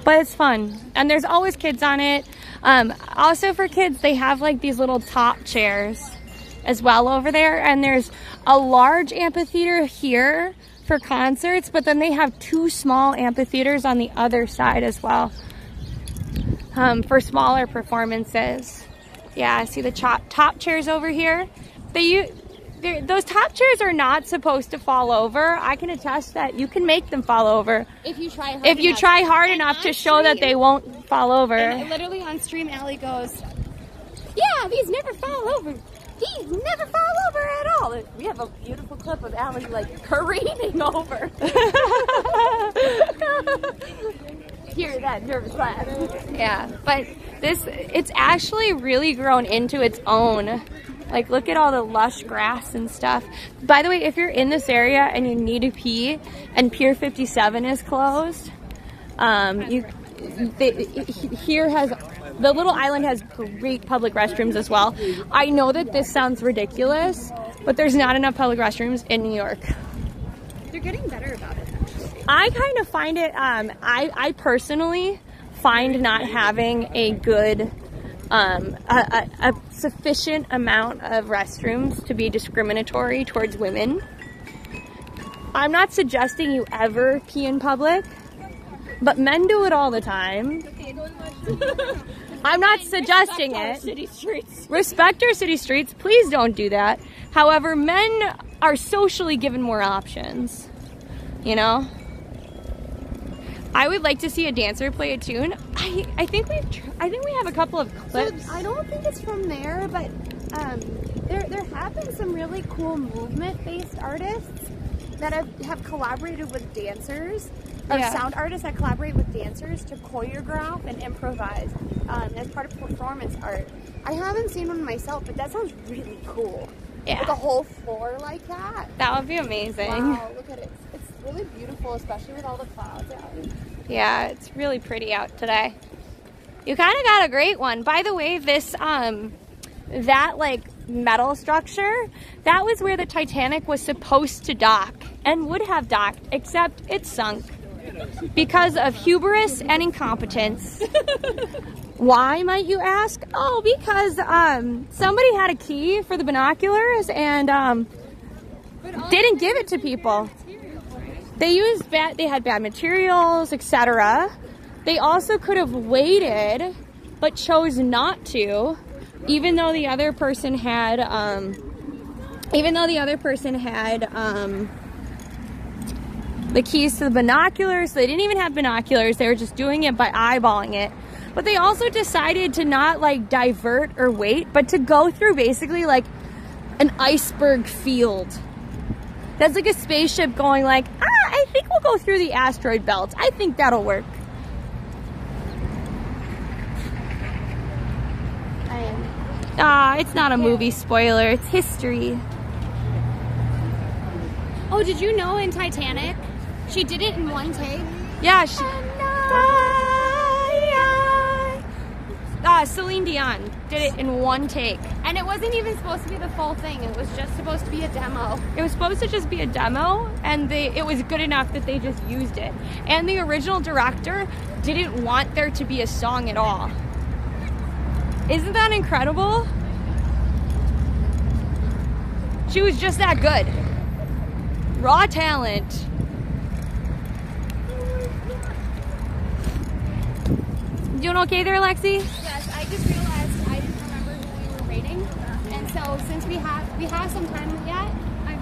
But it's fun. And there's always kids on it. Also for kids, they have like these little top chairs as well over there. And there's a large amphitheater here for concerts, but then they have 2 small amphitheaters on the other side as well for smaller performances. Yeah, I see the top chairs over here. They those top chairs are not supposed to fall over. I can attest that you can make them fall over If you try hard if you enough. try hard And enough on to show that stream- they won't fall over. And literally on stream, Allie goes, yeah, these never fall over. These never fall over at all. We have a beautiful clip of Allie like careening over. Hear that nervous laugh. Yeah, but it's actually really grown into its own. Like, look at all the lush grass and stuff. By the way, if you're in this area and you need to pee and Pier 57 is closed, here has, the little island has great public restrooms as well. I know that this sounds ridiculous, but there's not enough public restrooms in New York. They're getting better about it. I kind of find it, I personally find not having a good, a sufficient amount of restrooms to be discriminatory towards women. I'm not suggesting you ever pee in public, but men do it all the time. I'm not suggesting it. City streets. Respect our city streets. Please don't do that. However, men are socially given more options. You know? I would like to see a dancer play a tune. I think we have a couple of clips. So I don't think it's from there, but there have been some really cool movement-based artists that have collaborated with dancers, or Yeah. sound artists that collaborate with dancers to choreograph and improvise as part of performance art. I haven't seen one myself, but that sounds really cool. Yeah. Like a whole floor like that. That would be amazing. Wow, look at it. It's really beautiful, especially with all the clouds out. Yeah, it's really pretty out today. You kind of got a great one. By the way, this, that like metal structure, that was where the Titanic was supposed to dock and would have docked, except it sunk because of hubris and incompetence. Why, might you ask? Oh, because somebody had a key for the binoculars and didn't give it to people. They had bad materials, etc. They also could have waited, but chose not to, even though the other person had, the keys to the binoculars. They didn't even have binoculars. They were just doing it by eyeballing it. But they also decided to not like divert or wait, but to go through basically like an iceberg field. That's like a spaceship going like, I think we'll go through the asteroid belt. I think that'll work. It's not a movie spoiler. It's history. Oh, did you know in Titanic, she did it in one take? Yeah, Celine Dion did it in one take. And it wasn't even supposed to be the full thing. It was just supposed to be a demo. It was supposed to just be a demo, and it was good enough that they just used it. And the original director didn't want there to be a song at all. Isn't that incredible? She was just that good. Raw talent. Doing okay there, Lexi? Yes, I just realized I didn't remember who we were rating. And so since we have some time yet,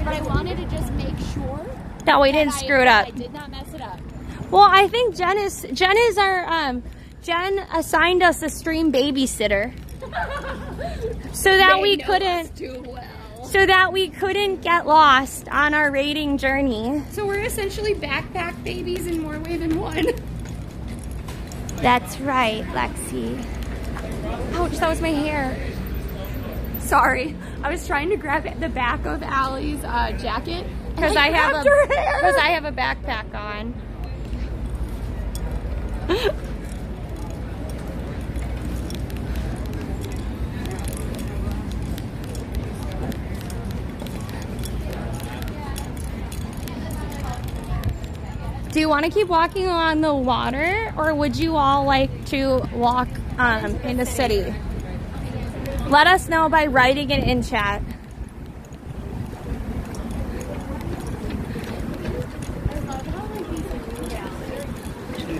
but I wanted to just make sure that we didn't screw it up. I did not mess it up. Well, I think Jen is our Jen assigned us a stream babysitter. So that we couldn't get lost on our rating journey. So we're essentially backpack babies in more way than one. That's right, Lexi. Ouch, that was my hair. Sorry. I was trying to grab the back of Allie's jacket. Because I have a backpack on. Do you want to keep walking along the water, or would you all like to walk in the city? Let us know by writing it in chat.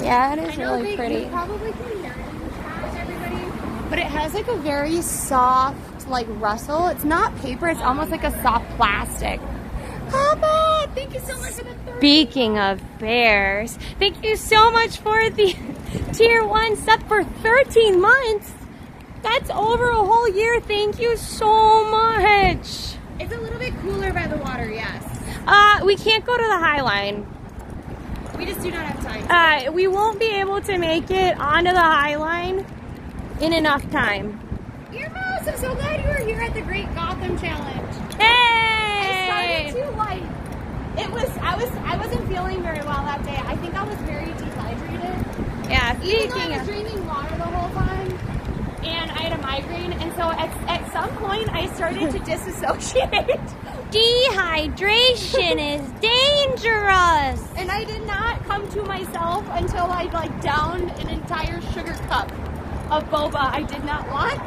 Yeah, it is really pretty. You probably can hear it in the chat, everybody, but it has like a very soft soft like rustle. It's not paper, it's almost like a soft plastic. Papa, thank you so much for the 30. Speaking of bears, thank you so much for the tier 1 sub for 13 months. That's over a whole year. Thank you so much. It's a little bit cooler by the water, yes. We can't go to the High Line. We just do not have time. We won't be able to make it onto the High Line in enough time. Earmuffs, I'm so glad you were here at the Great Gotham Challenge. Hey! I started to like, I wasn't feeling very well that day. I think I was very dehydrated. Yeah, Even though I was drinking water the whole time, and I had a migraine, and so at some point I started to disassociate. Dehydration is dangerous. And I did not come to myself until I like downed an entire sugar cup of boba I did not want,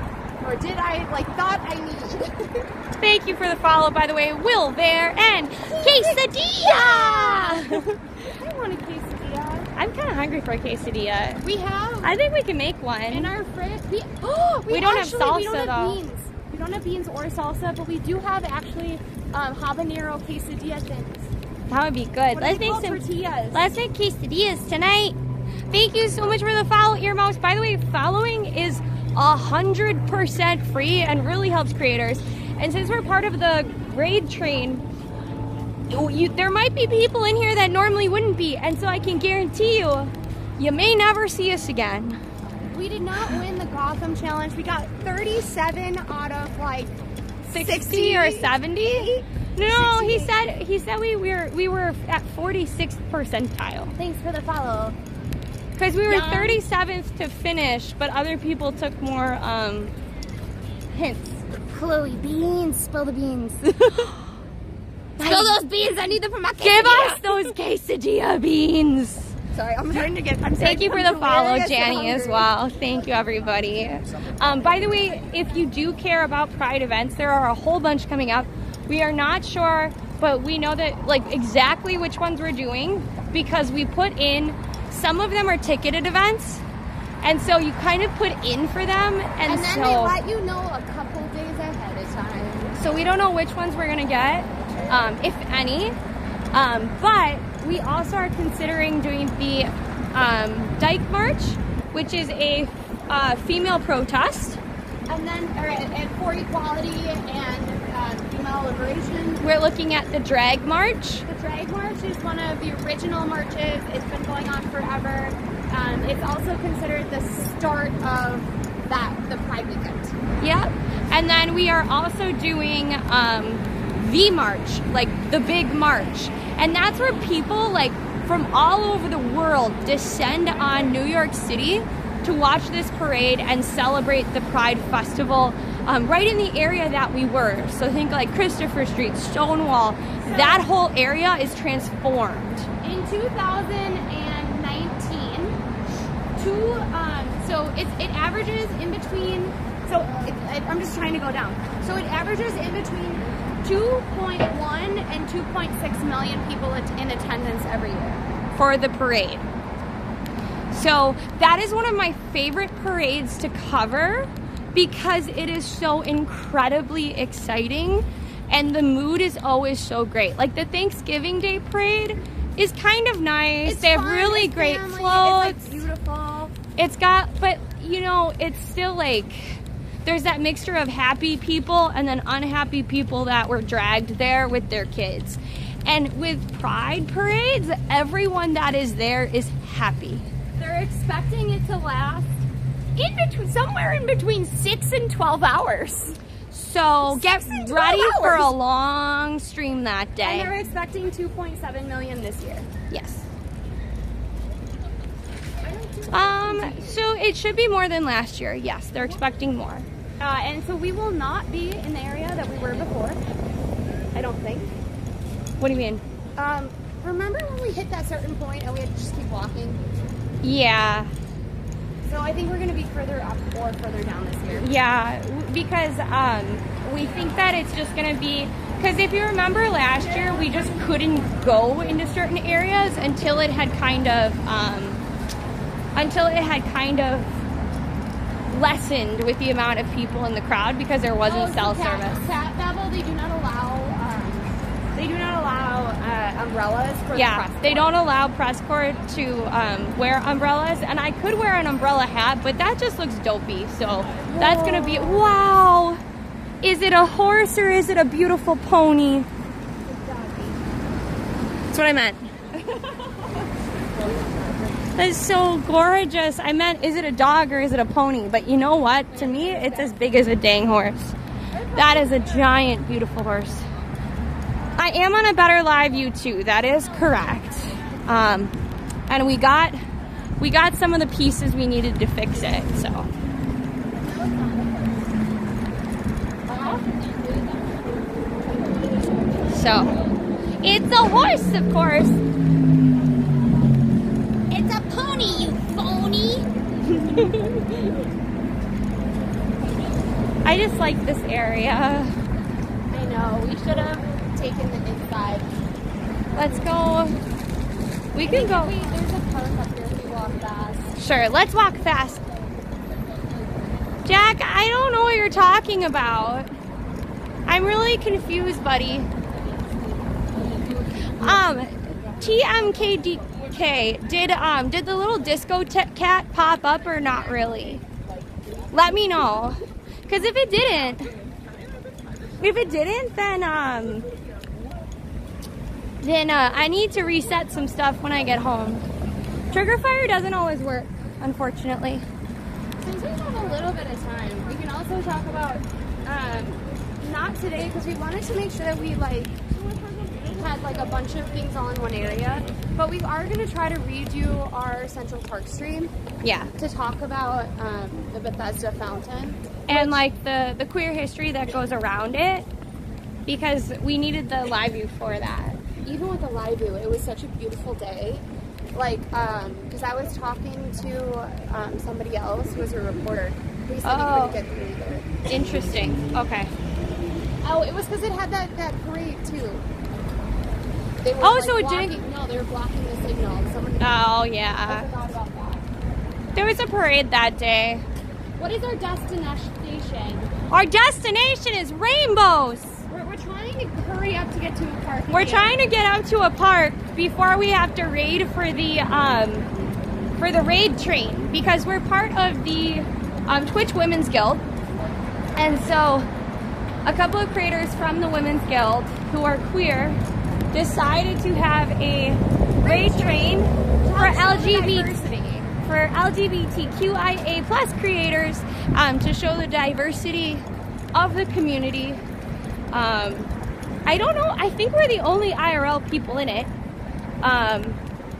or did I like thought I needed. Thank you for the follow, by the way, Will there and quesadilla. I want a quesadilla. I'm kind of hungry for a quesadilla. We have. I think we can make one. In our fridge. We don't have salsa, we don't have though. Beans. We don't have beans or salsa, but we do have actually habanero quesadilla thins. That would be good. Let's make some tortillas. Let's make quesadillas tonight. Thank you so much for the follow, Earmuffs. By the way, following is 100% free and really helps creators. And since we're part of the grade train, there might be people in here that normally wouldn't be, and so I can guarantee you may never see us again. We did not win the Gotham Challenge. We got 37 out of like 60 or 70. No, he said we were at 46th percentile. Thanks for the follow. Because we were 37th to finish, but other people took more hints. Chloe, beans. Spill the beans. Spill those beans. I need them for my quesadilla. Give us those quesadilla beans. Sorry, I'm trying to get. Thank you for the follow, Janny, as well. Thank you, everybody. By the way, if you do care about Pride events, there are a whole bunch coming up. We are not sure, but we know that like exactly which ones we're doing because we put in. Some of them are ticketed events, and so you kind of put in for them, and then they let you know a couple days ahead of time. So we don't know which ones we're gonna get, if any. But we also are considering doing the Dyke March, which is a female protest. And then and for equality and female liberation. We're looking at the Drag March. The Drag March is one of the original marches. It's been going on forever. It's also considered the start of the Pride weekend. Yep. And then we are also doing the march, like the big march. And that's where people like from all over the world descend on New York City to watch this parade and celebrate the Pride Festival right in the area that we were. So think like Christopher Street, Stonewall, that whole area is transformed. In 2019, so it averages in between, I'm just trying to go down. So it averages in between 2.1 and 2.6 million people in attendance every year. For the parade. So that is one of my favorite parades to cover because it is so incredibly exciting and the mood is always so great. Like the Thanksgiving Day parade is kind of nice. It's they have fun, really it's great family, floats. It's like beautiful. It's got, but you know, it's still like, there's that mixture of happy people and then unhappy people that were dragged there with their kids. And with Pride parades, everyone that is there is happy. They're expecting it to last somewhere in between 6 and 12 hours. So get ready for a long stream that day. And they're expecting 2.7 million this year. Yes. So it should be more than last year. Yes, they're expecting more. And so we will not be in the area that we were before. I don't think. What do you mean? Remember when we hit that certain point and we had to just keep walking? Yeah. So I think we're going to be further up or further down this year. Yeah, because we think that it's just going to be, because if you remember last year, we just couldn't go into certain areas until it had kind of lessened with the amount of people in the crowd because there wasn't cell service. Cat Babel, they do not allow umbrellas for the press corps. They don't allow press corps to wear umbrellas, and I could wear an umbrella hat, but that just looks dopey. So that's gonna be wow. Is it a horse or is it a beautiful pony? That's what I meant. That's so gorgeous. I meant, is it a dog or is it a pony? But you know what? To me, it's as big as a dang horse. That is a giant, beautiful horse. I am on a better live view too. That is correct. And we got some of the pieces we needed to fix it. So. It's a horse, of course. It's a pony, you phony. I just like this area. I know. We should have taken the inside. Let's go. We can go. There's a park up here if we walk fast. Sure, let's walk fast. Jack, I don't know what you're talking about. I'm really confused, buddy. TMKDK, did the little disco cat pop up or not really? Let me know. Because if it didn't, then I need to reset some stuff when I get home. Trigger fire doesn't always work, unfortunately. Since we have a little bit of time, we can also talk about, not today, because we wanted to make sure that we had a bunch of things all in one area, but we are going to try to redo our Central Park stream. Yeah. To talk about the Bethesda fountain. And the queer history that goes around it, because we needed the live view for that. Even with the live view, it was such a beautiful day. Because I was talking to somebody else who was a reporter. He said he couldn't get through either. Interesting. Okay. Oh, it was because it had that parade too. They were, so it blocking, didn't. No, they were blocking the signal. Yeah. I forgot about that. There was a parade that day. What is our destination? Our destination is rainbows. We're trying to hurry up to get to a park. We're trying to get out to a park before we have to raid for the raid train, because we're part of the Twitch Women's Guild, and so a couple of creators from the Women's Guild who are queer decided to have a raid train for LGBTQIA plus creators to show the diversity of the community. I don't know, I think we're the only IRL people in it.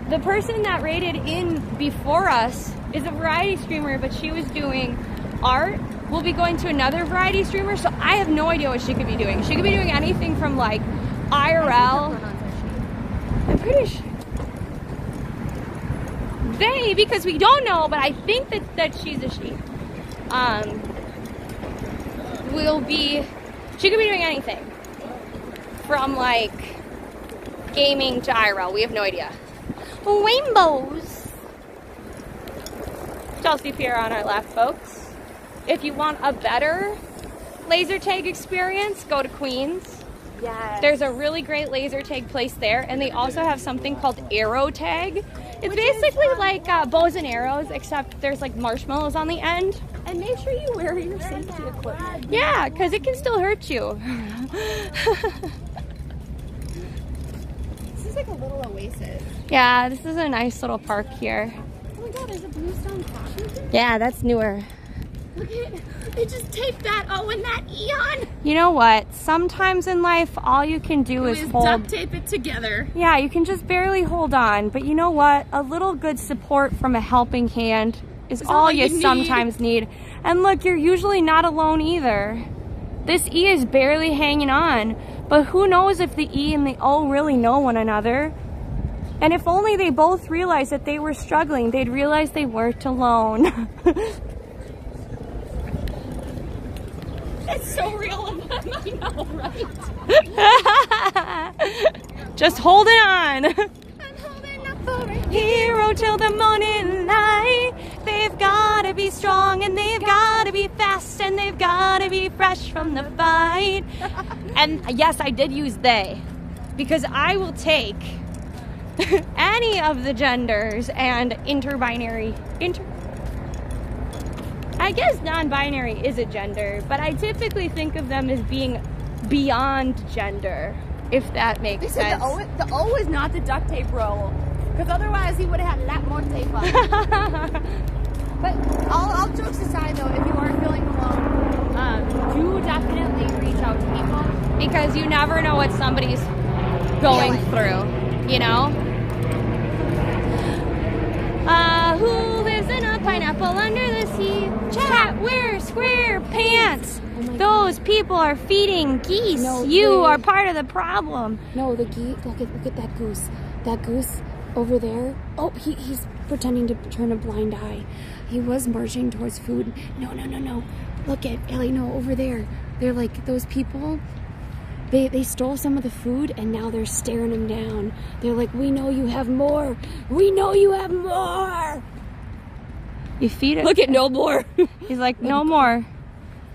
The person that raided in before us is a variety streamer, but she was doing art. We'll be going to another variety streamer, so I have no idea what she could be doing. She could be doing anything from IRL. I'm pretty sure. They, because we don't know, but I think that she's a she. She could be doing anything. From gaming to IRL. We have no idea. Rainbows. Chelsea Pier on our left, folks. If you want a better laser tag experience, go to Queens. Yes. There's a really great laser tag place there, and they also have something called arrow tag. It's basically like bows and arrows, except there's marshmallows on the end. And make sure you wear your safety equipment. Yeah, because it can still hurt you. This is like a little oasis. Yeah, this is a nice little park here. Oh my god, there's a bluestone fashion. Yeah, that's newer. Look at it. They just taped that O and that E on. You know what? Sometimes in life, all you can do is hold. Duct tape it together. Yeah, you can just barely hold on. But you know what? A little good support from a helping hand is all you sometimes need. And look, you're usually not alone either. This E is barely hanging on. But who knows if the E and the O really know one another? And if only they both realized that they were struggling, they'd realize they weren't alone. It's so real of them, I know, right? Just holding on. I'm holding up for a Hero till the morning light. They've gotta be strong. strong, and they've gotta be fast, and they've gotta be fresh from the fight. And yes, I did use they, because I will take any of the genders and I guess non-binary is a gender, but I typically think of them as being beyond gender, if that makes sense. The O is not the duct tape roll, because otherwise he would have had a lot more tape on. But all jokes aside, though, if you are feeling alone, do definitely reach out to people, because you never know what somebody's going through, you know? Who lives in a pineapple under the sea? Chat, wear square pants. Those people are feeding geese. No, you are part of the problem. No, the geese. Look at that goose. That goose over there. Oh, he's pretending to turn a blind eye. He was marching towards food. No. Look at Ellie. No, over there. They're like those people. They stole some of the food, and now they're staring him down. They're like, we know you have more. We know you have more. You feed it. Look at no more. He's like, no more.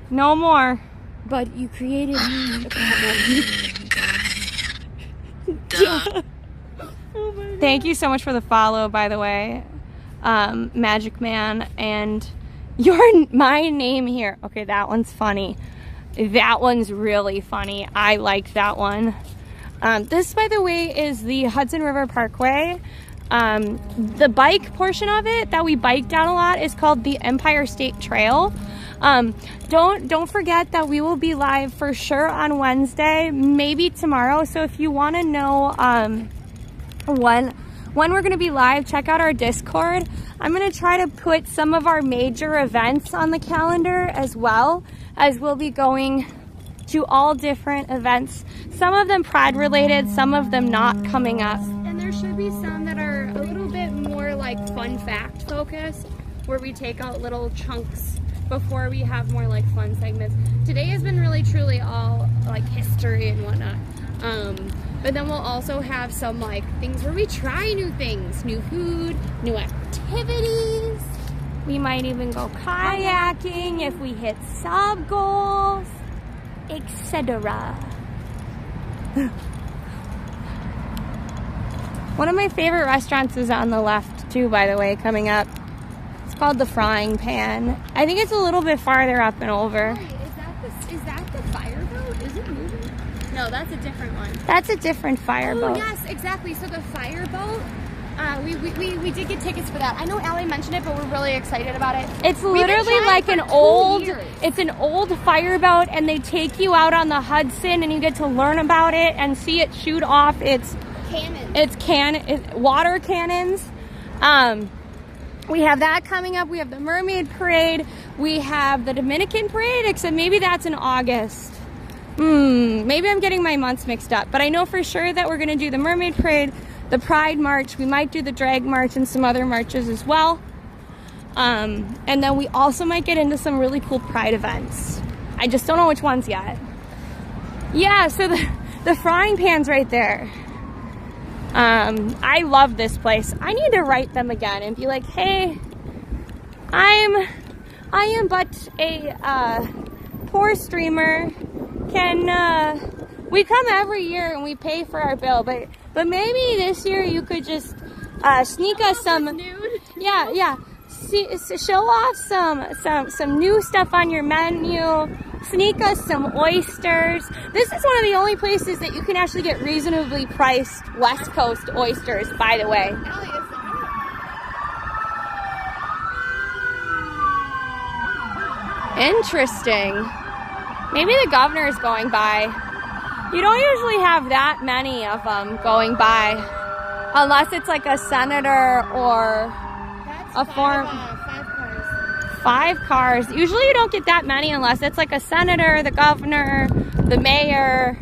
No more. But you created a problem. Thank you so much for the follow, by the way, Magic Man, and my name here. Okay, that one's funny. That one's really funny. I liked that one. This, by the way, is the Hudson River Parkway. The bike portion of it that we bike down a lot is called the Empire State Trail. Don't forget that we will be live for sure on Wednesday, maybe tomorrow. So if you want to know when we're going to be live, check out our Discord. I'm going to try to put some of our major events on the calendar, as well as we'll be going to all different events. Some of them Pride related, some of them not coming up. And there should be some that are a little bit more like fun fact focused, where we take out little chunks before we have more like fun segments. Today has been really truly all like history and whatnot. But then we'll also have some like things where we try new things, new food, new activities. We might even go kayaking if we hit sub goals, etc. One of my favorite restaurants is on the left too, by the way, coming up. It's called the Frying Pan. I think it's a little bit farther up and over. Wait, is that the fireboat? Is it moving? No, that's a different one. That's a different fireboat. Oh yes, exactly. So the fireboat, we did get tickets for that. I know Allie mentioned it, but we're really excited about it. It's literally like an old fireboat, and they take you out on the Hudson, and you get to learn about it and see it shoot off its water cannons. We have that coming up. We have the Mermaid Parade. We have the Dominican Parade, except maybe that's in August. Maybe I'm getting my months mixed up, but I know for sure that we're going to do the Mermaid Parade, the Pride March. We might do the Drag March and some other marches as well. And then we also might get into some really cool Pride events. I just don't know which ones yet. Yeah, so the Frying Pan's right there. I love this place. I need to write them again and be like, hey, I am but a poor streamer. We come every year and we pay for our bill, but maybe this year you could just sneak us some nude. Yeah. Show off some new stuff on your menu. Sneak us some oysters. This is one of the only places that you can actually get reasonably priced West Coast oysters, by the way. Interesting. Maybe the governor is going by. You don't usually have that many of them going by, unless it's like a senator or a form. 5 cars. Usually you don't get that many unless it's like a senator, the governor, the mayor,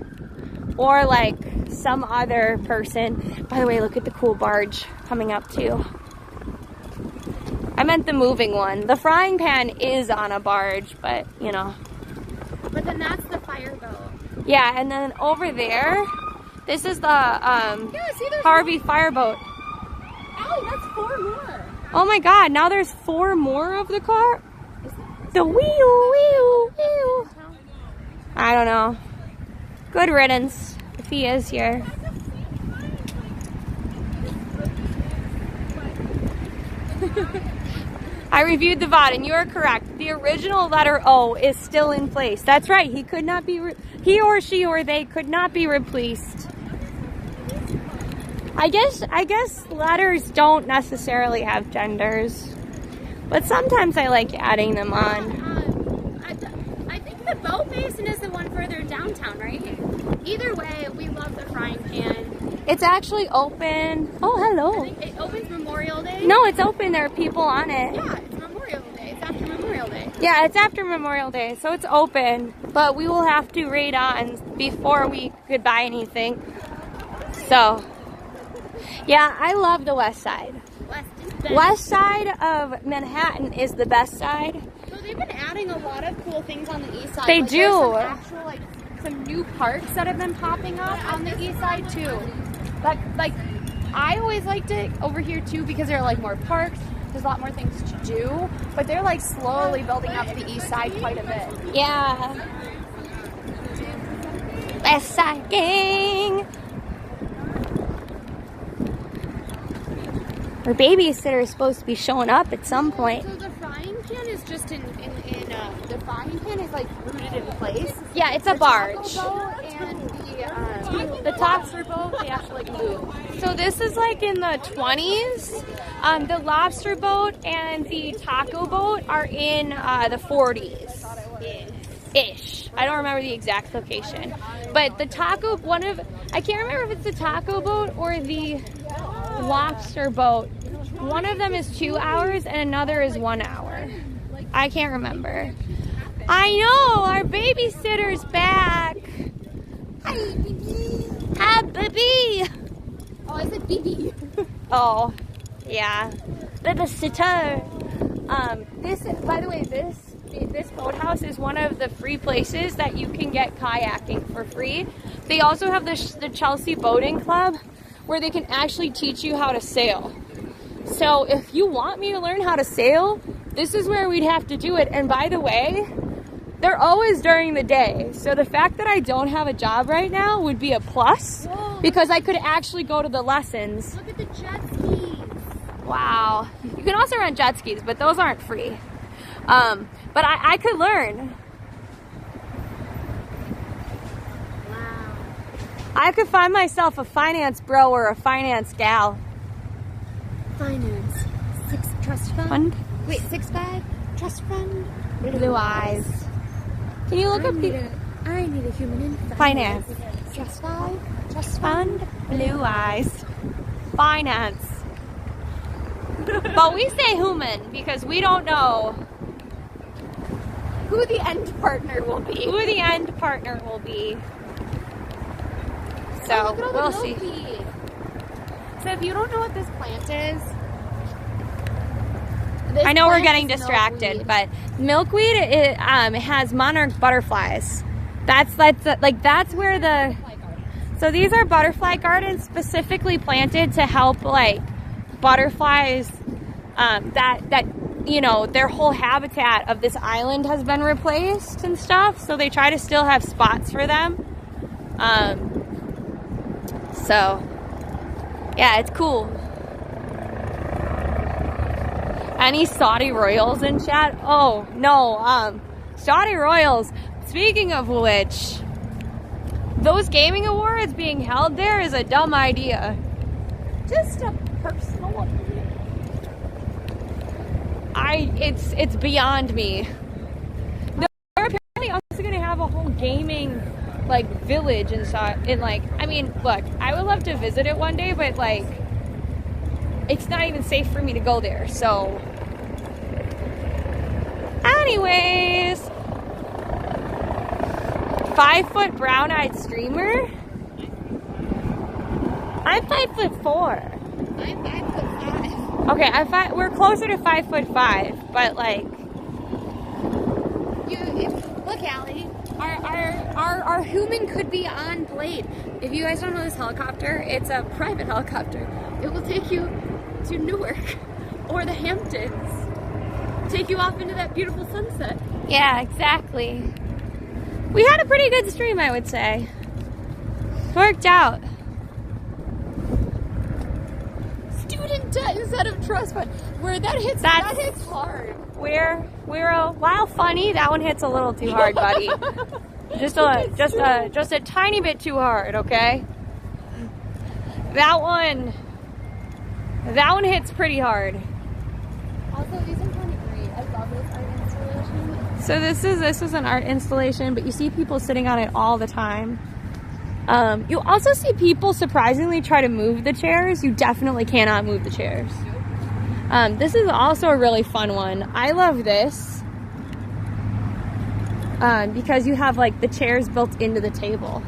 or like some other person. By the way, look at the cool barge coming up too. I meant the moving one. The Frying Pan is on a barge, but you know. But then that's the fireboat. Yeah, and then over there, this is the Harvey fireboat. Oh, that's 4 more. Oh my god, now there's 4 more of the car? the wheel. I don't know. Good riddance if he is here. I reviewed the VOD and you are correct. The original letter O is still in place. That's right. He could not be, he or she or they could not be replaced. I guess letters don't necessarily have genders, but sometimes I like adding them on. I think the boat basin is the one further downtown, right? Either way, we love the frying pan. It's actually open. Oh, hello. I think it opens Memorial Day. No, it's open. There are people on it. Yeah, it's Memorial Day. It's after Memorial Day. Yeah, it's after Memorial Day, so it's open. But we will have to raid on before we could buy anything. So, yeah, I love the west side. West side of Manhattan is the best side. So they've been adding a lot of cool things on the east side. They like, do. There's some actual, some new parks that have been popping up on the east side too. Like I always liked it over here too because there are more parks. There's a lot more things to do, but they're slowly building up the east side quite a bit. Yeah. West Side Gang. Our babysitter is supposed to be showing up at some point. So the frying pan is just the frying pan is rooted in place. Yeah, it's a barge. And the lobster boat, they actually move. So this is in the 20s. The lobster boat and the taco boat are in the 40s. Ish. I don't remember the exact location. But the taco, I can't remember if it's the taco boat or the lobster boat. One of them is 2 hours and another is 1 hour. I can't remember. I know, our babysitter's back. Hi, baby. Hi, baby. Oh, I said BB. Oh, yeah. Babysitter. By the way, this boathouse is one of the free places that you can get kayaking for free. They also have the Chelsea Boating Club where they can actually teach you how to sail. So if you want me to learn how to sail, this is where we'd have to do it. And by the way, they're always during the day. So the fact that I don't have a job right now would be a plus. Whoa. Because I could actually go to the lessons. Look at the jet skis. Wow. You can also rent jet skis, but those aren't free. But I could learn. Wow. I could find myself a finance bro or a finance gal. Finance. Trust fund? Wait, 6-5? Trust fund? Blue eyes. Can you look up the I need a human in finance? Trust fund? Trust fund, blue eyes, finance. But we say human because we don't know Who the end partner will be. who the end partner will be. So Look at all we'll the see. milkweed. So if you don't know what this plant is, I know we're getting distracted, but milkweed it has monarch butterflies. That's where the. So these are butterfly gardens specifically planted to help butterflies that their whole habitat of this island has been replaced and stuff. So they try to still have spots for them. So yeah, it's cool. Any Saudi royals in chat? Oh no, Saudi royals. Speaking of which, those gaming awards being held there is a dumb idea. Just a personal opinion. It's beyond me. They're apparently also gonna have a whole gaming village inside. Look, I would love to visit it one day, but it's not even safe for me to go there. So, anyways, 5-foot brown-eyed streamer. I'm 5'4". I'm 5'5". Okay, we're closer to 5'5", but Look, Allie, our human could be on Blade. If you guys don't know this helicopter, it's a private helicopter. It will take you to Newark or the Hamptons. take you off into that beautiful sunset. Yeah, exactly. We had a pretty good stream, I would say. Worked out. Student debt instead of trust fund. Where that hits hard. While funny, that one hits a little too hard, buddy. just a tiny bit too hard, okay? That one hits pretty hard. Also, these are kind of great. I love this art installation. So this is an art installation, but you see people sitting on it all the time. You also see people surprisingly try to move the chairs. You definitely cannot move the chairs. This is also a really fun one. I love this because you have like the chairs built into the table.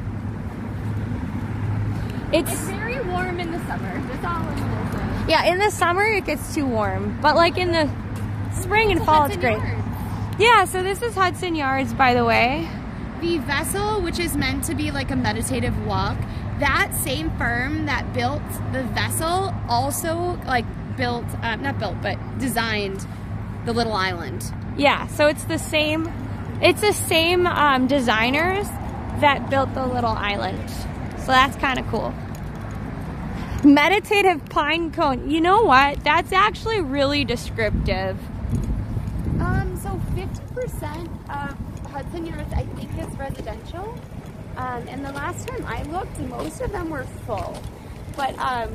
It's very warm in the summer. That's all I'm gonna say. Yeah, in the summer it gets too warm, but like in the spring and fall it's great. Yards. Yeah, so this is Hudson Yards, by the way. The vessel, which is meant to be like a meditative walk, that same firm that built the vessel also like designed the little island. Yeah, so it's the same designers that built the little island. So that's kind of cool. Meditative pine cone. You know what? That's actually really descriptive. So 50% of Hudson Yards, I think, is residential. And the last time I looked, most of them were full. But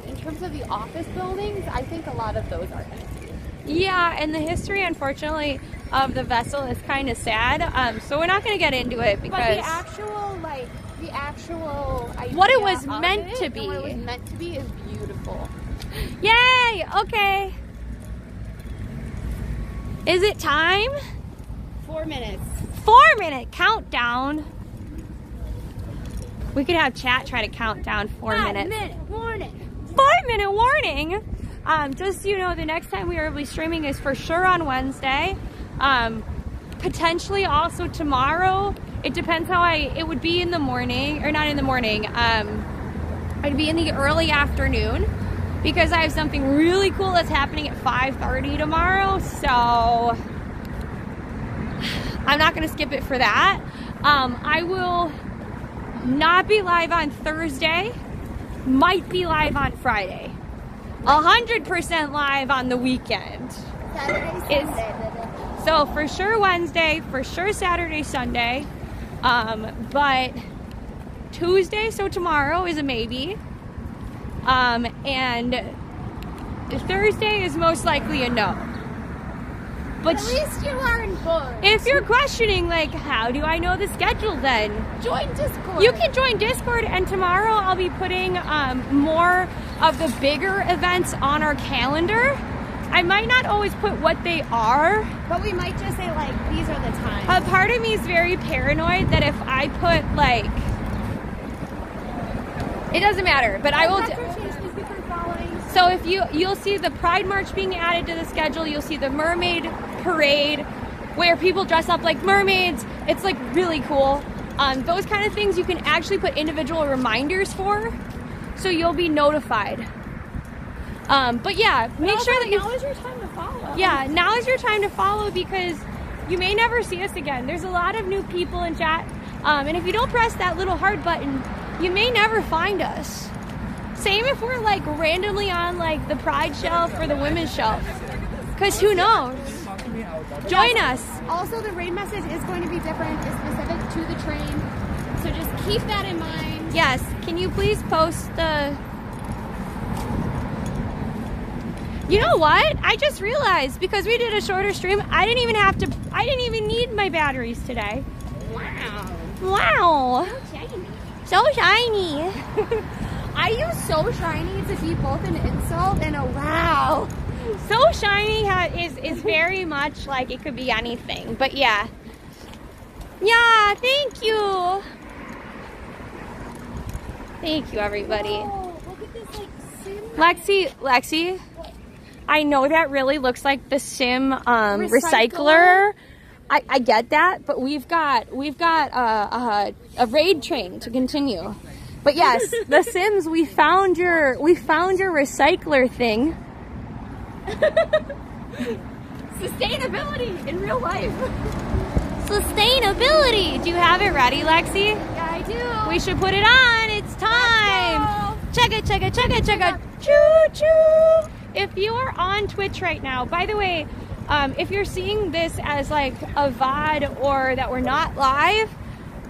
in terms of the office buildings, I think a lot of those are empty. Yeah, and the history, unfortunately, of the vessel is kind of sad. So we're not going to get into it because... But the actual idea what it was of meant it to be. What it was meant to be is beautiful. Yay! Okay. Is it time? 4 minutes. 4-minute countdown. We could have chat try to count down 4 minutes. 5-minute warning. 5-minute warning. Just so you know, the next time we are be streaming is for sure on Wednesday. Potentially also tomorrow. It depends how it would be in the morning, or not in the morning. It'd be in the early afternoon because I have something really cool that's happening at 5:30 tomorrow. So I'm not going to skip it for that. I will not be live on Thursday. Might be live on Friday. 100% live on the weekend. Saturday, Sunday. So for sure Wednesday, for sure Saturday, Sunday. But Tuesday, so tomorrow, is a maybe. And Thursday is most likely a no. But at least you are informed. If you're questioning, like, how do I know the schedule then? Join Discord. You can join Discord, and tomorrow I'll be putting more of the bigger events on our calendar. I might not always put what they are. But we might just say, like, these are the times. A part of me is very paranoid that if I put, like... It doesn't matter, but I will... So if you'll see the Pride March being added to the schedule, you'll see the Mermaid Parade, where people dress up like mermaids. It's, like, really cool. Those kind of things you can actually put individual reminders for, so you'll be notified. But yeah, make sure that now is your time to follow. Yeah, now is your time to follow because you may never see us again. There's a lot of new people in chat, and if you don't press that little heart button, you may never find us. Same if we're like randomly on like the Pride shelf or the women's shelf, because who knows? Join us. Also, the raid message is going to be different. It's specific to the train, so just keep that in mind. Yes. Can you please post the... You know what? I just realized because we did a shorter stream, I didn't even need my batteries today. Wow. So shiny. I use so shiny to be both an insult and a wow. So shiny is very much like it could be anything, but yeah. Yeah, thank you. Thank you, everybody. Oh, look at this, like, sim. Lexi, I know that really looks like the sim recycler. I get that, but we've got a raid train to continue. But yes, the Sims, we found your recycler thing. Sustainability in real life. Sustainability. Do you have it ready, Lexi? Yeah, I do. We should put it on. It's time. Check it, check it, check it, check it. Choo choo. If you are on Twitch right now, by the way, if you're seeing this as like a VOD or that we're not live,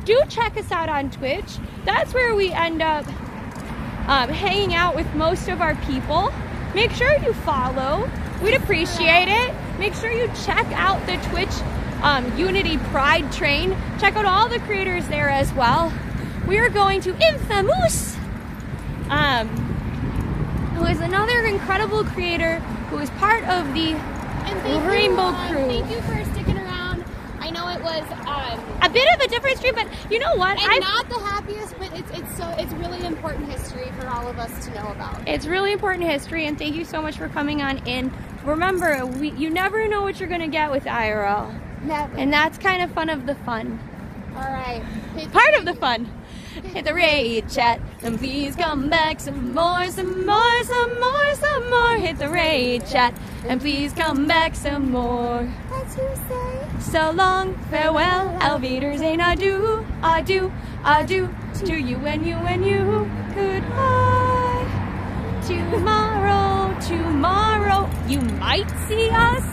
do check us out on Twitch. That's where we end up hanging out with most of our people. Make sure you follow. We'd appreciate it. Make sure you check out the Twitch Unity Pride Train. Check out all the creators there as well. We are going to Infamous, who is another incredible creator who is part of the Rainbow Crew. Thank you for sticking around. I know it was a bit of a different stream, but you know what? I'm not the happiest, but it's really important history for all of us to know about. It's really important history, and thank you so much for coming on in. Remember, you never know what you're gonna get with IRL. Never. And that's kind of fun of the fun. All right. Part of the fun. Hit the raid chat, and please come back some more, some more, some more, some more. Hit the raid chat, and please come back some more. That's what you say. So long, farewell, Alviders ain't adieu, adieu, adieu to you and you and you. Goodbye. Tomorrow, tomorrow, you might see us